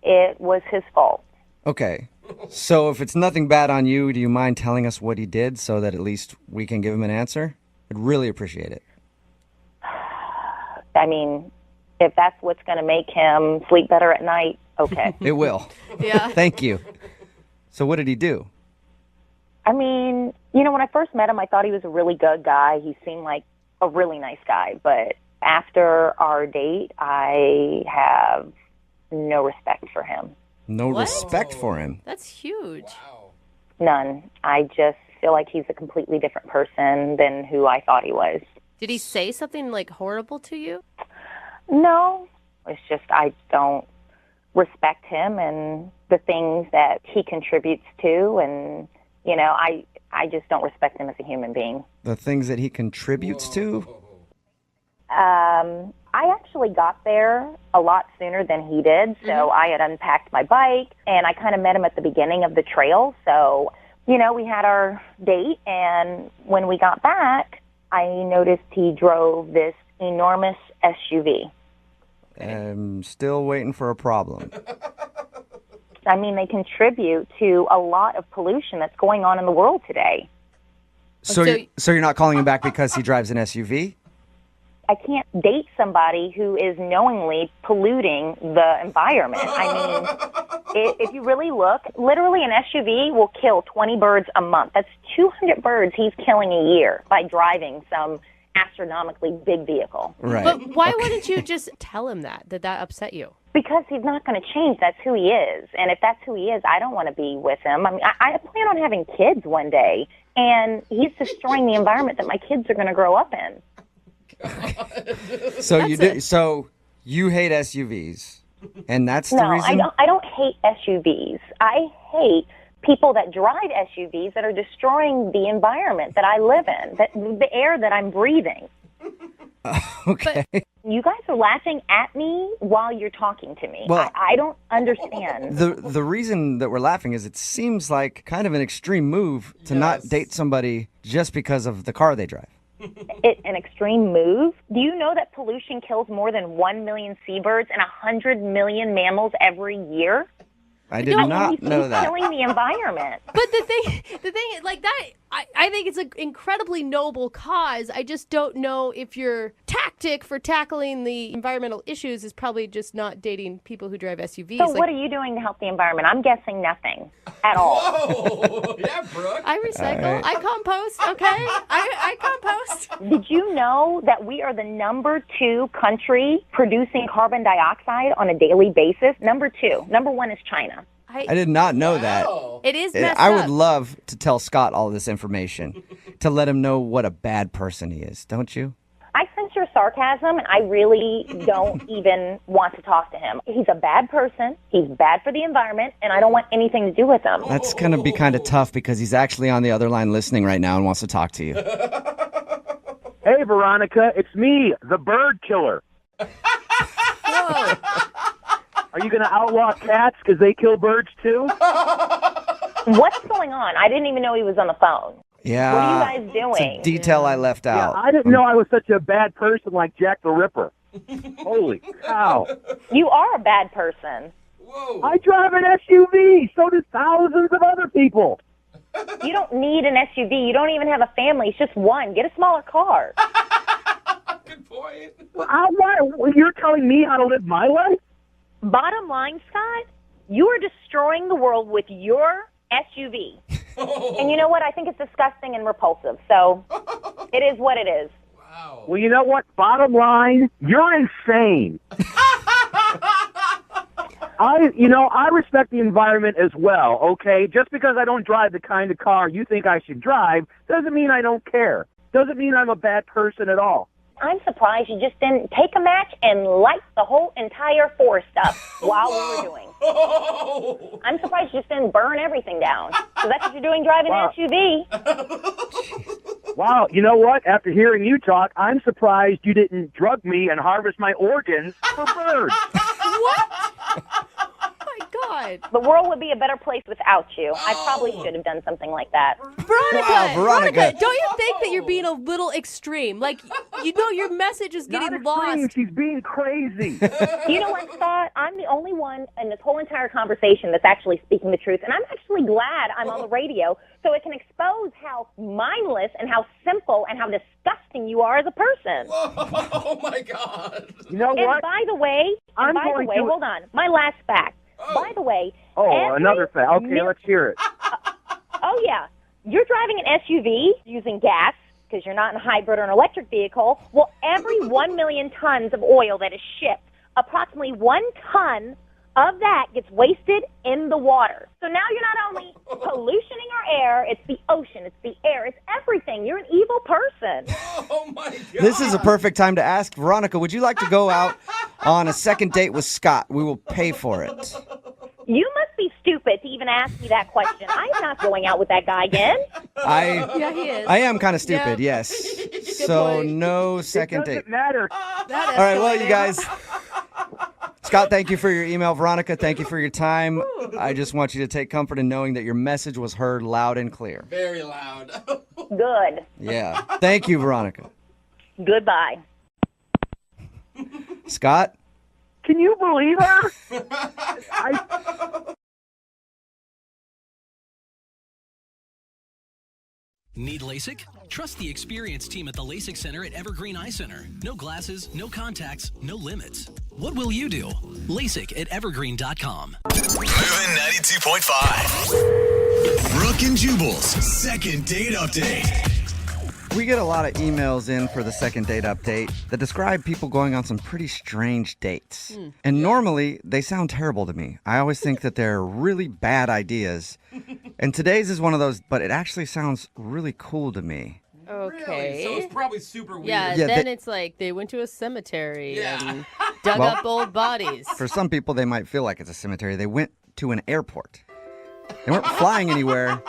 it was his fault. Okay. So if it's nothing bad on you, do you mind telling us what he did so that at least we can give him an answer? I'd really appreciate it. I mean, if that's what's going to make him sleep better at night, okay. It will. Yeah. Thank you. So what did he do? I mean, when I first met him, I thought he was a really good guy. He seemed like a really nice guy. But after our date, I have no respect for him. No respect for him? That's huge. None. I just feel like he's a completely different person than who I thought he was. Did he say something, like, horrible to you? No. It's just I don't respect him and the things that he contributes to, and I just don't respect him as a human being. The things that he contributes to? I actually got there a lot sooner than he did, so I had unpacked my bike, and I kind of met him at the beginning of the trail. So, we had our date, and when we got back, I noticed he drove this enormous SUV. I'm still waiting for a problem. I mean, they contribute to a lot of pollution that's going on in the world today. So you're not calling him back because he drives an SUV? I can't date somebody who is knowingly polluting the environment. I mean, if you really look, literally an SUV will kill 20 birds a month. That's 200 birds he's killing a year by driving some astronomically big vehicle. Right. But why wouldn't you just tell him that? Did that upset you? Because he's not going to change. That's who he is. And if that's who he is, I don't want to be with him. I mean, I plan on having kids one day, and he's destroying the environment that my kids are going to grow up in. So you hate SUVs, and that's the reason? No, I don't hate SUVs. I hate people that drive SUVs that are destroying the environment that I live in, the air that I'm breathing. Okay. You guys are laughing at me while you're talking to me. Well- I don't understand. The reason that we're laughing is it seems like kind of an extreme move to not date somebody just because of the car they drive. An extreme move? Do you know that pollution kills more than 1 million seabirds and 100 million mammals every year? I did not know that. Killing the environment. But the thing, like that, I think it's an incredibly noble cause. I just don't know if your tactic for tackling the environmental issues is probably just not dating people who drive SUVs. So what are you doing to help the environment? I'm guessing nothing at all. Whoa, yeah, Brooke. I recycle. All right. I compost. Okay, I compost. Did you know that we are the number 2 country producing carbon dioxide on a daily basis? Number 2. Number 1 is China. I did not know that. It is messed I up. would love to tell Scott all this information to let him know what a bad person he is, don't you? I sense your sarcasm, and I really don't even want to talk to him. He's a bad person. He's bad for the environment, and I don't want anything to do with him. That's going to be kind of tough because he's actually on the other line listening right now and wants to talk to you. Hey, Veronica, it's me, the bird killer. Whoa. Are you going to outlaw cats because they kill birds too? What's going on? I didn't even know he was on the phone. Yeah. What are you guys doing? It's a detail I left Yeah, out. I didn't know I was such a bad person like Jack the Ripper. Holy cow. You are a bad person. Whoa. I drive an SUV. So do thousands of other people. You don't need an SUV. You don't even have a family. It's just one. Get a smaller car. Good point. You're telling me how to live my life? Bottom line, Scott, you are destroying the world with your SUV. And you know what? I think it's disgusting and repulsive. So it is what it is. Wow. Well, you know what? Bottom line, you're insane. I respect the environment as well, okay? Just because I don't drive the kind of car you think I should drive doesn't mean I don't care. Doesn't mean I'm a bad person at all. I'm surprised you just didn't take a match and light the whole entire forest up while we were doing. I'm surprised you just didn't burn everything down. So that's what you're doing driving an SUV. Wow, you know what? After hearing you talk, I'm surprised you didn't drug me and harvest my organs for birds. What? Oh my God. The world would be a better place without you. I probably should have done something like that. Veronica, don't you think that you're being a little extreme? Like, your message is getting lost. She's being crazy. You know what, Scott? I'm the only one in this whole entire conversation that's actually speaking the truth, and I'm actually glad I'm on the radio so it can expose how mindless and how simple and how disgusting you are as a person. Oh my God. You know And what? by the way, hold on. My last fact. By the way, another fact. Okay, let's hear it. Oh, yeah. You're driving an SUV using gas because you're not in a hybrid or an electric vehicle. Well, every 1 million tons of oil that is shipped, approximately 1 ton of that gets wasted in the water. So now you're not only pollutioning our air, it's the ocean, it's the air, it's everything. You're an evil person. Oh, my God. This is a perfect time to ask Veronica, would you like to go out on a second date with Scott? We will pay for it. You must be stupid to even ask me that question. I'm not going out with that guy again. Yeah, he is. I am kind of stupid, yes. So point. no second date. Doesn't matter. All right, well, you guys. Scott, thank you for your email. Veronica, thank you for your time. I just want you to take comfort in knowing that your message was heard loud and clear. Very loud. Good. Yeah. Thank you, Veronica. Goodbye. Scott? Can you believe her? Need LASIK? Trust the experienced team at the LASIK Center at Evergreen Eye Center. No glasses, no contacts, no limits. What will you do? LASIK at evergreen.com. Moving 92.5. Brooke and Jubal's second date update. We get a lot of emails in for the second date update that describe people going on some pretty strange dates. And normally, they sound terrible to me. I always think that they're really bad ideas. And today's is one of those, but it actually sounds really cool to me. Okay. Really? So it's probably super weird. Yeah, then it's like they went to a cemetery and dug up old bodies. For some people, they might feel like it's a cemetery. They went to an airport. They weren't flying anywhere,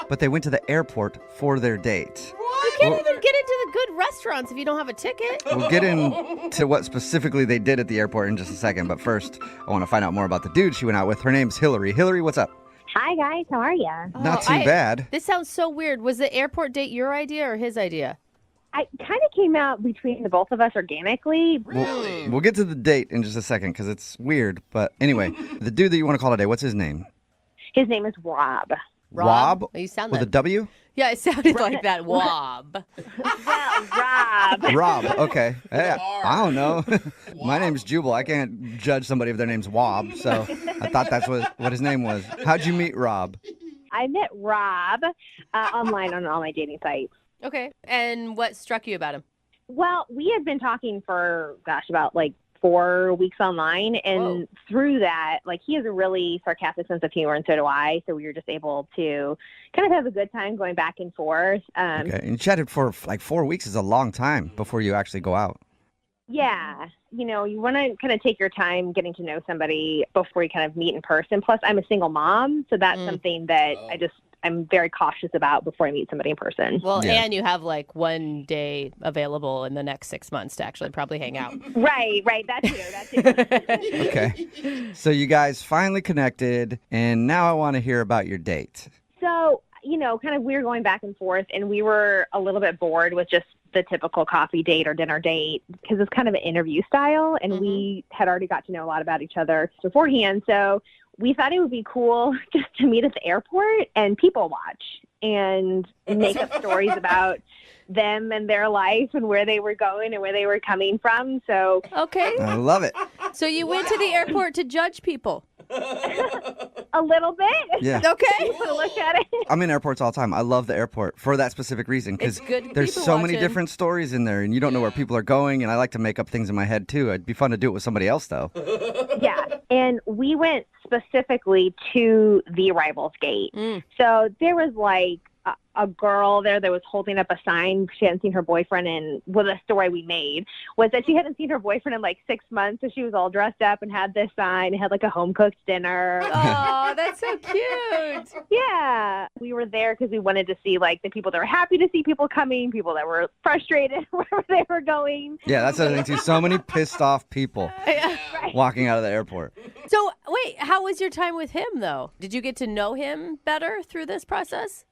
but they went to the airport for their date. What? can't even get into the good restaurants if you don't have a ticket. We'll get into what specifically they did at the airport in just a second, but first, I want to find out more about the dude she went out with. Her name's Hillary. Hillary, what's up? Hi, guys. How are you? Not too bad. This sounds so weird. Was the airport date your idea or his idea? I kind of came out between the both of us organically. We'll get to the date in just a second because it's weird. But anyway, the dude that you want to call today, what's his name? His name is Rob. Rob? Oh, you sound with like a W? Yeah, it sounded like that. Wob. Rob. Rob. Okay. Hey, I don't know. My name's Jubal. I can't judge somebody if their name's Wob. So I thought that's what his name was. How'd you meet Rob? I met Rob online on all my dating sites. Okay. And what struck you about him? Well, we had been talking for, about 4 weeks online. And through that, he has a really sarcastic sense of humor, and so do I. So we were just able to kind of have a good time going back and forth. Okay. And you chatted for 4 weeks is a long time before you actually go out. Yeah. You want to kind of take your time getting to know somebody before you kind of meet in person. Plus, I'm a single mom, so that's something that I'm very cautious about before I meet somebody in person. Well, and you have 1 day available in the next 6 months to actually probably hang out. Right. That too. Okay. So you guys finally connected, and now I want to hear about your date. So, kind of we were going back and forth, and we were a little bit bored with just the typical coffee date or dinner date because it's kind of an interview style, and we had already got to know a lot about each other beforehand. So we thought it would be cool just to meet at the airport and people watch and make up stories about them and their life and where they were going and where they were coming from. So okay. I love it. So you went to the airport to judge people. A little bit. Yeah. Okay. Look at it. I'm in airports all the time. I love the airport for that specific reason because there's so many different stories in there and you don't know where people are going, and I like to make up things in my head too. It'd be fun to do it with somebody else though. Yeah. And we went specifically to the arrivals gate. So there was a girl there that was holding up a sign. She hadn't seen her boyfriend, and the story we made was that she hadn't seen her boyfriend in 6 months, so she was all dressed up and had this sign and had a home-cooked dinner. Oh, that's so cute. Yeah. We were there because we wanted to see the people that were happy to see people coming, people that were frustrated wherever they were going. Yeah, that's the other thing too. So many pissed off people walking out of the airport. So wait, how was your time with him though? Did you get to know him better through this process?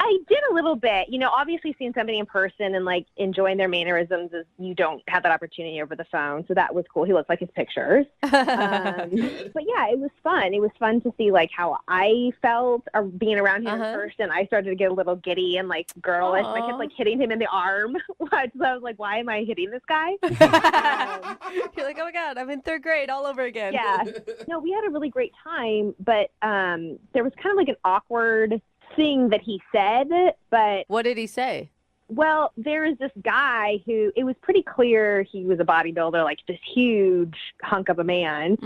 I did a little bit. Obviously seeing somebody in person and enjoying their mannerisms is you don't have that opportunity over the phone. So that was cool. He looks like his pictures. But yeah, it was fun. It was fun to see how I felt or being around him in person. I started to get a little giddy and girlish. I kept hitting him in the arm. So I was like, why am I hitting this guy? You're like, oh my God, I'm in 3rd grade all over again. Yeah. No, we had a really great time, but there was kind of an awkward thing that he said, but what did he say? Well, there is this guy who it was pretty clear he was a bodybuilder, this huge hunk of a man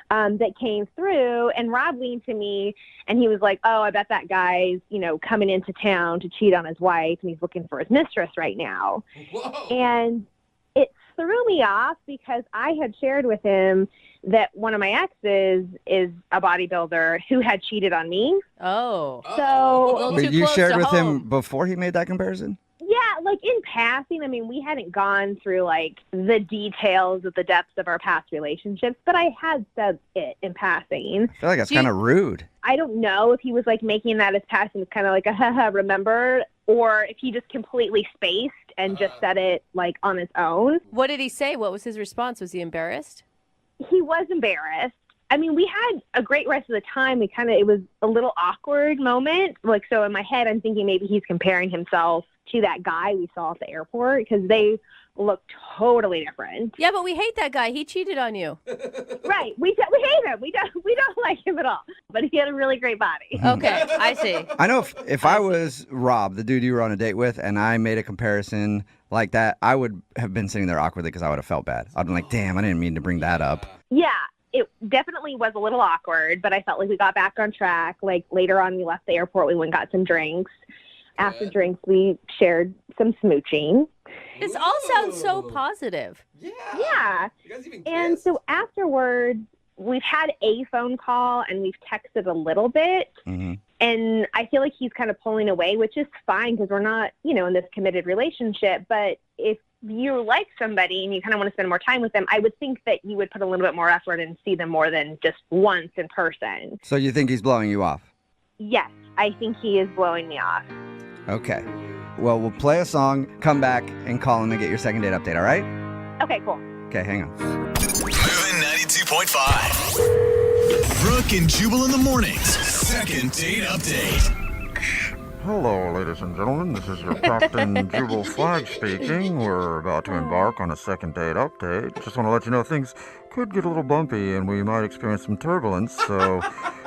that came through, and Rob leaned to me and he was like, oh, I bet that guy's coming into town to cheat on his wife and he's looking for his mistress right now. Whoa. And it threw me off because I had shared with him that one of my exes is a bodybuilder who had cheated on me. Oh. So But you shared with him before he made that comparison? Yeah, in passing. I mean, we hadn't gone through the details of the depths of our past relationships, but I had said it in passing. I feel like that's kind of rude. I don't know if he was making that as passing, kind of a haha, remember, or if he just completely spaced and just said it on his own. What did he say? What was his response? Was he embarrassed? He was embarrassed. I mean, we had a great rest of the time. It was a little awkward moment. So in my head, I'm thinking maybe he's comparing himself to that guy we saw at the airport because they look totally different. Yeah, but we hate that guy. He cheated on you. Right. We hate him. We don't like him at all. But he had a really great body. Okay, I see. I know if I was Rob, the dude you were on a date with, and I made a comparison like that, I would have been sitting there awkwardly because I would have felt bad. I'd been like, damn, I didn't mean to bring that up. Yeah. It definitely was a little awkward, but I felt like we got back on track. Later on, we left the airport. We went and got some drinks. After drinks, we shared some smooching. This all sounds so positive. Yeah. And so afterwards, we've had a phone call and we've texted a little bit. And I feel like he's kind of pulling away, which is fine because we're not, in this committed relationship. But if you like somebody and you kind of want to spend more time with them, I would think that you would put a little bit more effort and see them more than just once in person. So you think he's blowing you off? Yes, I think he is blowing me off. Okay. Well, we'll play a song, come back, and call him and get your second date update, all right? Okay, cool. Okay, hang on. Moving 92.5. Brooke and Jubal in the mornings. Second date update. Hello, ladies and gentlemen. This is your Captain Jubal Flag speaking. We're about to embark on a second date update. Just want to let you know things could get a little bumpy and we might experience some turbulence, so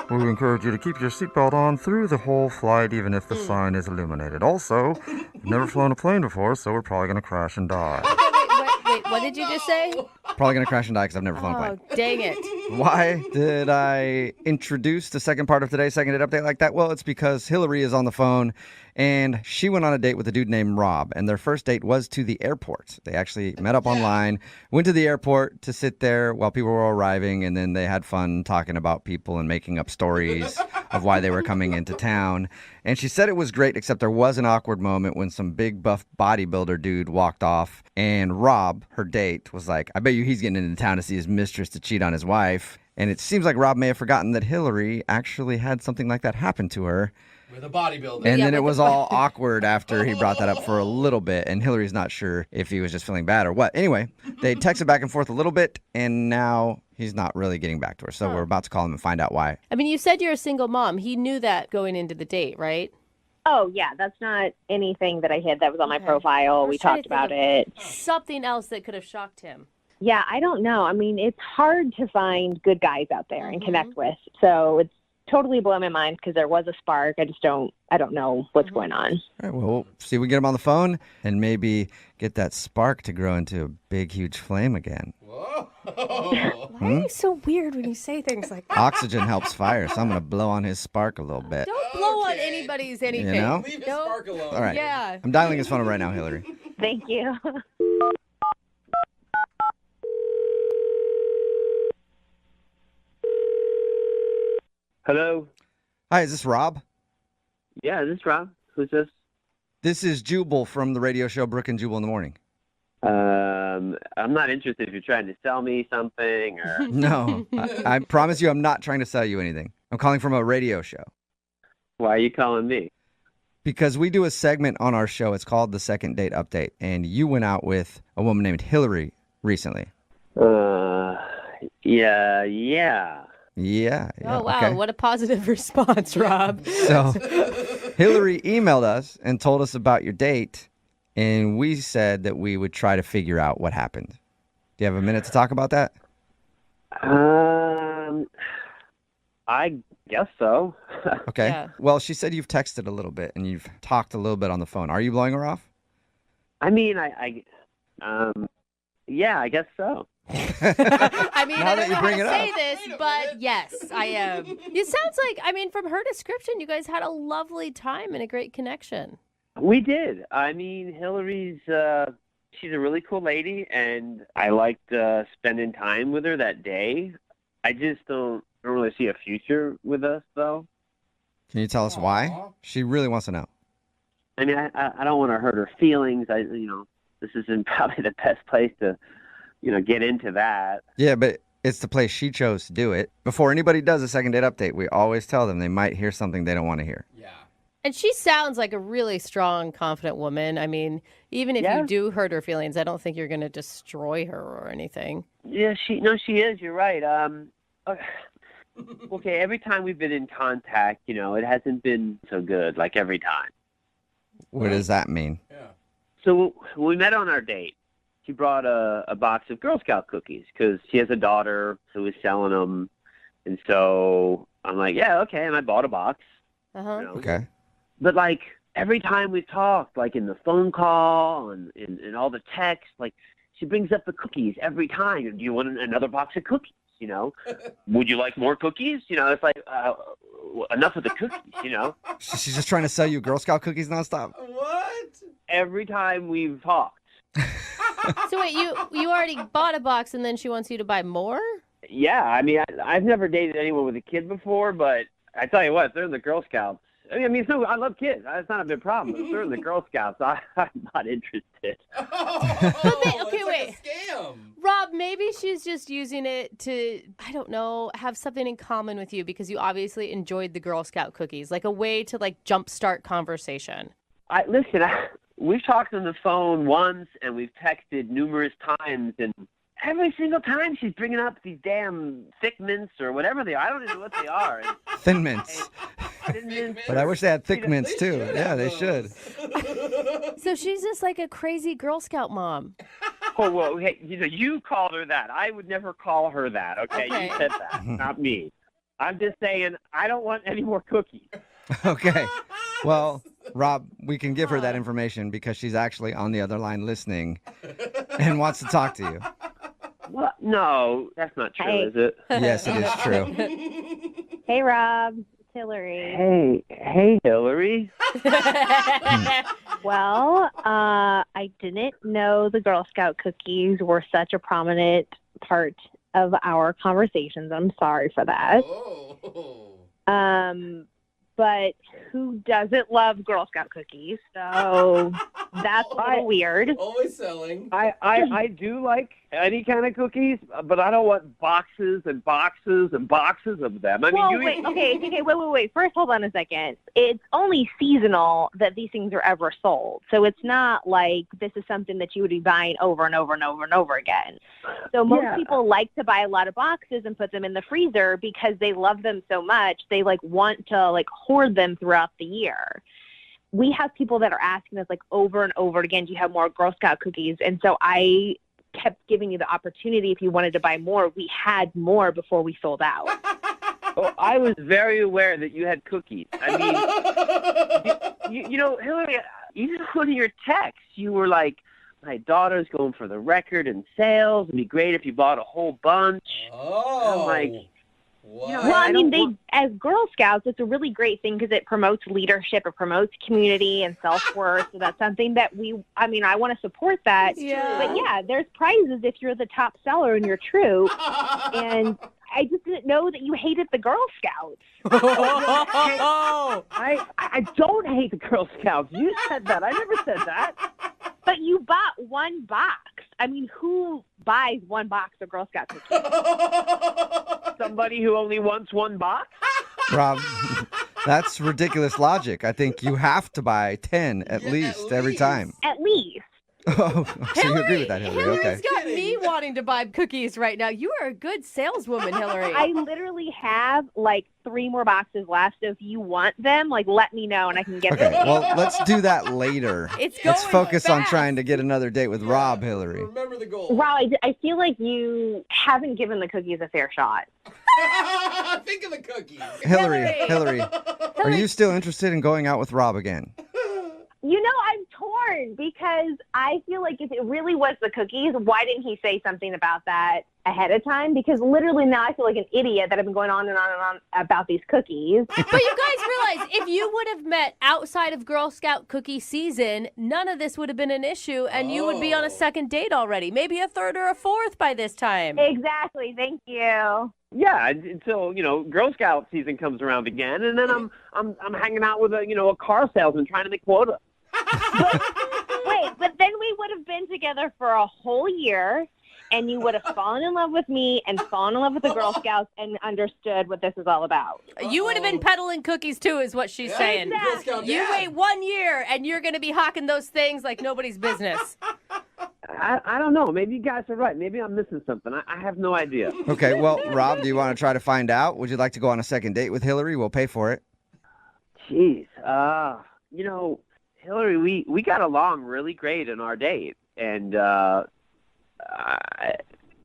we encourage you to keep your seatbelt on through the whole flight, even if the sign is illuminated. Also, we've never flown a plane before, so we're probably going to crash and die. Wait, what did you just say? Probably going to crash and die because I've never flown a plane. Oh, dang it. Why did I introduce the second part of today's second date update like that? Well, it's because Hillary is on the phone, and she went on a date with a dude named Rob, and their first date was to the airport. They actually met up online, went to the airport to sit there while people were arriving, and then they had fun talking about people and making up stories of why they were coming into town. And she said it was great, except there was an awkward moment when some big buff bodybuilder dude walked off, and Rob, her date, was like, I bet you he's getting into town to see his mistress to cheat on his wife. And it seems like Rob may have forgotten that Hillary actually had something like that happen to her. With a bodybuilder. And then it was all awkward after he brought that up for a little bit, and Hillary's not sure if he was just feeling bad or what. Anyway, they texted back and forth a little bit, and now he's not really getting back to her. So we're about to call him and find out why. I mean, you said you're a single mom. He knew that going into the date, right? Oh, yeah, that's not anything that I hid that was on my profile. We talked about it. Something else that could have shocked him. Yeah, I don't know. I mean, it's hard to find good guys out there and connect with. So it's totally blowing my mind because there was a spark. I don't know what's going on. All right, well, we'll see if we can get him on the phone and maybe get that spark to grow into a big, huge flame again. Why are you so weird when you say things like that? Oxygen helps fire, so I'm going to blow on his spark a little bit. Don't blow on anybody's anything. You know? Leave his spark alone. All right. Yeah. I'm dialing his phone up right now, Hillary. Thank you. Hello? Hi, is this Rob? Yeah, this is Rob. Who's this? This is Jubal from the radio show Brooke and Jubal in the Morning. I'm not interested if you're trying to sell me something or... No, I promise you I'm not trying to sell you anything. I'm calling from a radio show. Why are you calling me? Because we do a segment on our show. It's called the Second Date Update, and you went out with a woman named Hillary recently. Yeah. Yeah. Oh, wow. Okay. What a positive response, Rob. So Hillary emailed us and told us about your date, and we said that we would try to figure out what happened. Do you have a minute to talk about that? I guess so. Okay. Yeah. Well, she said you've texted a little bit and you've talked a little bit on the phone. Are you blowing her off? I mean, yeah, I guess so. I mean, Now I that don't you know bring how it to say up. this, but yes, I am. It sounds like, I mean, from her description, you guys had a lovely time and a great connection. We did. I mean, Hillary's, she's a really cool lady, and I liked spending time with her that day. I just don't really see a future with us, though. Can you tell us why? She really wants to know. I mean, I don't want to hurt her feelings. This isn't probably the best place to, get into that. Yeah, but it's the place she chose to do it. Before anybody does a second date update, we always tell them they might hear something they don't want to hear. Yeah. And she sounds like a really strong, confident woman. I mean, even if you do hurt her feelings, I don't think you're going to destroy her or anything. Yeah, she is. You're right. Okay, every time we've been in contact, it hasn't been so good, like every time. What does that mean? Yeah. So when we met on our date, she brought a box of Girl Scout cookies because she has a daughter who was selling them. And so I'm like, yeah, okay. And I bought a box. Uh-huh. Okay. But, every time we've talked, in the phone call and all the text, she brings up the cookies every time. Do you want another box of cookies? Would you like more cookies? It's like, enough of the cookies, She's just trying to sell you Girl Scout cookies nonstop? What? Every time we've talked. So wait, you already bought a box and then she wants you to buy more? Yeah, I mean, I've never dated anyone with a kid before, but I tell you what, if they're in the Girl Scouts, I mean, it's I love kids. That's not a big problem. But certainly Girl Scouts, I'm not interested. Okay, wait. Scam. Rob, maybe she's just using it to, I don't know, have something in common with you because you obviously enjoyed the Girl Scout cookies, like a way to like jumpstart conversation. Listen, we've talked on the phone once, and we've texted numerous times, and every single time she's bringing up these damn thick mints or whatever they are. I don't even know what they are. Thin mints. Thin mints. But I wish they had thick mints too. Yeah, they should. So she's just like a crazy Girl Scout mom. Oh, well, hey, you called her that. I would never call her that, okay? Okay. You said that, not me. I'm just saying I don't want any more cookies. Okay. Well, Rob, we can give her that information because she's actually on the other line listening and wants to talk to you. What? No, that's not true, Hey. is it? Yes, it is true. Hey, Rob. It's Hillary. Hey, Hillary. Well, I didn't know the Girl Scout cookies were such a prominent part of our conversations. I'm sorry for that. But who doesn't love Girl Scout cookies? So that's a little weird. Always selling. I do like any kind of cookies, but I don't want boxes and boxes and boxes of them. I mean, Well, wait. First, hold on a second. It's only seasonal that these things are ever sold. So it's not like this is something that you would be buying over and over and over and over again. So most people like to buy a lot of boxes and put them in the freezer because they love them so much. They like want to like hoard them throughout the year. We have people that are asking us like over and over again, do you have more Girl Scout cookies? And so I kept giving you the opportunity if you wanted to buy more. We had more before we sold out. Oh, I was very aware that you had cookies. I mean, you know, Hillary, even on your text, you were like, my daughter's going for the record in sales. It'd be great if you bought a whole bunch. Oh. I'm like, what? Well, I mean, as Girl Scouts, it's a really great thing because it promotes leadership, it promotes community and self-worth. So that's something that I want to support that. Yeah. But yeah, there's prizes if you're the top seller in your troop. And I just didn't know that you hated the Girl Scouts. I don't hate the Girl Scouts. You said that. I never said that. But you bought one box. I mean, who buys one box of Girl Scout cookies? Somebody who only wants one box? Rob, that's ridiculous logic. I think you have to buy 10 at least every time. At least. Oh, so you agree with that, Hillary? Okay. Hillary's got me wanting to buy cookies right now. You are a good saleswoman, Hillary. I literally have like 3 more boxes left. So if you want them, like let me know and I can get Okay, them. well, let's do that later. It's Let's going focus on fast. trying to get another date with Rob, Hillary. Remember the goal. Wow, I feel like you haven't given the cookies a fair shot. Think of the cookies. Hillary, are you still interested in going out with Rob again? You know, I'm torn because I feel like if it really was the cookies, why didn't he say something about that ahead of time? Because literally now I feel like an idiot that I've been going on and on and on about these cookies. But you guys realize if you would have met outside of Girl Scout cookie season, none of this would have been an issue and you would be on a second date already. Maybe a third or a fourth by this time. Exactly. Thank you. Yeah, until Girl Scout season comes around again, and then I'm hanging out with a car salesman trying to make quota. But then we would have been together for a whole year, and you would have fallen in love with me and fallen in love with the Girl Scouts and understood what this is all about. You would have been peddling cookies too, is what she's saying. Exactly. You wait 1 year and you're going to be hawking those things like nobody's business. I don't know. Maybe you guys are right. Maybe I'm missing something. I have no idea. Okay, well, Rob, do you want to try to find out? Would you like to go on a second date with Hillary? We'll pay for it. Jeez. Hillary, we got along really great in our date. And how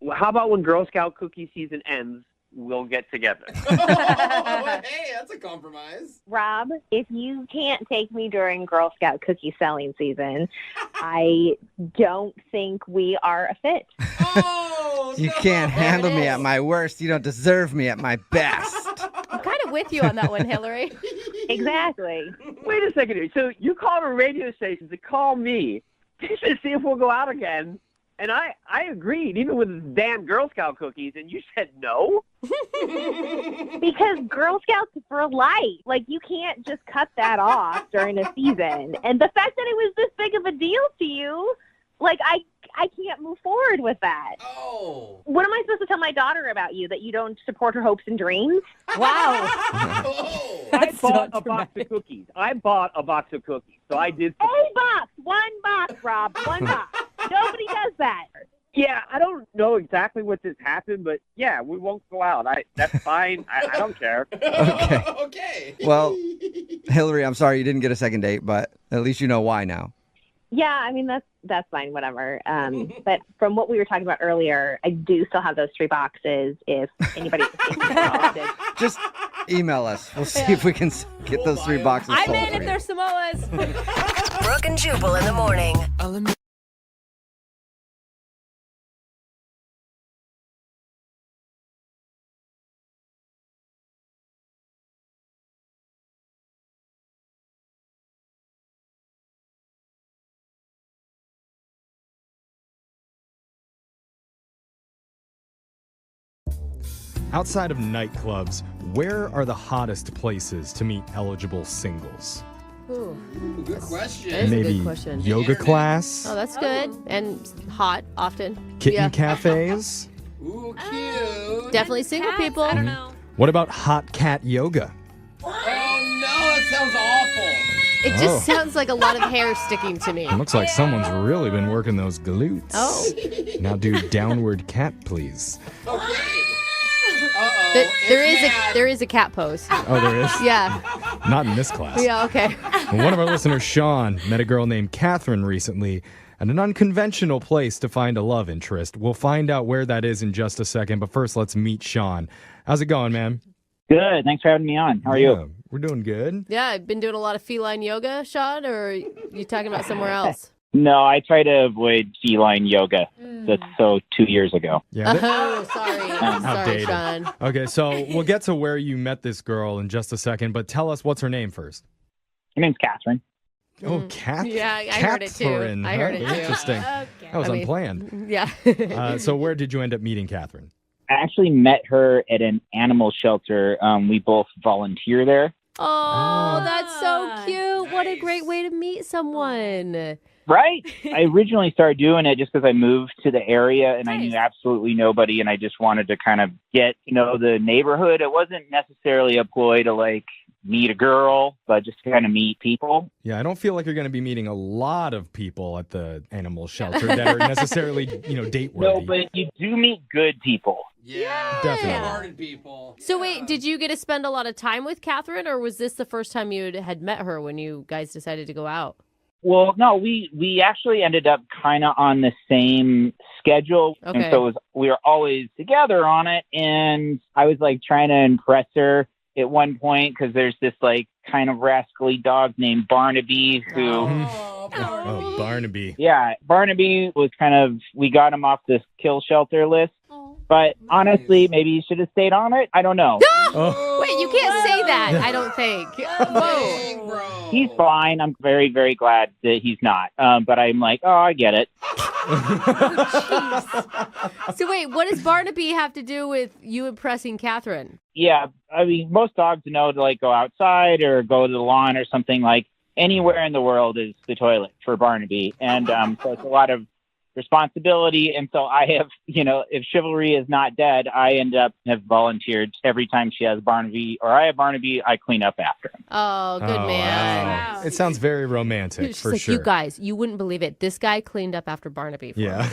about when Girl Scout cookie season ends, we'll get together? Hey, that's a compromise. Rob, if you can't take me during Girl Scout cookie selling season, I don't think we are a fit. You can't handle me at my worst. You don't deserve me at my best. I'm kind of with you on that one, Hillary. Exactly. Wait a second here. So you called a radio station to call me to see if we'll go out again, And I agreed, even with the damn Girl Scout cookies, and you said no? Because Girl Scouts for life. Like, you can't just cut that off during a season. And the fact that it was this big of a deal to you, like, I can't move forward with that. Oh. What am I supposed to tell my daughter about you, that you don't support her hopes and dreams? Wow. I bought a box of cookies. So I did. A box. One box, Rob. One box. Nobody does that. Yeah, I don't know exactly what just happened, but yeah, we won't go out. That's fine. I don't care. Okay. Okay. Well, Hillary, I'm sorry you didn't get a second date, but at least you know why now. Yeah, I mean, that's fine, whatever. But from what we were talking about earlier, I do still have those 3 boxes if anybody is interested. Just email us. We'll see if we can get those 3 boxes I'm sold in for if you. there's Samoas. Brooke and Jubal in the morning. Outside of nightclubs, where are the hottest places to meet eligible singles? Ooh, good question. That is Maybe a good question. yoga class? Oh, that's good. And hot, often. Kitten cafes? Ooh, cute. Definitely single people. I don't know. What about hot cat yoga? Oh, no, that sounds awful. It just sounds like a lot of hair sticking to me. It looks like someone's really been working those glutes. Oh. Now do downward cat, please. There is a cat pose. Oh, there is? Yeah. Not in this class. Yeah, okay. One of our listeners, Sean, met a girl named Catherine recently at an unconventional place to find a love interest. We'll find out where that is in just a second, but first let's meet Sean. How's it going, man? Good. Thanks for having me on. How are you? We're doing good. Yeah, I've been doing a lot of feline yoga, Sean, or are you talking about somewhere else? No, I try to avoid feline yoga. That's 2 years ago. Yeah. Oh, sorry. Sorry, Outdated. Sean. Okay, so we'll get to where you met this girl in just a second, but tell us what's her name first. Her name's Catherine. Oh, Catherine. Yeah, I heard it too. Catherine. I heard it too. Interesting. That was unplanned. Yeah. So where did you end up meeting Catherine? I actually met her at an animal shelter. We both volunteer there. Oh, that's so cute. What a great way to meet someone. Right? I originally started doing it just because I moved to the area and I knew absolutely nobody and I just wanted to kind of get to know the neighborhood. It wasn't necessarily a ploy to like meet a girl, but just to kind of meet people. Yeah, I don't feel like you're going to be meeting a lot of people at the animal shelter that are necessarily, date worthy. No, but you do meet good people. Yeah, definitely. Hearted people. So wait, did you get to spend a lot of time with Catherine, or was this the first time you had met her when you guys decided to go out? Well, no, we actually ended up kind of on the same schedule. Okay. And so we were always together on it. And I was like trying to impress her at one point because there's this like kind of rascally dog named Barnaby who... Oh, Barnaby. Yeah, Barnaby was we got him off this kill shelter list. But honestly, maybe you should have stayed on it. I don't know. Wait, you can't say that, I don't think. Whoa. He's fine. I'm very, very glad that he's not. But I'm like, oh, I get it. So wait, what does Barnaby have to do with you impressing Catherine? Yeah, I mean, most dogs know to like go outside or go to the lawn or something. Like anywhere in the world is the toilet for Barnaby. And so it's a lot of responsibility. And so I have, if chivalry is not dead, I have volunteered every time she has Barnaby or I have Barnaby, I clean up after him. Oh, good man. Wow. It sounds very romantic, She's for like, sure. you guys, you wouldn't believe it. This guy cleaned up after Barnaby. Yeah.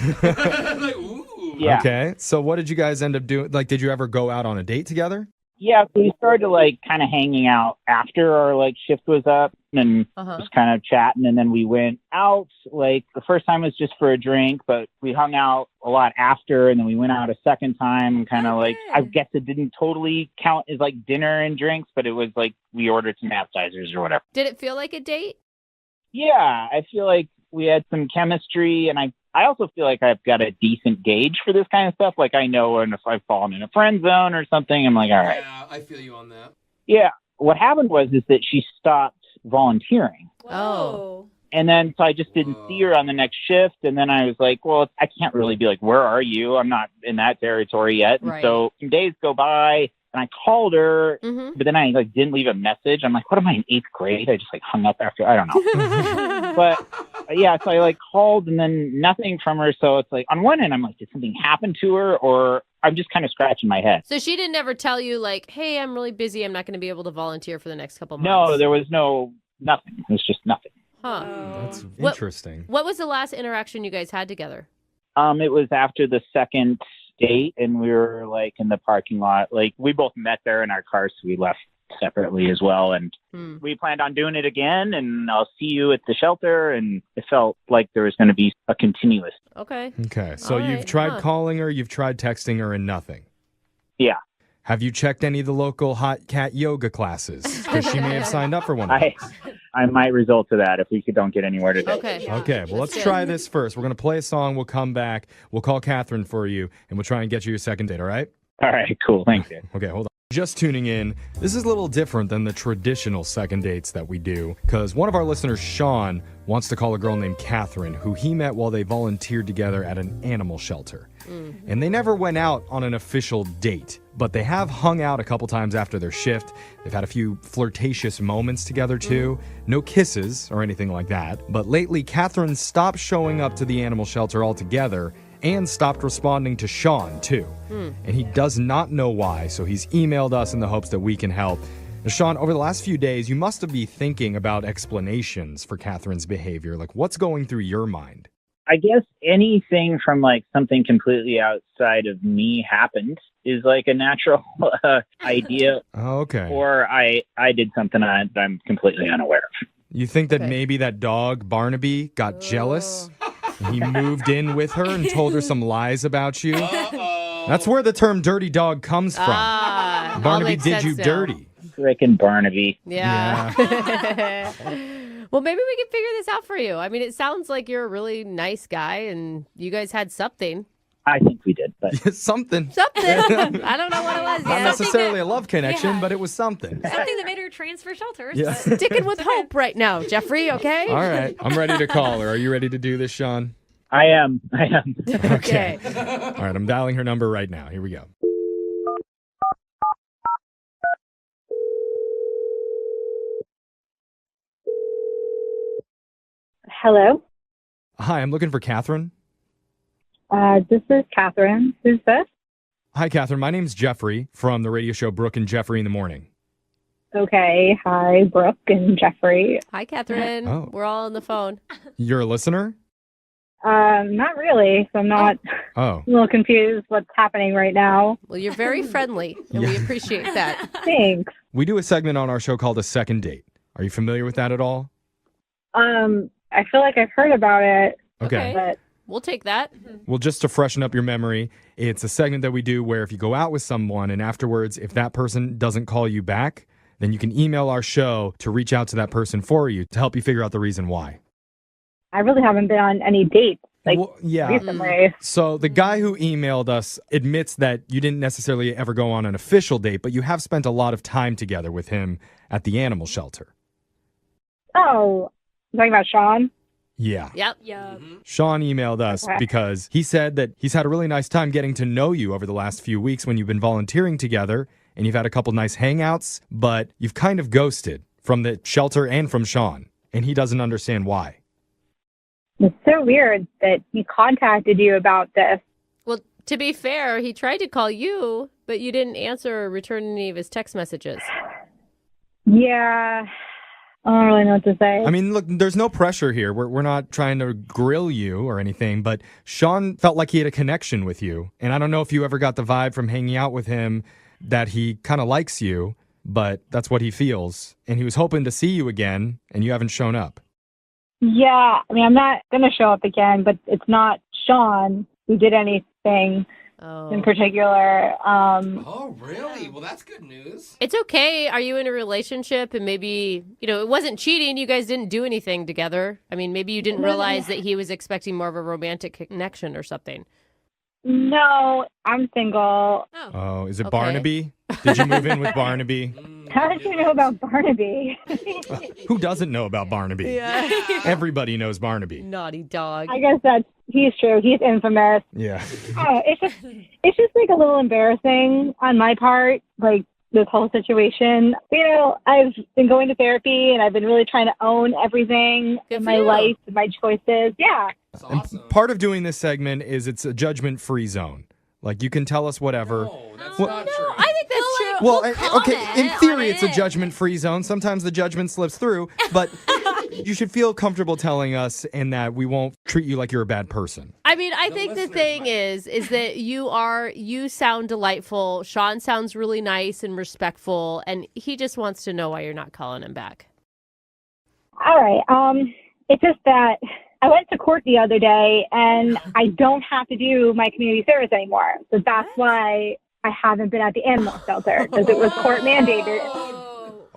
Yeah. Okay. So what did you guys end up doing? Like, did you ever go out on a date together? Yeah, so we started to like kind of hanging out after our like shift was up and just kind of chatting. And then we went out. Like the first time was just for a drink, but we hung out a lot after. And then we went out a second time and kind of like, I guess it didn't totally count as like dinner and drinks, but it was like we ordered some appetizers or whatever. Did it feel like a date? Yeah, I feel like we had some chemistry and I also feel like I've got a decent gauge for this kind of stuff. Like I know when if I've fallen in a friend zone or something, I'm like, all right. Yeah, I feel you on that. Yeah. What happened was that she stopped volunteering. Oh. And then so I just didn't see her on the next shift. And then I was like, well, I can't really be like, where are you? I'm not in that territory yet. Right. And so some days go by and I called her, Mm-hmm. but then I like didn't leave a message. I'm like, what am I in 8th grade? I just like hung up after, I don't know. But yeah, so I like called and then nothing from her. So it's like on one end, I'm like, did something happen to her? Or I'm just kind of scratching my head. So she didn't ever tell you like, hey, I'm really busy. I'm not going to be able to volunteer for the next couple months. No, there was nothing. It was just nothing. Huh. That's interesting. What was the last interaction you guys had together? It was after the second date, and we were like in the parking lot. Like we both met there in our cars, so we left separately as well. And we planned on doing it again. And I'll see you at the shelter. And it felt like there was going to be a continuous. Okay. Okay. So All you've right. tried calling her, you've tried texting her, and nothing. Yeah. Have you checked any of the local hot cat yoga classes? Because she may have signed up for one of those. I might resort to that if we don't get anywhere today. Okay. Okay, well, let's try this first. We're going to play a song. We'll come back. We'll call Catherine for you, and we'll try and get you your second date, all right? All right, cool. Thanks, dude. Okay, hold on. Just tuning in, this is a little different than the traditional second dates that we do, because one of our listeners, Sean, wants to call a girl named Catherine, who he met while they volunteered together at an animal shelter. And they never went out on an official date, but they have hung out a couple times after their shift. They've had a few flirtatious moments together, too. No kisses or anything like that. But lately, Catherine stopped showing up to the animal shelter altogether and stopped responding to Sean, too. And he does not know why, so he's emailed us in the hopes that we can help. Now, Sean, over the last few days, you must have been thinking about explanations for Catherine's behavior. Like, what's going through your mind? I guess anything from like something completely outside of me happened is like a natural idea. Oh, okay. Or I did something I'm completely unaware of. You think that maybe that dog, Barnaby, got jealous? And he moved in with her and told her some lies about you? That's where the term dirty dog comes from. Barnaby did you dirty. Frickin' Barnaby. Yeah. Well, maybe we can figure this out for you. I mean, it sounds like you're a really nice guy and you guys had something. I think we did, but something. Something. I don't know what it was. Not necessarily a love connection, but it was something. Something that made her transfer shelters. Yeah. Sticking with hope right now, Jeffrey, okay? All right. I'm ready to call her. Are you ready to do this, Sean? I am. Okay. All right. I'm dialing her number right now. Here we go. Hello. Hi, I'm looking for Catherine. This is Catherine. Who's this? Hi, Catherine. My name's Jeffrey from the radio show Brooke and Jeffrey in the Morning. Okay. Hi, Brooke and Jeffrey. Hi, Catherine. Oh. We're all on the phone. You're a listener? Not really. So I'm not Oh. a little confused what's happening right now. Well, you're very friendly, and we appreciate that. Thanks. We do a segment on our show called A Second Date. Are you familiar with that at all? I feel like I've heard about it. Okay. But We'll take that. Well, just to freshen up your memory, it's a segment that we do where if you go out with someone and afterwards, if that person doesn't call you back, then you can email our show to reach out to that person for you to help you figure out the reason why. I really haven't been on any dates recently. So the guy who emailed us admits that you didn't necessarily ever go on an official date, but you have spent a lot of time together with him at the animal shelter. Oh, you talking about Sean? Yeah. Yep. Sean emailed us Okay. because he said that he's had a really nice time getting to know you over the last few weeks when you've been volunteering together and you've had a couple nice hangouts, but you've kind of ghosted from the shelter and from Sean, and he doesn't understand why. It's so weird that he contacted you about this. Well, to be fair, he tried to call you, but you didn't answer or return any of his text messages. Yeah. I don't really know what to say. I mean, look, there's no pressure here. We're not trying to grill you or anything, but Sean felt like he had a connection with you. And I don't know if you ever got the vibe from hanging out with him that he kind of likes you, but that's what he feels. And he was hoping to see you again, and you haven't shown up. Yeah, I mean, I'm not going to show up again, but it's not Sean who did anything in particular. Oh, really? Well, that's good news. It's okay. Are you in a relationship and maybe, it wasn't cheating. You guys didn't do anything together. I mean, maybe you didn't realize that he was expecting more of a romantic connection or something. No, I'm single. Oh, is it Okay. Barnaby? Did you move in with Barnaby? How did you know about Barnaby? Who doesn't know about Barnaby? Yeah. Everybody knows Barnaby. Naughty dog. I guess he's true. He's infamous. Yeah. It's just like a little embarrassing on my part, like this whole situation. I've been going to therapy and I've been really trying to own everything in my life, my choices. Yeah. And part of doing this segment is it's a judgment-free zone. Like, you can tell us whatever. No, that's Well- not true. I think that's true. Well, okay, in theory, it's a judgment-free zone. Sometimes the judgment slips through, but you should feel comfortable telling us and that we won't treat you like you're a bad person. I mean, I think the thing is that you sound delightful. Sean sounds really nice and respectful, and he just wants to know why you're not calling him back. All right. It's just that I went to court the other day and I don't have to do my community service anymore. So that's why I haven't been at the animal shelter because it was court mandated.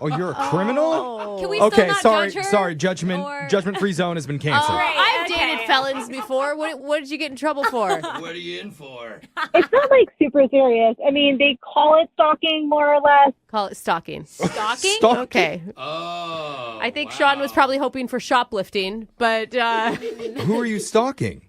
Oh, you're a criminal? Can we still Okay, not sorry, judge her? sorry. Judgment-free zone has been canceled. I've dated felons before. What did you get in trouble for? What are you in for? It's not like super serious. I mean, they call it stalking more or less. Call it stalking. Stalking? Stalking? Okay. Oh. I think Sean was probably hoping for shoplifting, but Who are you stalking?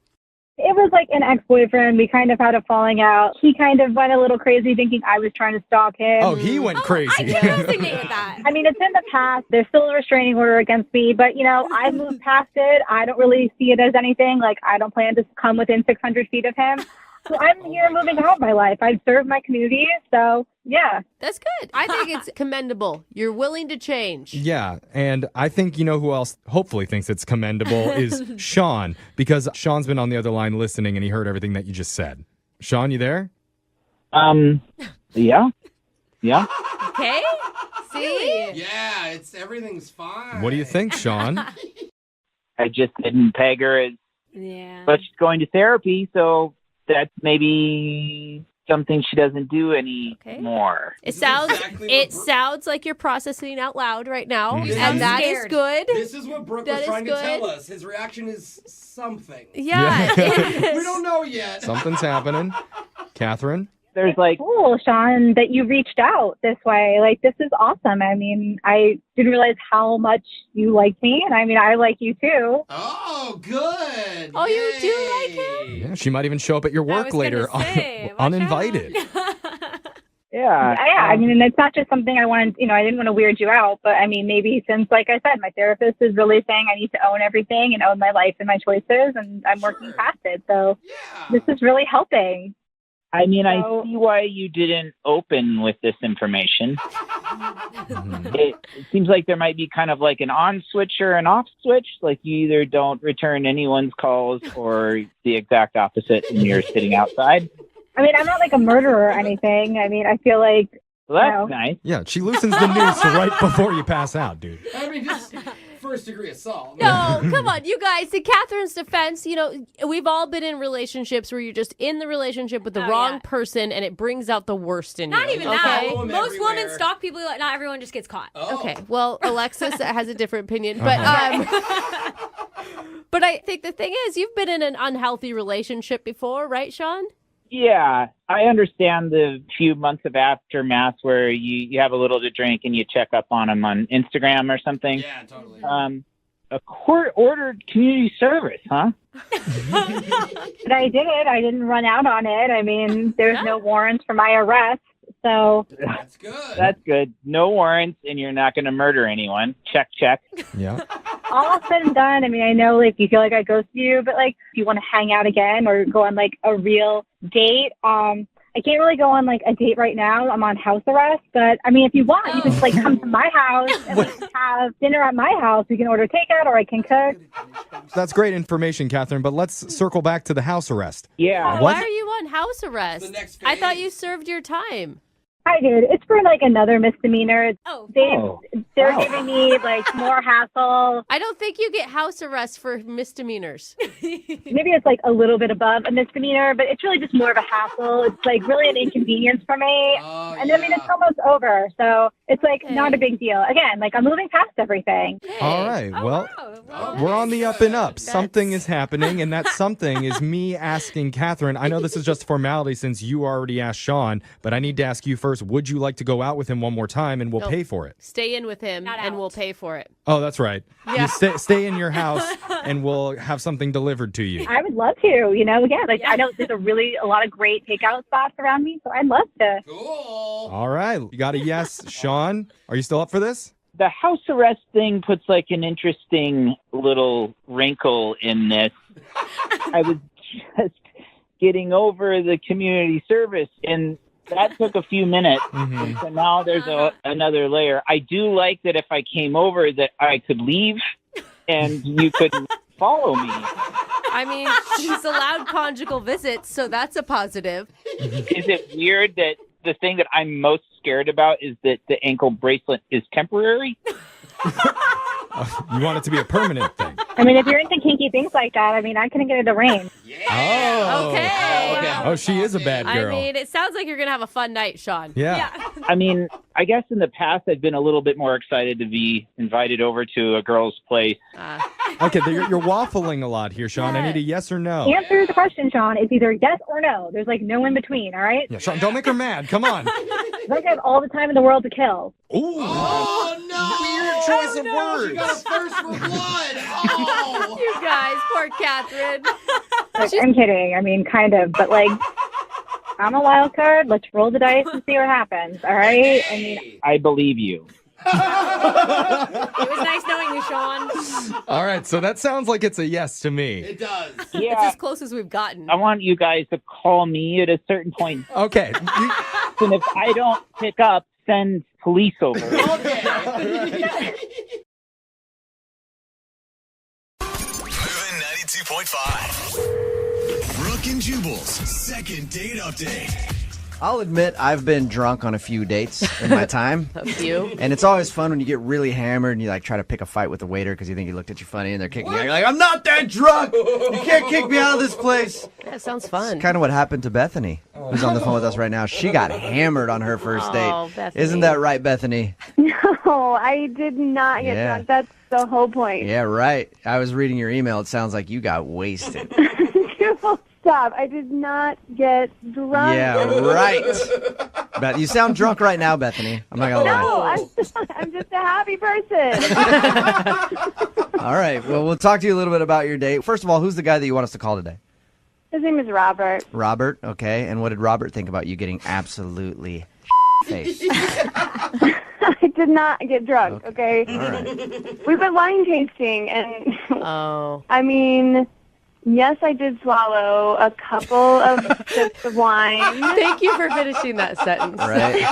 It was like an ex-boyfriend. We kind of had a falling out. He kind of went a little crazy thinking I was trying to stalk him. Oh, he went crazy. I can resonate with that. I mean, it's in the past. There's still a restraining order against me, but, I've moved past it. I don't really see it as anything. Like, I don't plan to come within 600 feet of him. So I'm here moving on with my life. I've served my community, so, yeah. that's good. I think it's commendable. You're willing to change. Yeah, and I think you know who else hopefully thinks it's commendable is Sean, because Sean's been on the other line listening and he heard everything that you just said. Sean, you there? Yeah. Yeah. Okay? See? Yeah, everything's fine. What do you think, Sean? I just didn't peg her as, Yeah. but she's going to therapy, so that's maybe something she doesn't do anymore. It sounds exactly what Brooke- sounds like you're processing out loud right now, Mhm. and that is scared. good. This is what Brooke That was is trying to tell good. us. His reaction is something. Yeah, it is. We don't know yet. Something's happening. Catherine? There's like, Cool, Sean, that you reached out this way. Like, this is awesome. I mean, I didn't realize how much you liked me, and I mean, I like you too. Oh, good. Oh, you do like Yay. Yeah, she might even show up at your I work was gonna later say, watch uninvited. yeah. Yeah, I mean, and it's not just something I wanted, I didn't want to weird you out, but I mean, maybe since, like I said, my therapist is really saying I need to own everything and own my life and my choices, and I'm working past it. So this is really helping. I mean, I So- see why you didn't open with this information. It seems like there might be kind of like an on switch or an off switch. Like you either don't return anyone's calls or the exact opposite and you're sitting outside. I mean, I'm not like a murderer or anything. I mean, I feel like, Well, that's No. nice. Yeah, she loosens the noose right before you pass out, dude. I mean, just first degree assault. No, come on, you guys. In Catherine's defense, we've all been in relationships where you're just in the relationship with the wrong person, and it brings out the worst in you. Not even okay? that. Follow 'em Most women everywhere. stalk people. Not everyone just gets caught. Oh. Okay, well, Alexis has a different opinion, but but I think the thing is, you've been in an unhealthy relationship before, right, Sean? Yeah, I understand the few months of aftermath where you have a little to drink and you check up on them on Instagram or something. Yeah, totally. A court-ordered community service, huh? but I did it. I didn't run out on it. I mean, there's no warrants for my arrest. So That's good. That's good. No warrants, and you're not going to murder anyone. Check, check. Yeah. all said and done, I mean, I know like you feel like I ghosted you, but like if you want to hang out again or go on like a real date, I can't really go on like a date right now. I'm on house arrest, but I mean, if you want, you can just like come to my house and we can have dinner at my house. We can order takeout or I can cook. That's great information, Catherine, but let's circle back to the house arrest. Yeah. Why are you on house arrest? The next I thought phase. you served your time. Hi, dude. It's for like another misdemeanor. They're Oh. giving me like more hassle. I don't think you get house arrest for misdemeanors. Maybe it's like a little bit above a misdemeanor, but it's really just more of a hassle. It's like really an inconvenience for me. And I mean, it's almost over. So it's like not a big deal. Again, like I'm moving past everything. All right. Well, we're on the up and up. Something is happening, and that something is me asking Catherine. I know this is just formality since you already asked Sean, but I need to ask you first. Would you like to go out with him one more time, and we'll pay for it? Stay in with him, and we'll pay for it. Oh, that's right. Yeah. You stay in your house, and we'll have something delivered to you. I would love to, you know, again, like I know there's a lot of great takeout spots around me, so I'd love to. All right. You got a yes. Sean, are you still up for this? The house arrest thing puts like an interesting little wrinkle in this. I was just getting over the community service, and that took a few minutes. And so now there's another layer. I do like that if I came over that I could leave and you could follow me. I mean, she's allowed conjugal visits, so that's a positive. Is it weird that the thing that I'm most scared about is that the ankle bracelet is temporary? You want it to be a permanent thing. I mean, if you're into kinky things like that, I mean, I couldn't get it to rain. Oh. Okay. Oh, she is a bad girl. I mean, it sounds like you're going to have a fun night, Sean. Yeah. I mean, I guess in the past I've been a little bit more excited to be invited over to a girl's place. Okay, you're waffling a lot here, Sean. I need a yes or no. Answer the question, Sean. It's either yes or no. There's like no in between, all right? Yeah, Sean, don't make her mad. Come on. Like I have all the time in the world to kill. Ooh. Oh, no. Weird choice of words. She got a thirst for blood. Oh. You guys, poor Catherine. Like, I'm kidding. I mean, kind of, but like, I'm a wild card. Let's roll the dice and see what happens. All right. I mean, I believe you. It was nice knowing you, Sean. All right, so that sounds like it's a yes to me. It does. It's as close as we've gotten. I want you guys to call me at a certain point. Okay. And if I don't pick up, send police over. Moving 92.5. Brooke and Jubal's second date update. I'll admit I've been drunk on a few dates in my time. A few? And it's always fun when you get really hammered and you like try to pick a fight with the waiter because you think he looked at you funny and they're kicking you out. You're like, I'm not that drunk! You can't kick me out of this place! That sounds fun. Kind of what happened to Bethany, who's on the phone with us right now. She got hammered on her first date. Oh, Bethany. Isn't that right, Bethany? No, I did not get Yeah. drunk. That's the whole point. Yeah, right. I was reading your email. It sounds like you got wasted. Stop. I did not get drunk. Yeah, right. But you sound drunk right now, Bethany. I'm not going to lie. No, I'm just a happy person. All right. Well, we'll talk to you a little bit about your date. First of all, who's the guy that you want us to call today? His name is Robert. Robert. Okay. And what did Robert think about you getting absolutely faced? I did not get drunk, okay? All right. We've been wine tasting, and I mean, yes, I did swallow a couple of sips of wine. Thank you for finishing that sentence. Right.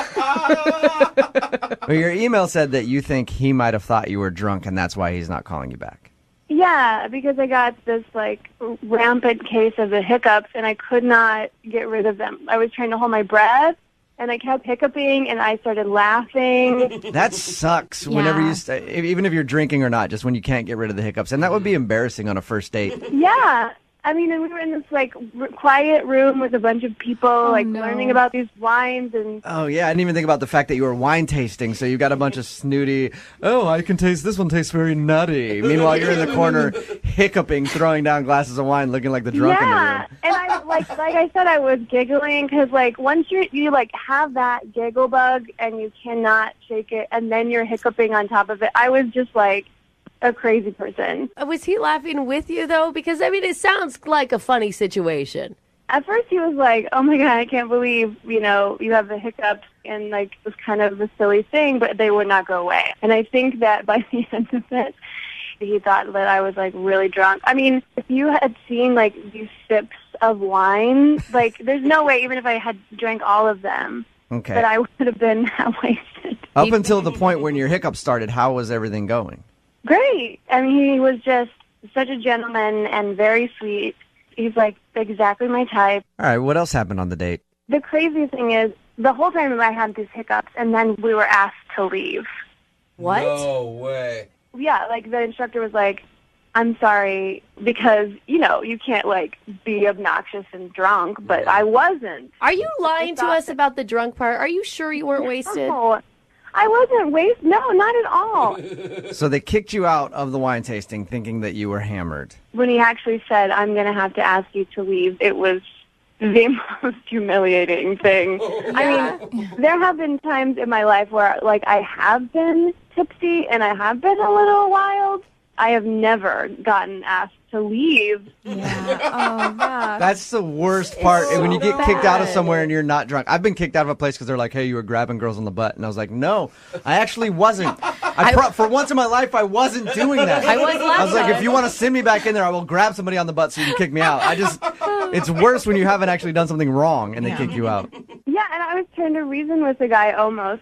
Well, your email said that you think he might have thought you were drunk, and that's why he's not calling you back. Yeah, because I got this, like, rampant case of the hiccups, and I could not get rid of them. I was trying to hold my breath, and I kept hiccuping, and I started laughing. That sucks whenever you, even if you're drinking or not, just when you can't get rid of the hiccups. And that would be embarrassing on a first date. Yeah. I mean, and we were in this, like, quiet room with a bunch of people, learning about these wines. And Oh, yeah. I didn't even think about the fact that you were wine tasting. So you got a bunch of snooty, I can taste, this one tastes very nutty. Meanwhile, you're in the corner hiccuping, throwing down glasses of wine, looking like the drunk in the room. yeah, and I like I said, I was giggling because, like, once you like have that giggle bug and you cannot shake it, and then you're hiccuping on top of it. I was just like a crazy person. Was he laughing with you, though? Because, I mean, it sounds like a funny situation. At first, he was like, "Oh my God, I can't believe you have the hiccups," and like it was kind of a silly thing, but they would not go away. And I think that by the end of it, he thought that I was like really drunk. I mean, if you had seen like these sips of wine, like there's no way, even if I had drank all of them, Okay. that I would have been that wasted. Up until the point when your hiccups started, how was everything going? Great. I mean, he was just such a gentleman and very sweet. He's like exactly my type. All right. What else happened on the date? The crazy thing is the whole time I had these hiccups, and then we were asked to leave. What? No way. Yeah, like the instructor was like, I'm sorry, because, you can't, be obnoxious and drunk, but I wasn't. Are you lying to us about the drunk part? Are you sure you weren't wasted? No, I wasn't wasted. No, not at all. So they kicked you out of the wine tasting thinking that you were hammered. When he actually said, I'm going to have to ask you to leave, it was the most humiliating thing. I mean, there have been times in my life where, I have been tipsy and I have been a little wild. I have never gotten asked to leave. Yeah. Oh, gosh. That's the worst part. When you get kicked out of somewhere and you're not drunk. I've been kicked out of a place because they're like, hey, you were grabbing girls on the butt. And I was like, no, I actually wasn't. For once in my life, I wasn't doing that. I was like, if you want to send me back in there, I will grab somebody on the butt so you can kick me out. It's worse when you haven't actually done something wrong and they kick you out. Yeah, and I was trying to reason with the guy almost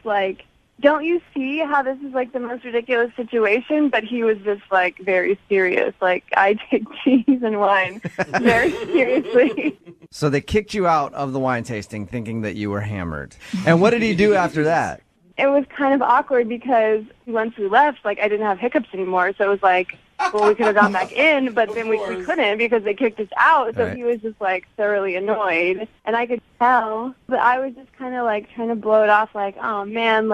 don't you see how this is the most ridiculous situation? But he was just very serious. I take cheese and wine very seriously. So they kicked you out of the wine tasting thinking that you were hammered. And what did he do after that? It was kind of awkward because once we left, I didn't have hiccups anymore. So it was well, we could have gone back in, but then we couldn't because they kicked us out. So he was just thoroughly annoyed. And I could tell, but I was just kind of trying to blow it off oh man,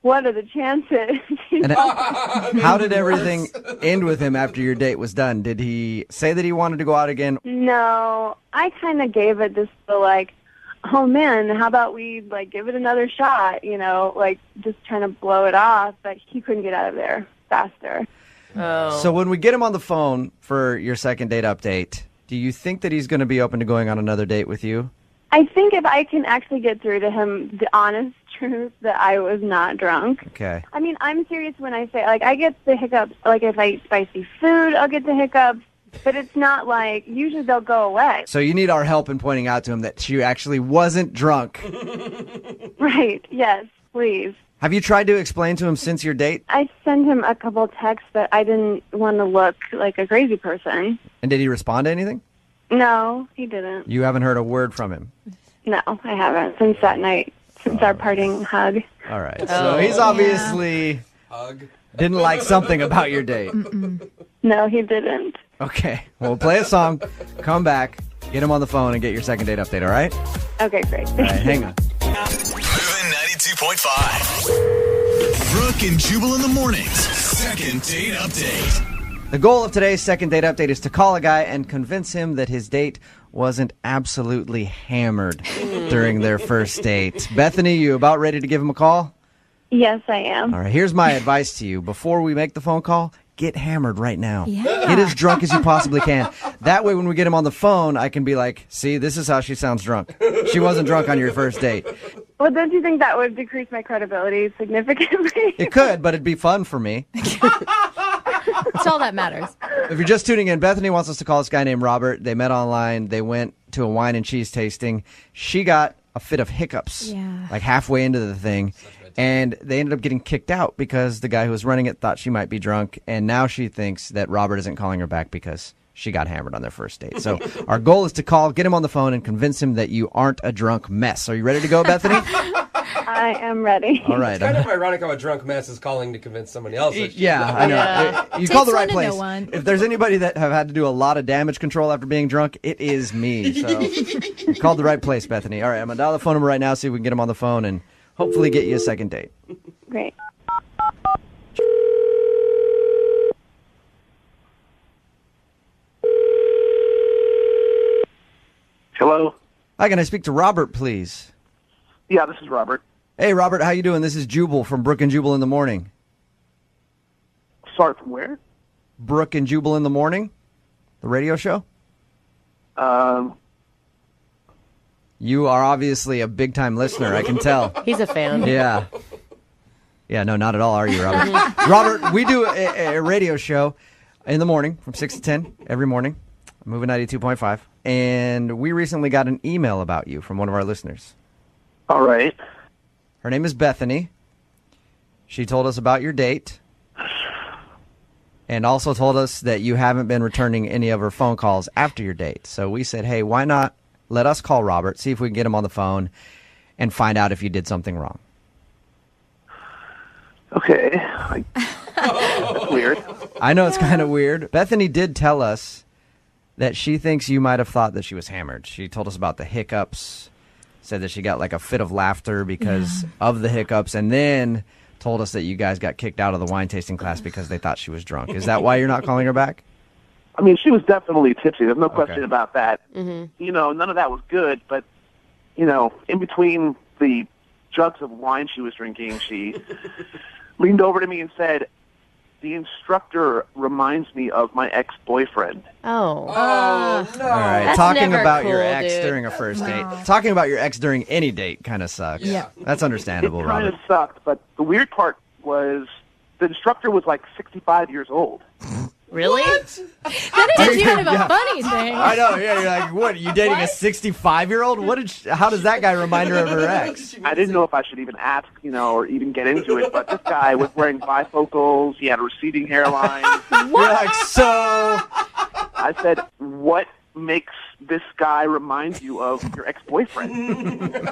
what are the chances? And how did everything end with him after your date was done? Did he say that he wanted to go out again? No, I kind of gave it this oh man, how about we give it another shot, just trying to blow it off, but he couldn't get out of there faster. Oh. So when we get him on the phone for your second date update, do you think that he's going to be open to going on another date with you? I think if I can actually get through to him the honest truth that I was not drunk. Okay. I mean, I'm serious when I say, I get the hiccups. If I eat spicy food, I'll get the hiccups. But it's not usually they'll go away. So you need our help in pointing out to him that she actually wasn't drunk. Right. Yes, please. Have you tried to explain to him since your date? I sent him a couple texts, but I didn't want to look like a crazy person. And did he respond to anything? No, he didn't. You haven't heard a word from him? No, I haven't since that night, since our parting hug. All right. So he's obviously didn't like something about your date. No, he didn't. Okay. Well, we'll play a song, come back, get him on the phone, and get your second date update, all right? Okay, great. All right, hang on. Moving 92.5. Brooke and Jubal in the mornings. Second date update. The goal of today's second date update is to call a guy and convince him that his date wasn't absolutely hammered during their first date. Bethany, you about ready to give him a call? Yes, I am. All right, here's my advice to you. Before we make the phone call, get hammered right now. Yeah. Get as drunk as you possibly can. That way, when we get him on the phone, I can be like, see, this is how she sounds drunk. She wasn't drunk on your first date. Well, don't you think that would decrease my credibility significantly? It could, but it'd be fun for me. That's all that matters. If you're just tuning in, Bethany wants us to call this guy named Robert. They met online. They went to a wine and cheese tasting. She got a fit of hiccups halfway into the thing. And they ended up getting kicked out because the guy who was running it thought she might be drunk. And now she thinks that Robert isn't calling her back because she got hammered on their first date. So our goal is to call, get him on the phone, and convince him that you aren't a drunk mess. Are you ready to go, Bethany? I am ready. All right. It's kind of ironic how a drunk mess is calling to convince somebody else. Yeah, I know. You called the right place. If there's anybody that have had to do a lot of damage control after being drunk, it is me. So you called the right place, Bethany. All right, I'm going to dial the phone number right now, see if we can get him on the phone and hopefully get you a second date. Great. Hello? Hi, can I speak to Robert, please? Yeah, this is Robert. Hey, Robert, how you doing? This is Jubal from Brooke and Jubal in the Morning. Sorry, from where? Brooke and Jubal in the Morning, the radio show. You are obviously a big-time listener, I can tell. He's a fan. Yeah. Yeah, no, not at all, are you, Robert? Robert, we do a radio show in the morning from 6 to 10 every morning, Moving 92.5, and we recently got an email about you from one of our listeners. All right. Her name is Bethany. She told us about your date and also told us that you haven't been returning any of her phone calls after your date. So we said, hey, why not let us call Robert, see if we can get him on the phone, and find out if you did something wrong? Okay. That's weird. I know it's kind of weird. Bethany did tell us that she thinks you might have thought that she was hammered. She told us about the hiccups, said that she got like a fit of laughter because of the hiccups, and then told us that you guys got kicked out of the wine tasting class because they thought she was drunk. Is that why you're not calling her back? I mean, she was definitely tipsy. There's no question Okay. about that. You know, none of that was good, but, you know, in between the jugs of wine she was drinking, she leaned over to me and said, "The instructor reminds me of my ex-boyfriend." Oh. No. All right. That's Talking never about your cool, ex dude. during a first date. Talking about your ex during any date kind of sucks. Yeah. That's understandable, It kind Robert. of sucked, but the weird part was the instructor was like 65 years old. Really? That is kind of a funny thing. I know. Yeah, you're like, what? You dating a 65-year-old? What did? How does that guy remind her of her ex? I didn't know if I should even ask, you know, or even get into it, but this guy was wearing bifocals. He had a receding hairline. You're like, so. I said, "What makes this guy remind you of your ex-boyfriend?"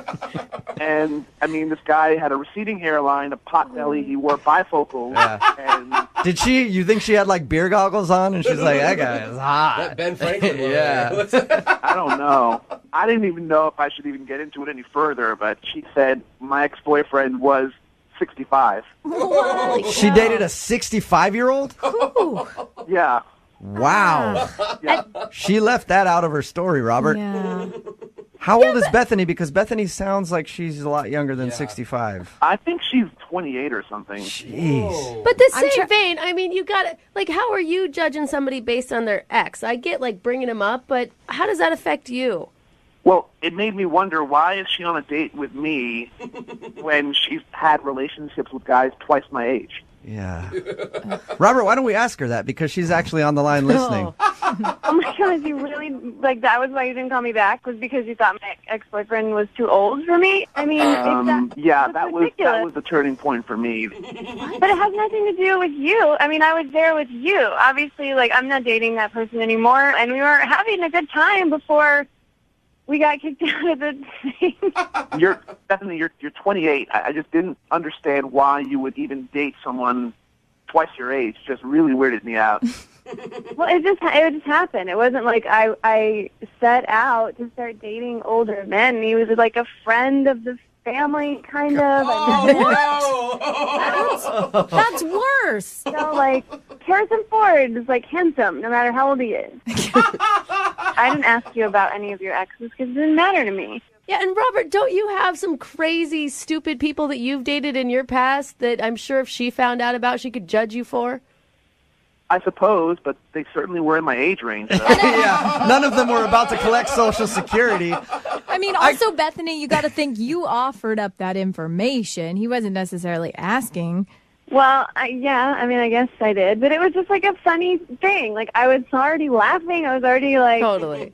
And, I mean, this guy had a receding hairline, a pot belly. He wore bifocals. And Did you think she had like beer goggles on? And she's like, that guy is hot. That Ben Franklin one. Yeah. I don't know. I didn't even know if I should even get into it any further, but she said my ex-boyfriend was 65. She dated a 65-year-old? Yeah. Wow. Yeah. She left that out of her story, Robert. Yeah. How old is Bethany? Because Bethany sounds like she's a lot younger than 65. I think she's 28 or something. Jeez. But the same vein, I mean, you got to, like, how are you judging somebody based on their ex? I get, like, bringing them up, but how does that affect you? Well, it made me wonder, why is she on a date with me when she's had relationships with guys twice my age? Yeah. Robert, why don't we ask her that? Because she's actually on the line listening. Oh my gosh, you really, like, that was why you didn't call me back, was because you thought my ex-boyfriend was too old for me? I mean, Yeah, that's that was ridiculous. the turning point for me. But it has nothing to do with you. I mean, I was there with you. Obviously, like, I'm not dating that person anymore, and we were having a good time before we got kicked out of the thing. You're 28. I just didn't understand why you would even date someone twice your age. Just really weirded me out. Well, it just happened. It wasn't like I set out to start dating older men. He was like a friend of the family, kind of. That's worse. So, like, Harrison Ford is, like, handsome, no matter how old he is. I didn't ask you about any of your exes because it didn't matter to me. Yeah, and Robert, don't you have some crazy, stupid people that you've dated in your past that I'm sure if she found out about, she could judge you for? I suppose, but they certainly were in my age range. So. Yeah, none of them were about to collect Social Security. I mean, also, Bethany, you got to think you offered up that information. He wasn't necessarily asking. Well, yeah, I mean, I guess I did. But it was just, like, a funny thing. Like, I was already laughing. I was already, like... Totally.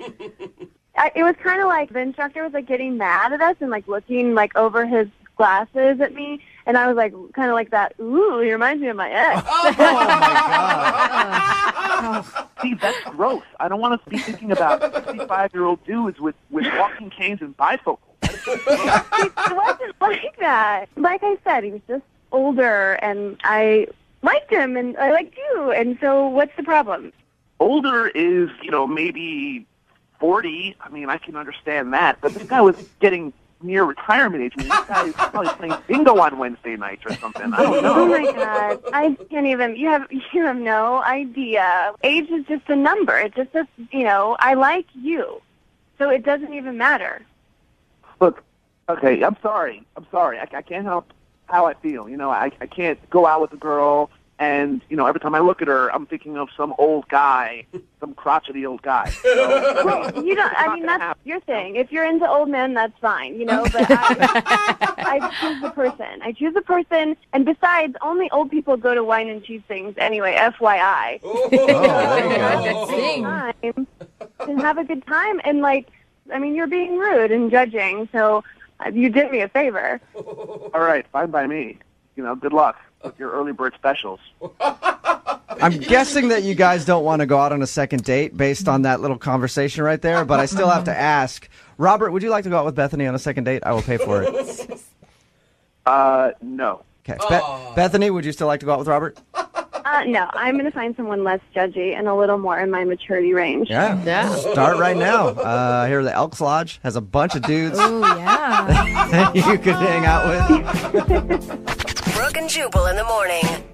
It was kind of like the instructor was, like, getting mad at us and, like, looking, like, over his glasses at me. And I was, like, kind of like that, ooh, he reminds me of my ex. Oh, my God. See, that's gross. I don't want to be thinking about 65-year-old dudes with walking canes and bifocals. It wasn't like that. Like I said, he was just older, and I liked him, and I liked you. And so what's the problem? Older is, maybe 40. I mean, I can understand that. But this guy was getting near retirement age. I mean, this guy is probably playing bingo on Wednesday nights or something. I don't know. Oh, my God. I can't even. You have no idea. Age is just a number. It's just I like you. So it doesn't even matter. Look, okay, I'm sorry. I can't help how I feel. I can't go out with a girl and, every time I look at her, I'm thinking of some old guy, some crotchety old guy. So, well, that's your thing. If you're into old men, that's fine, but I choose the person. And besides, only old people go to wine and cheese things anyway, FYI. And have a good time. And, you're being rude and judging, so you did me a favor. All right, fine by me. Good luck with your early bird specials. I'm guessing that you guys don't want to go out on a second date based on that little conversation right there, but I still have to ask. Robert, would you like to go out with Bethany on a second date? I will pay for it. No. Okay. Bethany, would you still like to go out with Robert? No, I'm going to find someone less judgy and a little more in my maturity range. Yeah. Start right now. Here, the Elks Lodge has a bunch of dudes yeah. you could hang out with. Brooke and Jubal in the morning.